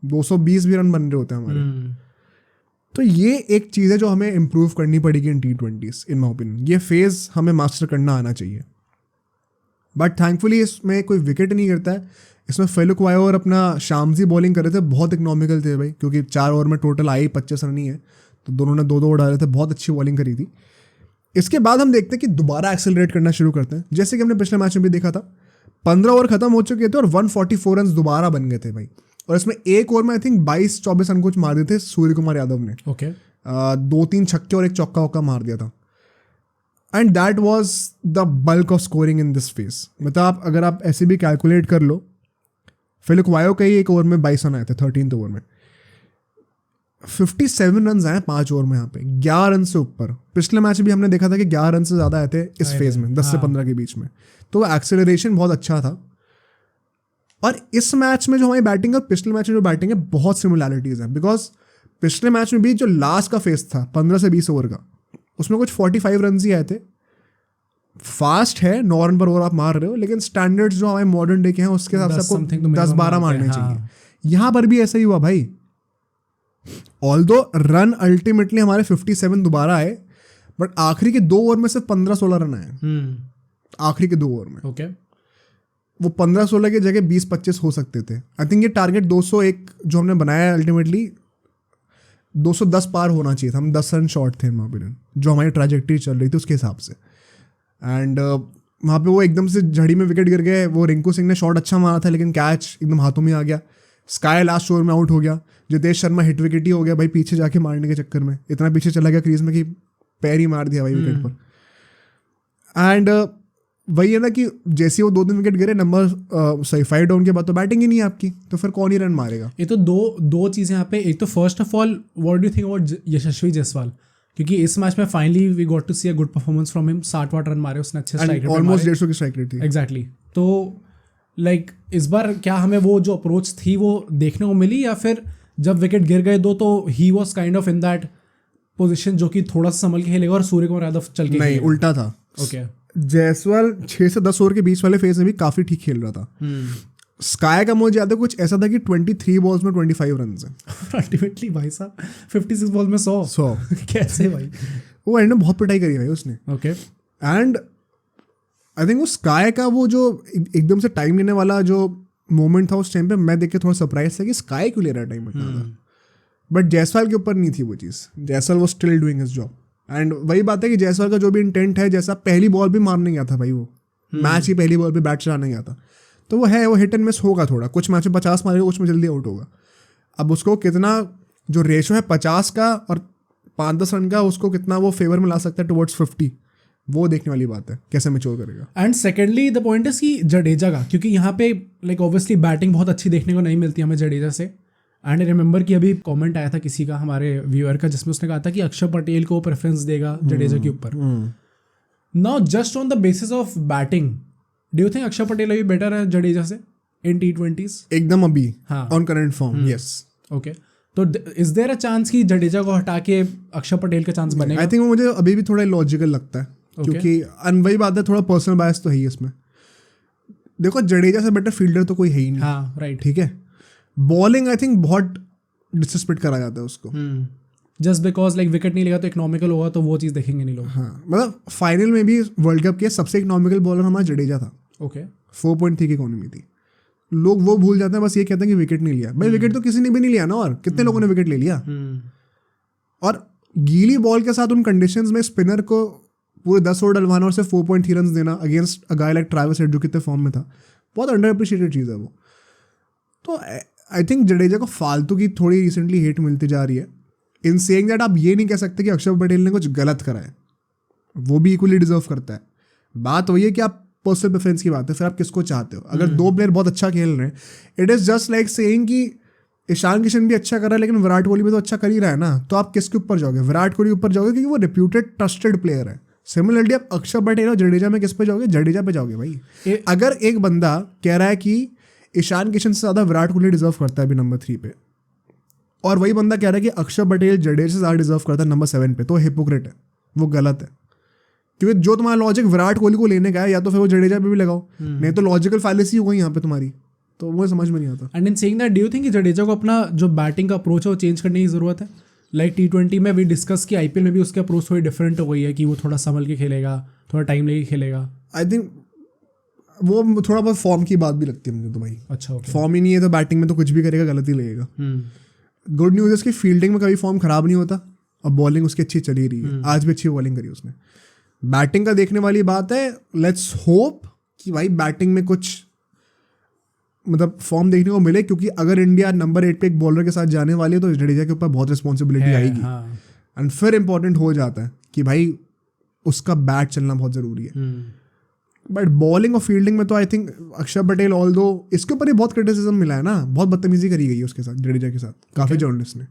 220 भी रन बन रहे होते हमारे। तो ये एक चीज़ है जो हमें इम्प्रूव करनी पड़ेगी इन T20s इन माई ओपिनियन। ये फेज़ हमें मास्टर करना आना चाहिए, बट थैंकफुली इसमें कोई विकेट नहीं गिरता है। इसमें फेलुक वायो और अपना शामजी बॉलिंग कर रहे थे, बहुत इकोनॉमिकल थे भाई, क्योंकि 4 ओवर में टोटल आई 25 रन ही है, तो दोनों ने 2-2 डाले थे, बहुत अच्छी बॉलिंग करी थी। इसके बाद हम देखते हैं कि दोबारा एक्सेलरेट करना शुरू करते हैं, जैसे कि हमने पिछले मैच में भी देखा था। 15 ओवर खत्म हो चुके थे और 144 रन दोबारा बन गए थे भाई, और इसमें एक ओवर में आई थिंक 22-24 रन कुछ मार दिए थे सूर्य कुमार यादव ने। ओके, 2-3 छक्के और एक चौका वक्का मार दिया था, and that was the bulk of scoring in this phase. मतलब अगर आप ऐसे भी कैलकुलेट कर लो, फेलुक वायो का ही एक ओवर में 22 रन आए थे 13th ओवर में, 57 रन आए 5 ओवर में, यहाँ पे 11 रन से ऊपर। पिछले मैच भी हमने देखा था कि 11 रन से ज़्यादा आए थे इस फेज में, 10 से 15 के बीच में, तो एक्सेलरेशन बहुत अच्छा था। और इस मैच में जो हमारी बैटिंग है और पिछले मैच में जो बैटिंग है, बहुत सिमिलैरिटीज़ हैं, बिकॉज पिछले मैच में भी जो लास्ट का फेज था 15 से 20 ओवर का, उसमें कुछ 45 रन ही आए थे। फास्ट है, 9 रन पर ओवर आप मार रहे हो, लेकिन स्टैंडर्ड्स जो हमारे मॉडर्न डे के हैं उसके हिसाब से आपको 10-12 मारने चाहिए। यहाँ पर भी ऐसा ही हुआ भाई, ऑल्दो रन अल्टीमेटली हमारे 57 दोबारा आए, बट आखिरी के 2 ओवर में सिर्फ 15-16 रन आए, आखिरी के 2 ओवर में। ओके, वो 15-16 की जगह 20-25 हो सकते थे। आई थिंक ये टारगेट 201 जो हमने बनाया अल्टीमेटली 210 पार होना चाहिए था, हम 10 रन शॉर्ट थे मोबिलियन, जो हमारी ट्रैजेक्टरी चल रही थी उसके हिसाब से। एंड वहाँ पे वो एकदम से झड़ी में विकेट गिर गए। वो रिंकू सिंह ने शॉट अच्छा मारा था, लेकिन कैच एकदम हाथों में आ गया। स्काई लास्ट ओवर में आउट हो गया। जितेश शर्मा हिट विकेट ही हो गया भाई, पीछे जाके मारने के चक्कर में इतना पीछे चला गया क्रीज में कि पैर ही मार दिया भाई विकेट पर। एंड वही है ना कि जैसे वो 2-3 विकेट गिरे, नंबर 5 डाउन के बाद तो बैटिंग ही नहीं है आपकी, तो फिर कौन ही रन मारेगा। ये तो दो चीज़ें यहाँ पे। एक तो first of all what do you think about Yashasvi Jaiswal, क्योंकि इस मैच में finally we got to see a good performance from him. 60 run मारे उसने, अच्छे स्ट्राइक रेट, ऑलमोस्ट 150 की स्ट्राइक रेट थी। एग्जैक्टली। तो लाइक इस बार क्या हमें वो जो अप्रोच थी वो देखने को मिली, या फिर जब विकेट गिर गए दो तो he was kind of in that position जो कि थोड़ा सा संभल के खेलेगा और सूर्य कुमार यादव चल के नहीं, उल्टा था। ओके, जायसवाल 6 से 10 ओवर के बीच वाले फेज में भी काफी ठीक खेल रहा था। स्काई का मुझे याद है कुछ ऐसा था कि 23 बॉल्स में 25 रन है अल्टीमेटली भाई साहब 56 बॉल में 100 कैसे भाई। वो एंड में बहुत पिटाई करी भाई उसने। ओके, एंड आई थिंक वो स्काई का वो जो एकदम से टाइम लेने वाला जो मोमेंट था उस टाइम पे, मैं देख के थोड़ा सरप्राइज था कि स्काई क्यों ले रहा है टाइम इतना ज़्यादा। बट जायसवाल के ऊपर नहीं थी वो चीज़। जायसवाल वो still doing his job. And वही बात है कि जायसवाल का जो भी इंटेंट है, जैसा पहली बॉल भी मारने गया था भाई, वो मैच ही पहली बॉल पे बैट चलाने गया था, तो वो है, वो हिट एंड मिस होगा थोड़ा। कुछ मैच में 50 मारेगा, कुछ में जल्दी आउट होगा। अब उसको कितना जो रेशो है 50 का और 5-10 रन का, उसको कितना वो फेवर में ला सकता है टुवर्ड्स 50, वो देखने वाली बात है कैसे मैच्योर करेगा। And secondly the point is कि जडेजा का, क्योंकि यहाँ पे लाइक ऑब्वियसली बैटिंग बहुत अच्छी देखने को नहीं मिलती हमें जडेजा से। एंड आई रिमेंबर कि अभी कमेंट आया था किसी का, हमारे व्यूअर का, जिसमें उसने कहा था कि अक्षर पटेल को प्रेफरेंस देगा जडेजा के ऊपर. Now just on the basis of batting, do you think Akshar Patel अभी बेटर है जडेजा से इन T20s? एकदम अभी हाँ. On current form, yes. Okay, तो इज देयर अ चांस कि जडेजा को हटा के अक्षर पटेल का चांस बनेगा? आई थिंक मुझे अभी भी थोड़ा लॉजिकल लगता है. क्योंकि वही बात है, थोड़ा पर्सनल बायस तो है ही इसमें. देखो जडेजा से बेटर फील्डर तो कोई है ही नहीं. हाँ राइट. ठीक है, बॉलिंग आई थिंक बहुत डिसरिस्पेक्ट करा जाता है उसको. जस्ट बिकॉज लाइक विकेट नहीं लगा तो इकोनॉमिकल होगा, तो वो चीज़ देखेंगे नहीं लोग. हाँ, मतलब फाइनल में भी वर्ल्ड कप के सबसे इकोनॉमिकल बॉलर हमारा जडेजा था. ओके, 4.3 की इकोनॉमी थी. लोग वो भूल जाते हैं, बस ये कहते हैं कि विकेट नहीं लिया. भाई विकेट तो किसी ने भी नहीं लिया ना, और कितने लोगों ने विकेट ले लिया. और गीली बॉल के साथ उन कंडीशंस में स्पिनर को पूरे 10 ओवर डलवाना और सिर्फ 4.3 रन देना against a guy like Travis head जो कितने फॉर्म में था, बहुत अंडर अप्रिशिएटेड चीज़ है वो. तो आई थिंक जडेजा को फालतू की थोड़ी रिसेंटली हेट मिलती जा रही है. इन सेइंग दैट आप ये नहीं कह सकते कि अक्षर पटेल ने कुछ गलत करा है, वो भी इक्वली डिजर्व करता है. बात वही है कि आप पर्सनल प्रेफरेंस की बात है, फिर आप किसको चाहते हो. अगर दो प्लेयर बहुत अच्छा खेल रहे हैं, it is just like saying कि ईशान किशन भी अच्छा कर रहा है लेकिन विराट कोहली भी तो अच्छा कर ही रहा है ना, तो आप किसके ऊपर जाओगे? विराट कोहली के ऊपर जाओगे क्योंकि वो रेप्यूटेड ट्रस्टेड प्लेयर है. सिमिलरली आप अक्षर पटेल और जडेजा में किस पे जाओगे? जडेजा पे जाओगे भाई. अगर एक बंदा कह रहा है कि ईशान किशन से ज़्यादा विराट कोहली डिजर्व करता है अभी नंबर 3 पे, और वही बंदा कह रहा है कि अक्षर पटेल जडेजा से ज़्यादा डिजर्व करता है नंबर 7 पे, तो हिपोक्रेट है, वो गलत है. क्योंकि जो तुम्हारा लॉजिक विराट कोहली को लेने का है, या तो फिर वो जडेजा पे भी लगाओ, नहीं तो लॉजिकल फैलेसी हो गई यहाँ पे तुम्हारी. तो मुझे समझ में नहीं आता. And in saying that, do you think कि जडेजा को अपना जो बैटिंग का अप्रोच है वो चेंज करने की ज़रूरत है? लाइक T20 में भी डिस्कस कि IPL में भी उसकी अप्रोच थोड़ी डिफरेंट हो गई है कि वो थोड़ा संभल के खेलेगा, थोड़ा टाइम लेके खेलेगा. आई थिंक वो थोड़ा बहुत फॉर्म की बात भी लगती है मुझे तो भाई. अच्छा, ओके. फॉर्म ही नहीं है तो बैटिंग में तो कुछ भी करेगा गलत ही लगेगा. गुड न्यूज़ है इसकी फील्डिंग में कभी फॉर्म खराब नहीं होता, और बॉलिंग उसकी अच्छी चली रही है. आज भी अच्छी बॉलिंग करी उसने. बैटिंग का देखने वाली बात है. लेट्स होप कि भाई बैटिंग में कुछ मतलब फॉर्म देखने को मिले, क्योंकि अगर इंडिया नंबर 8 पे एक बॉलर के साथ जाने वाली है तो जडेजा के ऊपर बहुत रिस्पॉन्सिबिलिटी आएगी. एंड फिर इंपॉर्टेंट हो जाता है कि भाई उसका बैट चलना बहुत ज़रूरी है. बट बॉलिंग और फील्डिंग में तो I think Akshar Patel, although इसके ऊपर ही बहुत क्रिटिसिज्म मिला है ना, बहुत बदतमीजी करी गई है उसके साथ, जडेजा के साथ काफ़ी जर्नलिस्ट ने.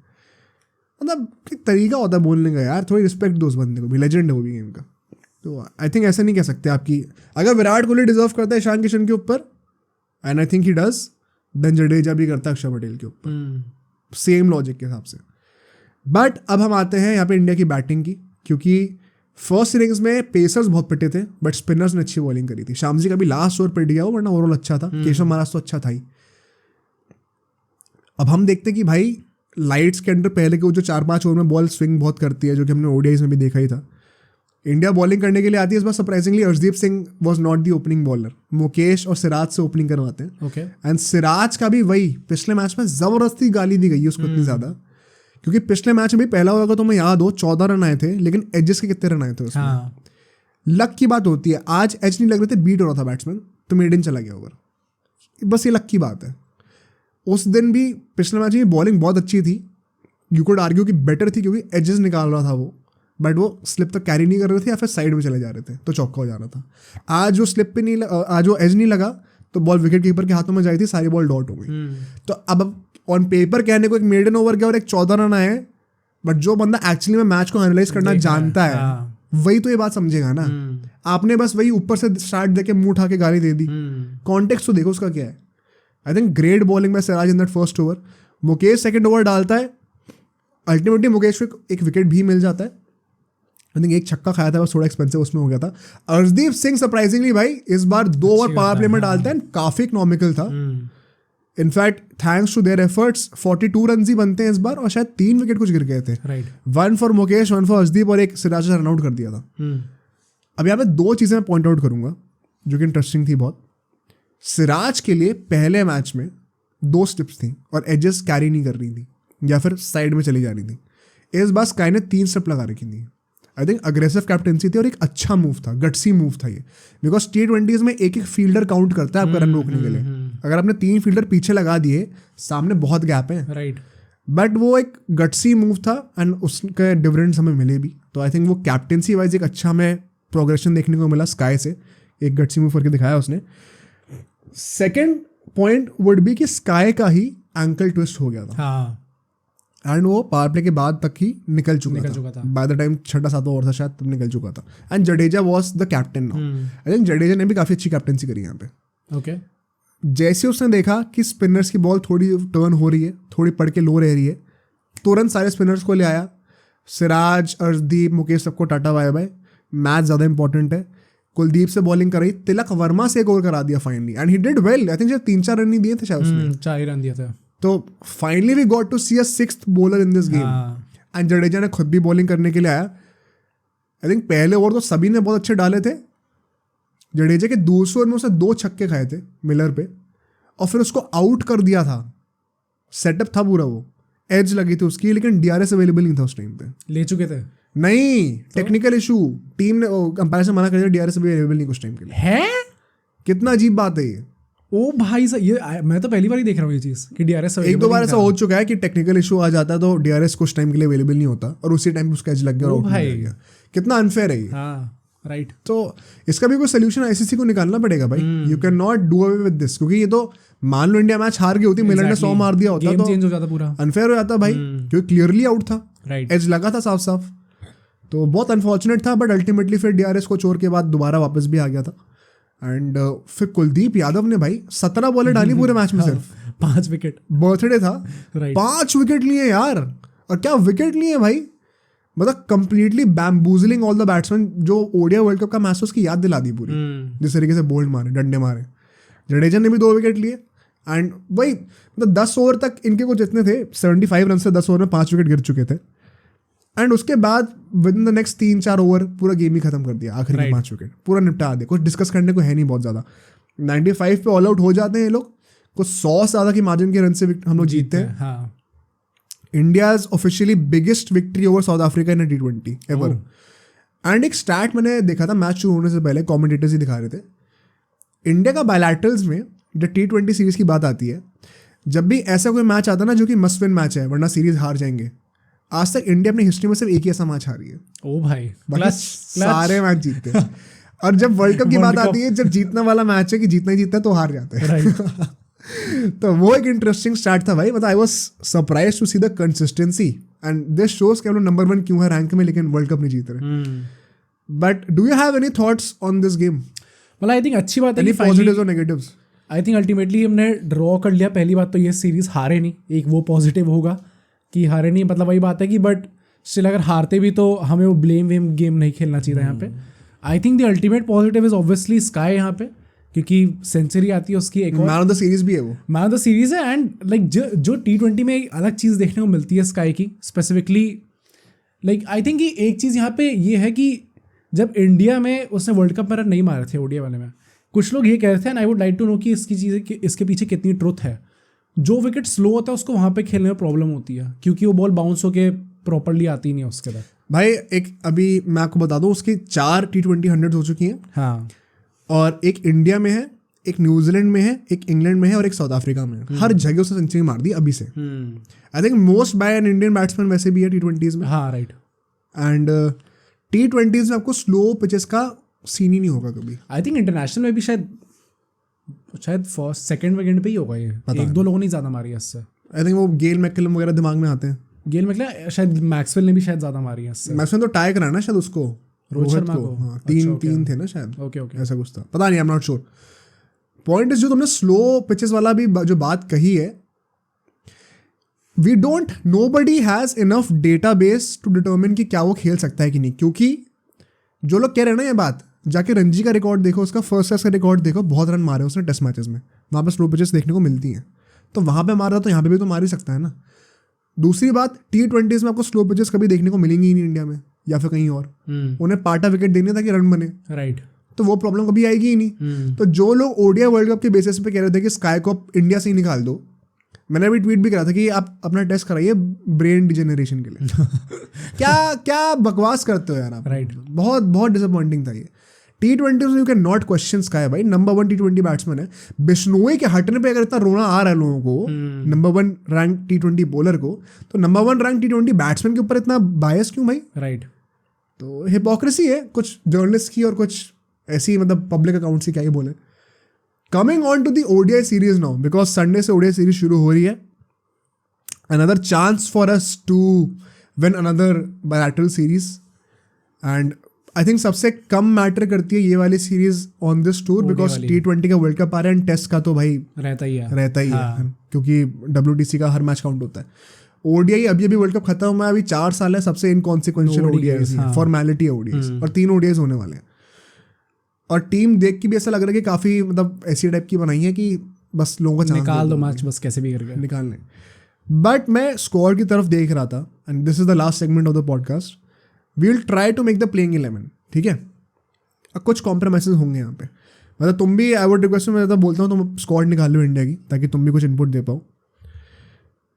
मतलब एक तरीका होता है बोलने का यार, थोड़ी रिस्पेक्ट दो उस बंदे को भी, लेजेंड है वो भी गेम का. तो आई थिंक ऐसा नहीं कह सकते आपकी, अगर विराट कोहली डिजर्व करता है ईशान किशन के ऊपर, and I think he does, then Jadeja भी करता है अक्षर पटेल के ऊपर, सेम लॉजिक के हिसाब से. बट अब हम आते हैं यहाँ पे इंडिया की बैटिंग की, क्योंकि फर्स्ट इनिंग्स में पेसर्स बहुत पिटे थे बट स्पिनर्स ने अच्छी बॉलिंग करी थी. शामजी का भी लास्ट ओवर पिट गया हो, वरना ओवरऑल अच्छा था. केशव महाराज तो अच्छा था ही. अब हम देखते हैं कि भाई लाइट्स के अंडर पहले के वो जो 4-5 ओवर में बॉल स्विंग बहुत करती है, जो कि हमने ODIs में भी देखा ही था. इंडिया बॉलिंग करने के लिए आती है इस बार surprisingly Arshdeep Singh was not the opening bowler. Mukesh और सिराज से ओपनिंग करवाते हैं. ओके. एंड सिराज का भी वही पिछले मैच में ज़बरदस्ती गाली दी गई उसको इतनी ज़्यादा, क्योंकि पिछले मैच में भी पहला ओवर का तुम्हें याद हो 14 रन आए थे, लेकिन एजेस के कितने रन आए थे उसमें. लक की बात होती है. आज एज नहीं लग रहे थे, बीट हो रहा था बैट्समैन, तो मेड इन चला गया ओवर. बस ये लक की बात है. उस दिन भी पिछले मैच में बॉलिंग बहुत अच्छी थी, यू कुड आर्ग्यू कि बेटर थी क्योंकि एजेस निकाल रहा था वो, बट वो स्लिप तक कैरी नहीं कर रहे थे या फिर साइड में चले जा रहे थे, तो चौका हो जा रहा था. आज वो स्लिप पे नहीं, आज वो एज नहीं लगा तो बॉल विकेट कीपर के हाथों में जाई थी, सारी बॉल डॉट हो गई. तो अब ऑन पेपर कहने को एक मेडन ओवर गया और एक 14 रन आए, बट जो बंदा एक्चुअली में मैच को एनालाइज करना जानता है वही तो ये बात समझेगा ना. आपने बस वही ऊपर से स्टार्ट देके मुंह उठा के गाली दे दी. कॉन्टेक्स्ट तो देखो उसका क्या है. I think great bowling bye Siraj in that first over. Mukesh second over डालता है, अल्टीमेटली मुकेश को एक विकेट भी मिल जाता है. आई थिंक एक छक्का खाया था, बस थोड़ा एक्सपेंसिव उसमें हो गया था. अर्शदीप सिंह सरप्राइजिंगली भाई इस बार 2 ओवर पावर प्ले में डालता है, काफ़ी इकोनॉमिकल था. In fact thanks to their efforts 42 run ही बनते हैं इस बार, और शायद 3 विकेट कुछ गिर गए थे. 1 फॉर मुकेश, 1 फॉर अर्शदीप, और एक सिराज ने रनआउट कर दिया था. अब यहाँ पे 2 चीज़ें मैं पॉइंट आउट करूंगा जो कि इंटरेस्टिंग थी बहुत. सिराज के लिए पहले मैच में 2 स्टेप्स थी और एजेस कैरी नहीं कर रही थी या फिर साइड में चली जा रही थी. इस बार स्काई ने 3 स्टेप लगा रखी थी. आई थिंक अग्रेसिव कैप्टेंसी थी और एक अच्छा मूव था, गट्सी मूव था ये, बिकॉज T20s में एक फील्डर काउंट करता है आपका रन रोकने के लिए. अगर आपने 3 फील्डर पीछे लगा दिए, सामने बहुत गैप है, राइट. बट वो एक गट्सी मूव था एंड उसके डिविडेंड्स हमें मिले भी. तो आई थिंक वो कैप्टेंसी वाइज एक अच्छा हमें प्रोग्रेशन देखने को मिला स्काई से. एक गट्सी मूव करके दिखाया उसने. सेकेंड पॉइंट वुड बी कि स्काई का ही एंकल ट्विस्ट हो गया था हाँ एंड वो पावर प्ले के बाद तक ही निकल चुका था। बाय द टाइम 6-7 ओवर था शायद तब निकल चुका था and Jadeja was the captain now. I think Jadeja ने भी काफ़ी अच्छी कैप्टनसी करी यहाँ पे। ओके जैसे उसने देखा कि स्पिनर्स की बॉल थोड़ी टर्न हो रही है, थोड़ी पड़ के लो रह रही है, तुरंत सारे स्पिनर्स को ले आया, सिराज, अर्शदीप, मुकेश सबको टाटा बाय बाय, मैच ज़्यादा इंपॉर्टेंट है। कुलदीप से बॉलिंग कराई, तिलक वर्मा से एक ओवर करा दिया finally and he did well. I think शायद 3-4 रन नहीं दिए थे शायद उसने, 4 ही रन दिए थे। तो finally we got to see a 6th bowler in this game and Jadeja ने खुद भी बॉलिंग करने के लिए आया। आई थिंक पहले ओवर तो सभी ने बहुत अच्छे डाले थे। जडेजा के दूसरे ओवर में उसने 2 छक्के खाए थे मिलर पे और फिर उसको आउट कर दिया था। सेटअप था पूरा, वो एज लगी थी उसकी, लेकिन डीआरएस अवेलेबल नहीं था उस टाइम पे। ले चुके थे नहीं, टेक्निकल इशू, टीम ने अंपायर से मना कर दिया, डीआरएस अवेलेबल नहीं कुछ टाइम के लिए। है कितना अजीब बात है ये। ओ भाई साहब, ये मैं तो पहली बार ही देख रहा हूँ ये चीज़ कि डीआरएस 1-2 बार ऐसा हो चुका है कि टेक्निकल इशू आ जाता है तो डीआरएस कुछ टाइम के लिए अवेलेबल नहीं होता और उसी टाइम उसका एज लग गया और आउट हो गया। कितना अनफेयर है ये। हाँ राइट। तो इसका भी कोई सोल्यूशन आईसीसी को निकालना पड़ेगा भाई। You can not do away with this, क्योंकि ये तो मान लो इंडिया मैच हार गई होती, मिलर ने 100 मार दिया होता गेम तो चेंज हो जाता पूरा, अनफेयर हो जाता भाई, क्योंकि क्लियरली आउट था, राइट। एज लगा था साफ साफ। तो बहुत अनफॉर्चुनेट था, बट अल्टीमेटली फिर डीआरएस को छोड़ के बाद दोबारा वापस भी आ गया था। एंड फिर कुलदीप यादव ने भाई 17 बॉलें डाली पूरे मैच में, सिर्फ 5 विकेट। बर्थडे था, राइट। 5 विकेट लिए यार। और क्या विकेट लिए भाई, मतलब कंप्लीटली बैम्बूजलिंग ऑल द बैट्समैन। जो ओडिया वर्ल्ड कप का मैच था उसकी याद दिला दी पूरी, जिस तरीके से बोल्ड मारे, डंडे मारे। जडेजा ने भी 2 विकेट लिए एंड वही मतलब 10 ओवर तक इनके को जितने थे 75 रन से 10 ओवर में 5 विकेट गिर चुके थे। एंड उसके बाद with in the next 3-4 over पूरा गेम ही खत्म कर दिया, आखिरी में 5 विकेट पूरा निपटा दिया। कुछ डिस्कस करने को है नहीं बहुत ज़्यादा। 95 पे ऑल आउट हो जाते हैं ये लोग, कुछ 100 से ज़्यादा की मार्जिन के रन से हम लोग जीतते हैं। हाँ। India's officially biggest victory over south Africa in T20 ever. And एक स्टैट मैंने देखा था मैच शुरू होने से पहले, कमेंटेटर्स ही दिखा रहे थे, इंडिया का बायलैटरल्स में जब T20 सीरीज की बात आती है, जब भी ऐसा कोई मैच आता है ना जो कि मस्ट विन मैच है वरना सीरीज हार जाएंगे, आज तक इंडिया अपनी हिस्ट्री में सिर्फ एक ही ऐसा मैच हारी है। ओ भाई, बाकी सारे मैच जीतते हैं। और जब वर्ल्ड कप की बात आती है, जब जीतने वाला मैच है कि जीतना ही जीतता है तो हार जाते हैं। तो वो एक इंटरेस्टिंग स्टार्ट था भाई। मतलब I was surprised to see the consistency and this shows कि हम लोग नंबर 1 क्यों है रैंक में लेकिन वर्ल्ड कप नहीं जीत रहे। But do you have any thoughts on this game? मतलब आई थिंक अच्छी बात है कि पॉजिटिव्स और नेगेटिव्स। आई थिंक अल्टीमेटली हमने ड्रॉ कर लिया। पहली बात तो ये सीरीज हारे नहीं, एक वो पॉजिटिव होगा कि हारे नहीं। मतलब वही बात है कि बट स्टिल अगर हारते भी तो हमें वो ब्लेम वेम गेम नहीं खेलना चाहिए था यहाँ पे। I think the ultimate positive is obviously sky यहाँ पे, क्योंकि सेंचुरी आती है उसकी, एक और मैन ऑफ द सीरीज भी है वो, मैन ऑफ द सीरीज है। एंड लाइक जो T20 में एक अलग चीज़ देखने को मिलती है स्काई की स्पेसिफिकली, लाइक आई थिंक कि एक चीज़ यहाँ पे ये है कि जब इंडिया में उसने वर्ल्ड कप में रन नहीं मारे थे ओडिया वाले में, कुछ लोग ये कह रहे थे and I would like to know कि इसकी चीज़ें इसके पीछे कितनी ट्रुथ है। जो विकेट स्लो होता है उसको वहाँ पे खेलने में प्रॉब्लम होती है, क्योंकि वो बॉल बाउंस होके प्रॉपरली आती नहीं है उसके बाद। भाई एक अभी मैं आपको बता दूं, उसकी 4 T20 100 हो चुकी हैं। हाँ। और एक इंडिया में है, एक न्यूजीलैंड में है, एक इंग्लैंड में है और एक साउथ अफ्रीका में है। हर जगह उसने सेंचुरी मार दी अभी से। I think most by an Indian batsman वैसे भी है T20s में। हाँ राइट। एंड T20s में आपको स्लो पिचेस का सीन ही नहीं होगा कभी। आई थिंक इंटरनेशनल में भी शायद फर्स्ट सेकंड विकेट पे ही होगा ये, 1-2 लोगों ने ज़्यादा मारी है इससे। आई थिंक वो गेल मैकलम वगैरह दिमाग में आते हैं। गेल मैकलम, शायद मैक्सवेल ने भी शायद ज़्यादा मारी है इससे। मैक्सवेल तो टाई करा ना शायद उसको, रोहित शर्मा को। हाँ, 3 थे ना शायद। ओके ऐसा कुछ था, पता नहीं, आई am not sure. Point is जो तुमने स्लो पिचेस वाला भी जो बात कही है, we don't, nobody has enough database to determine कि क्या वो खेल सकता है कि नहीं। क्योंकि जो लोग कह रहे हैं ना ये बात, जाके रणजी का रिकॉर्ड देखो, उसका फर्स्ट टेस्ट का रिकॉर्ड देखो, बहुत रन मारे उसने टेस्ट मैचेस में, वहाँ पे स्लो पिचेस देखने को मिलती हैं। तो वहाँ पे मार रहा तो यहाँ पे भी तो मार ही सकता है ना। दूसरी बात, T20s में आपको स्लो पिचेस कभी देखने को मिलेंगी ही नहीं इंडिया में या फिर कहीं और। उन्हें पार्टा विकेट देने ताकि रन बने, राइट। तो वो प्रॉब्लम कभी आएगी ही नहीं। तो जो लोग ओडिया वर्ल्ड कप के बेसिस पे कह रहे थे कि स्काई को आप इंडिया से ही निकाल दो, मैंने अभी ट्वीट भी करा था कि आप अपना टेस्ट कराइए ब्रेन डिजेनरेशन के लिए। क्या बकवास करते हो यार आप। राइट। बहुत बहुत डिसअपॉइंटिंग था ये। T20 you can not question sky भाई, नंबर 1 T20 बैट्समैन है। बिश्नोई के हटने पे अगर इतना रोना आ रहा है लोगों को, नंबर 1 रैंक T20 बॉलर को, तो नंबर 1 रैंक T20 बैट्समैन के ऊपर इतना बायस क्यों भाई? राइट। तो हिपोक्रेसी है कुछ जर्नलिस्ट की और कुछ ऐसी मतलब पब्लिक अकाउंट्स की, क्या ही बोले। Coming on to the ODI series now, because Sunday से ODI सीरीज शुरू हो रही है another chance for us to win another bilateral series. And I think सबसे कम मैटर करती है ये वाली series on this tour, because T20 का वर्ल्ड कप आ रहा है एंड टेस्ट का तो भाई रहता ही है, क्योंकि WTC का हर मैच काउंट होता है. ODI अभी वर्ल्ड कप खत्म हुआ है, अभी 4 साल है, सबसे इनकॉन्सिक्वेंशियल ODI, फॉर्मेलिटी ODI, और 3 ODIs होने वाले हैं. और टीम देख के भी ऐसा लग रहा है कि काफ़ी मतलब ऐसी टाइप की बनाई है कि बस लोगों का चांस निकाल दो मैच बस कैसे भी करके निकालने. बट मैं स्कोर की तरफ देख रहा था, and this is the last segment of the podcast. We will try to make the playing 11, ठीक है. अब कुछ कॉम्प्रोमाइजेस होंगे यहाँ पे, मतलब तुम भी, आई वुड रिक्वेस्ट, मैं तो बोलता हूँ तुम स्क्वाड निकाल लो इंडिया की, ताकि तुम भी कुछ इनपुट दे पाओ.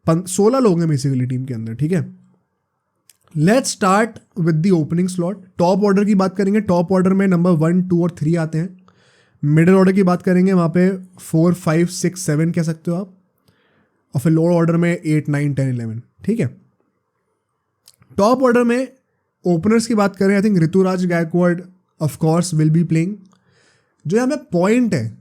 16 लोग हैं बेसिकली टीम के अंदर, ठीक है. Let's start with the opening slot. Top order की बात करेंगे. टॉप ऑर्डर में नंबर 1, 2 और 3 आते हैं. मिडिल ऑर्डर की बात करेंगे, वहाँ पे 4, 5, 6, 7 कह सकते हो आप. और फिर लोअर ऑर्डर में 8, 9, 10, 11, ठीक है. टॉप ऑर्डर में ओपनर्स की बात करें, I think Ruturaj Gaikwad of course will be playing. जो यहाँ पे पॉइंट है,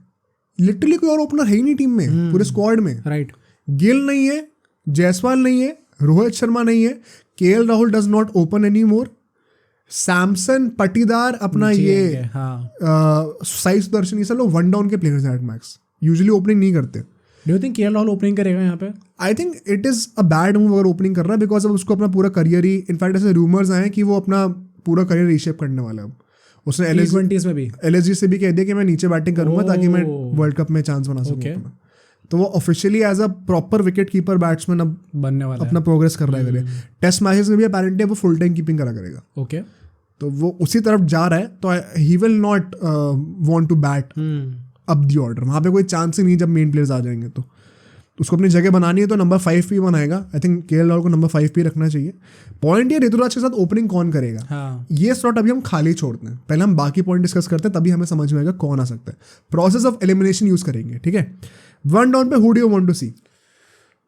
लिटरली कोई और ओपनर है ही नहीं टीम में, पूरे स्क्वाड में. राइट. गिल नहीं है, जायसवाल नहीं है, रोहित शर्मा नहीं है, KL Rahul does not open any more. Samson, पटीदार, अपना ये साई सुदर्शन, ये सब लोग 1 डाउन के प्लेयर्स हैं एट मैक्स, यूजुअली ओपनिंग नहीं करते. Do you think KL Rahul opening करेगा यहाँ पे? आई think it is a bad move अगर ओपनिंग कर रहा है, बिकॉज अब उसको अपना पूरा करियर ही, इनफैक्ट ऐसे रूमर्स आए हैं कि वो अपना पूरा करियर रीशेप करने वाला है. अब उसने T20s में भी LSG से भी कह दिया कि मैं नीचे बैटिंग करूंगा ताकि मैं वर्ल्ड कप में चांस बना सकूँ. तो वो officially as a proper wicket keeper batsman अब बनने वाला अपना प्रोग्रेस कर रहा है. टेस्ट मैचेस में भी अपेरेंटली वो फुल टाइम कीपिंग करा करेगा. ओके. तो वो उसी तरफ जा रहा है, तो he will not want to bat up the order. वहाँ पे कोई चांस ही नहीं जब मेन प्लेयर्स आ जाएंगे. तो उसको अपनी जगह बनानी है, तो नंबर 5 पे बनाएगा. आई थिंक KL राहुल को नंबर 5 पे रखना चाहिए. पॉइंट ये, ऋतुराज के साथ ओपनिंग कौन करेगा, ये स्लॉट अभी हम खाली छोड़ते हैं. पहले हम बाकी पॉइंट डिस्कस करते हैं, तभी हमें समझ में आएगा कौन आ सकता है. प्रोसेस ऑफ एलिमिनेशन यूज करेंगे, ठीक है. 1 डाउन पे who do you want to see?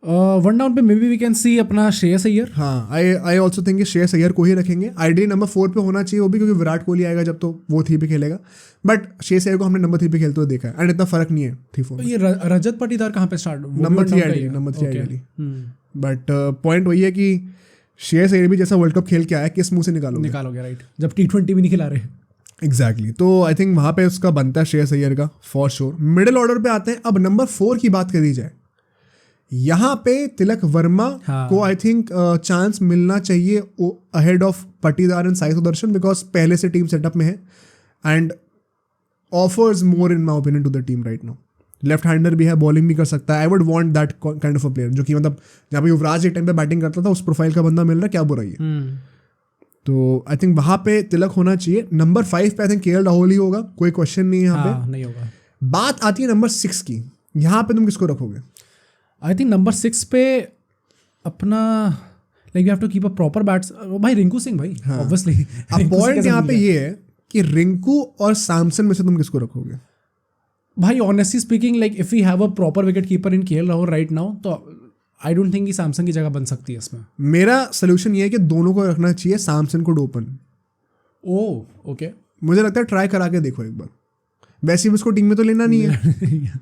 1 down पे maybe we can see अपना श्रेयस अय्यर. हाँ, I also think Shreyas Iyer को ही रखेंगे. आइडियली नंबर 4 पे होना चाहिए वो भी, क्योंकि विराट कोहली आएगा जब तो वो 3 पे खेलेगा. बट श्रेयस अय्यर को हमने नंबर 3 पे खेलते हुए देखा है, एंड इतना फर्क नहीं है 3-4. ये रजत पाटीदार कहाँ पे start? Number 3 ideally. But point वही है कि श्रेयस अय्यर भी जैसा वर्ल्ड कप खेल के आया, किस मुंह से निकालोगे, राइट, जब T20 भी नहीं खिला रहे. एग्जैक्टली. तो आई थिंक वहाँ पे उसका बनता है श्रेयस अय्यर का फॉर श्योर. मिडिल ऑर्डर पे आते हैं. अब नंबर 4 की बात करी जाए, यहाँ पे तिलक वर्मा को आई थिंक चांस मिलना चाहिए ahead of Patidar and Sai Sudharsan, because पहले से टीम सेटअप में है and offers more in my opinion to the team right now. Left hander भी है, बॉलिंग भी कर सकता है. I would want that kind of a player, जो कि मतलब जहाँ पे युवराज एक टाइम पे बैटिंग करता था, उस प्रोफाइल का बंदा मिल रहा है, क्या बुराई है. तो आई थिंक वहाँ पे तिलक होना चाहिए. नंबर 5 पे आई थिंक KL राहुल ही होगा, कोई क्वेश्चन नहीं है यहाँ पे. नहीं होगा. बात आती है नंबर 6 की. यहाँ पे तुम किसको रखोगे? आई थिंक नंबर 6 पे अपना like you have to keep a proper bats. भाई रिंकू सिंह भाई, ऑब्वियसली. अब पॉइंट यहाँ पे ये है कि रिंकू और सैमसन में से तुम किसको रखोगे? भाई honestly speaking, like if we have a proper wicket keeper in KL Rahul right now, तो आई डोंट थिंक कि सैमसन की जगह बन सकती है इसमें. मेरा सोल्यूशन ये है कि दोनों को रखना चाहिए, सैमसन को ओपन. Oh okay. मुझे लगता है ट्राई करा के देखो एक बार. वैसे भी उसको टीम में तो लेना नहीं है.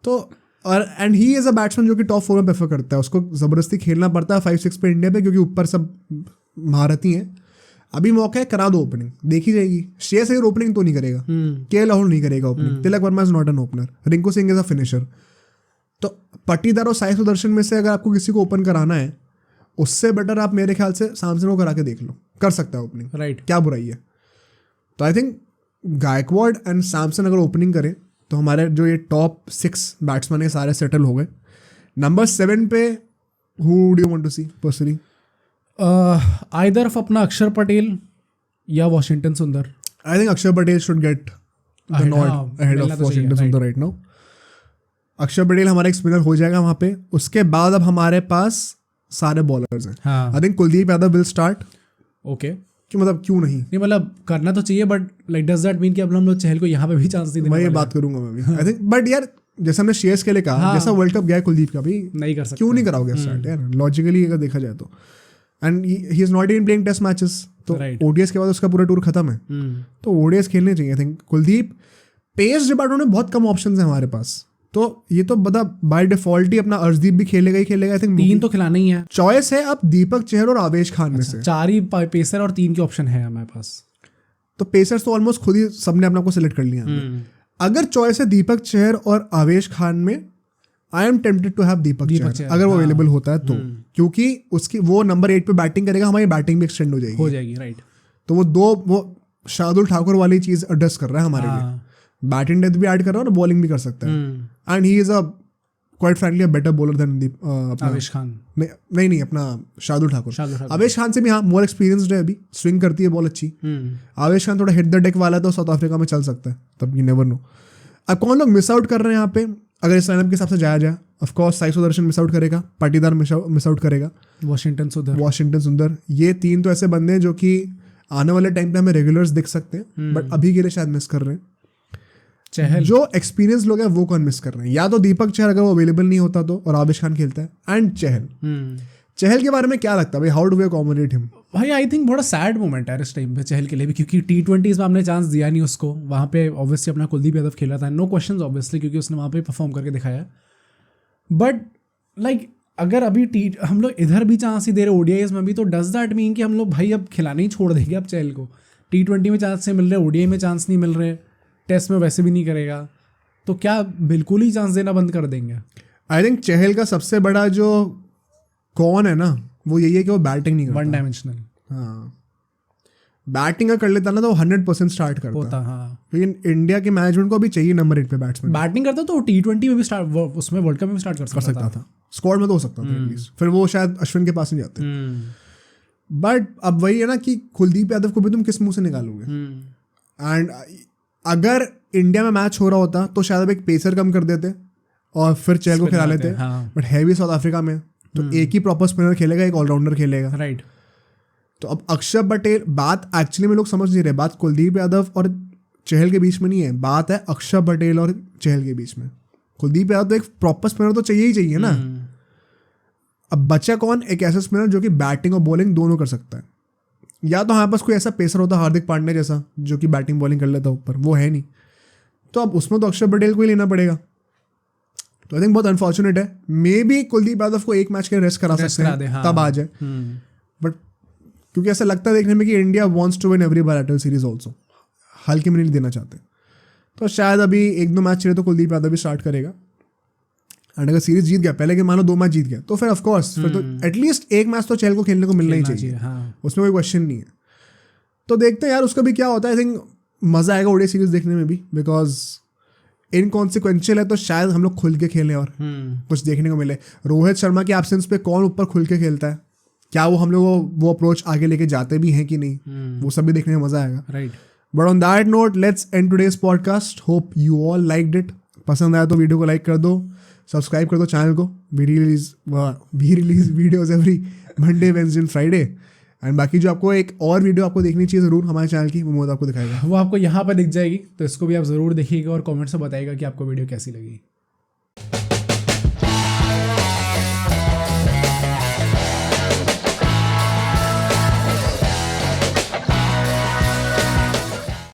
तो और and he is a batsman जो कि टॉप 4 में प्रेफर करता है. उसको ज़बरदस्ती खेलना पड़ता है 5-6 पे इंडिया पे, क्योंकि ऊपर सब महारथी हैं. अभी मौका है, करा दो ओपनिंग, देखी जाएगी. श्रेयस अय्यर ओपनिंग तो नहीं करेगा, KL राहुल नहीं करेगा opening, Tilak Varma is not an opener, Rinku Singh is a finisher. तो पटीदार और साई सुदर्शन में से अगर आपको किसी को ओपन कराना है, उससे बेटर आप मेरे ख्याल से सैमसन को करा के देख लो, कर सकता है ओपनिंग. राइट. क्या बुराई है? तो I think Gaikwad and Samson अगर ओपनिंग करें तो हमारे जो ये टॉप 6 बैट्समैन है सारे सेटल हो गए. नंबर 7 पे who do you want to see personally? Either of अपना अक्षर पटेल या Washington Sundar. I think Akshar Patel should get the nod ahead of Washington Sundar right now. Akshar Patel हमारा एक स्पिनर हो जाएगा वहाँ पे. उसके बाद अब हमारे पास सारे बॉलर्स हैं. आई think Kuldeep Yadav will start. Okay. कि मतलब क्यों नहीं मतलब करना तो चाहिए, but like does that mean कि अब हम लोग चहल को यहाँ पे भी चांस नहीं देने? मैं ये बात करूंगा मैं भी. आई थिंक बट यार जैसे हमने श्रेयस के लिए कहा, जैसा वर्ल्ड कप गया कुलदीप का भी नहीं कर सकते, क्यों नहीं कराओगे स्टार्ट यार लॉजिकली अगर देखा जाए तो. And he is not even playing test matches, तो ODIs के बाद उसका पूरा टूर खत्म है. तो ODIs खेलने चाहिए. I think Kuldeep pace department में बहुत कम ऑप्शन है हमारे पास, तो तो ये तो बता बाय डिफॉल्ट ही अपना अर्शदीप भी खेलेगा ही खेलेगा। आई थिंक 3 तो खिलाना ही है। चॉइस है अब दीपक चहर और आवेश खान में से। 4 ही पेसर और 3 के ऑप्शन है हमारे पास। तो पेसर्स तो ऑलमोस्ट खुद ही सबने अपना को सिलेक्ट कर लिया। अगर चॉइस है दीपक चहर और आवेश खान में, I am tempted to have Deepak Chahar अगर वो अवेलेबल होता है तो, क्योंकि उसकी वो नंबर 8 पे बैटिंग करेगा, हमारी बैटिंग भी एक्सटेंड हो जाएगी। राइट। तो वो शार्दुल ठाकुर वाली चीज एड्रेस कर रहा है हमारे लिए। बैटिंग डेप्थ भी ऐड कर रहा है और बॉलिंग भी कर सकता है। And he is a quite frankly a better bowler then आवेश खान। नहीं अपना शार्दुल ठाकुर। आवेश खान से भी हाँ मोर एक्सपीरियंस्ड है, अभी स्विंग करती है बॉल अच्छी। आवेश खान थोड़ा हिट द डेक वाला है तो साउथ अफ्रीका में चल सकता है, तब यू नेवर नो। अब कौन लोग मिस आउट कर रहे हैं यहाँ पे अगर इस लाइनअप के हिसाब से जाया जाए? Of course Sai Sudarshan miss out करेगा, पाटीदार मिस आउट करेगा, वाशिंगटन सुंदर। ये 3 तो ऐसे बंदे हैं जो कि आने वाले टाइम पे हमें रेगुलर्स दिख सकते हैं, बट अभी के लिए शायद मिस कर रहे हैं। चहल जो एक्सपीरियंस लोग हैं वो कौन मिस कर रहे हैं? या तो दीपक चहर अगर वो अवेलेबल नहीं होता तो, और आवेश खान खेलता है, एंड चहल के बारे में क्या लगता है भाई? How do we accommodate him? भाई आई थिंक बड़ा सैड मोमेंट है इस टाइम पे चहल के लिए भी, क्योंकि T20s में हमने चांस दिया नहीं उसको। वहाँ पे ऑब्वियसली अपना कुलदीप यादव खेला था, नो क्वेश्चंस ऑब्वियसली, क्योंकि उसने वहाँ पे परफॉर्म करके दिखाया। बट लाइक अगर अभी हम लोग इधर भी चांस ही दे रहे ODIs में भी, तो डज दैट मीन कि हम लोग भाई अब खिलाना ही छोड़ देंगे अब चहल को? T20 में चांस से मिल रहे, ODI में चांस नहीं मिल रहे, टेस्ट में वैसे भी नहीं करेगा, तो क्या बिल्कुल ही चांस देना बंद कर देंगे? आई थिंक चहल का सबसे बड़ा जो कौन है ना वो यही है कि वो बैटिंग नहीं करता, 1 डायमेंशनल। हाँ, बैटिंग कर लेता ना तो 100% स्टार्ट करता होता। हाँ, लेकिन इंडिया के मैनेजमेंट को भी चाहिए नंबर 8 पे बैट्समैन। बैटिंग करता तो T20 में भी स्टार्ट, उसमें वर्ल्ड कप में भी स्टार्ट कर सकता था। स्क्वाड में तो हो सकता था एटलीस्ट, फिर वो शायद अश्विन के पास नहीं जाते। बट अब वही है ना कि कुलदीप यादव को भी तुम किस मुंह से निकालोगे? एंड अगर इंडिया में मैच हो रहा होता तो शायद अब एक पेसर कम कर देते और फिर चहल को खिला लेते। बट है भी साउथ अफ्रीका में, तो एक ही प्रॉपर स्पिनर खेलेगा, एक ऑलराउंडर खेलेगा। राइट। तो अब अक्षर पटेल, बात एक्चुअली में लोग समझ नहीं रहे, बात कुलदीप यादव और चहल के बीच में नहीं है, बात है अक्षर पटेल और चहल के बीच में। कुलदीप यादव तो एक प्रॉपर स्पिनर तो चाहिए ही चाहिए ना। अब बचा कौन? एक ऐसा स्पिनर जो कि बैटिंग और बॉलिंग दोनों कर सकता है। या तो हमारे पास कोई ऐसा पेसर होता हार्दिक पांड्या जैसा जो कि बैटिंग बॉलिंग कर लेता ऊपर, वो है नहीं। तो अब उसमें तो अक्षर पटेल को ही लेना पड़ेगा। तो आई थिंक बहुत अनफॉर्चुनेट है। मे बी कुलदीप यादव को एक मैच के लिए रेस्ट करा सकते हैं, हाँ, तब आ जाए। बट क्योंकि ऐसा लगता है देखने में कि India wants to win every bilateral series also, हल्के में नहीं देना चाहते। तो शायद अभी 1-2 मैच चले तो कुलदीप यादव भी स्टार्ट करेगा। एंड अगर सीरीज जीत गया, पहले के मानो 2 मैच जीत गया, तो फिर ऑफकोर्स फिर तो एटलीस्ट एक मैच तो चहल को खेलने को मिलना ही चाहिए। हाँ। उसमें कोई क्वेश्चन नहीं है। तो देखते हैं यार उसका भी क्या होता है। आई थिंक मज़ा आएगा ओडीआई सीरीज देखने में भी, बिकॉज इनकॉन्सिक्वेंशियल है, तो शायद हम लोग खुल के खेलें और कुछ देखने को मिले। रोहित शर्मा के एब्सेंस पे कौन ऊपर खुल के खेलता है, क्या वो हम लोग वो अप्रोच आगे लेके जाते भी हैं कि नहीं, वो सब भी देखने में मज़ा आएगा। Right. But on that note let's end today's podcast. Hope you all liked it. पसंद आया तो वीडियो को लाइक कर दो, सब्सक्राइब कर दो चैनल को। We release videos every Monday, Wednesday and Friday. And बाकी जो आपको एक और वीडियो आपको देखनी चाहिए ज़रूर हमारे चैनल की, वो मोहम्मद आपको दिखाएगा। वो आपको यहाँ पर दिख जाएगी, तो इसको भी आप ज़रूर देखिएगा और कमेंट्स में बताइएगा कि आपको वीडियो कैसी लगी।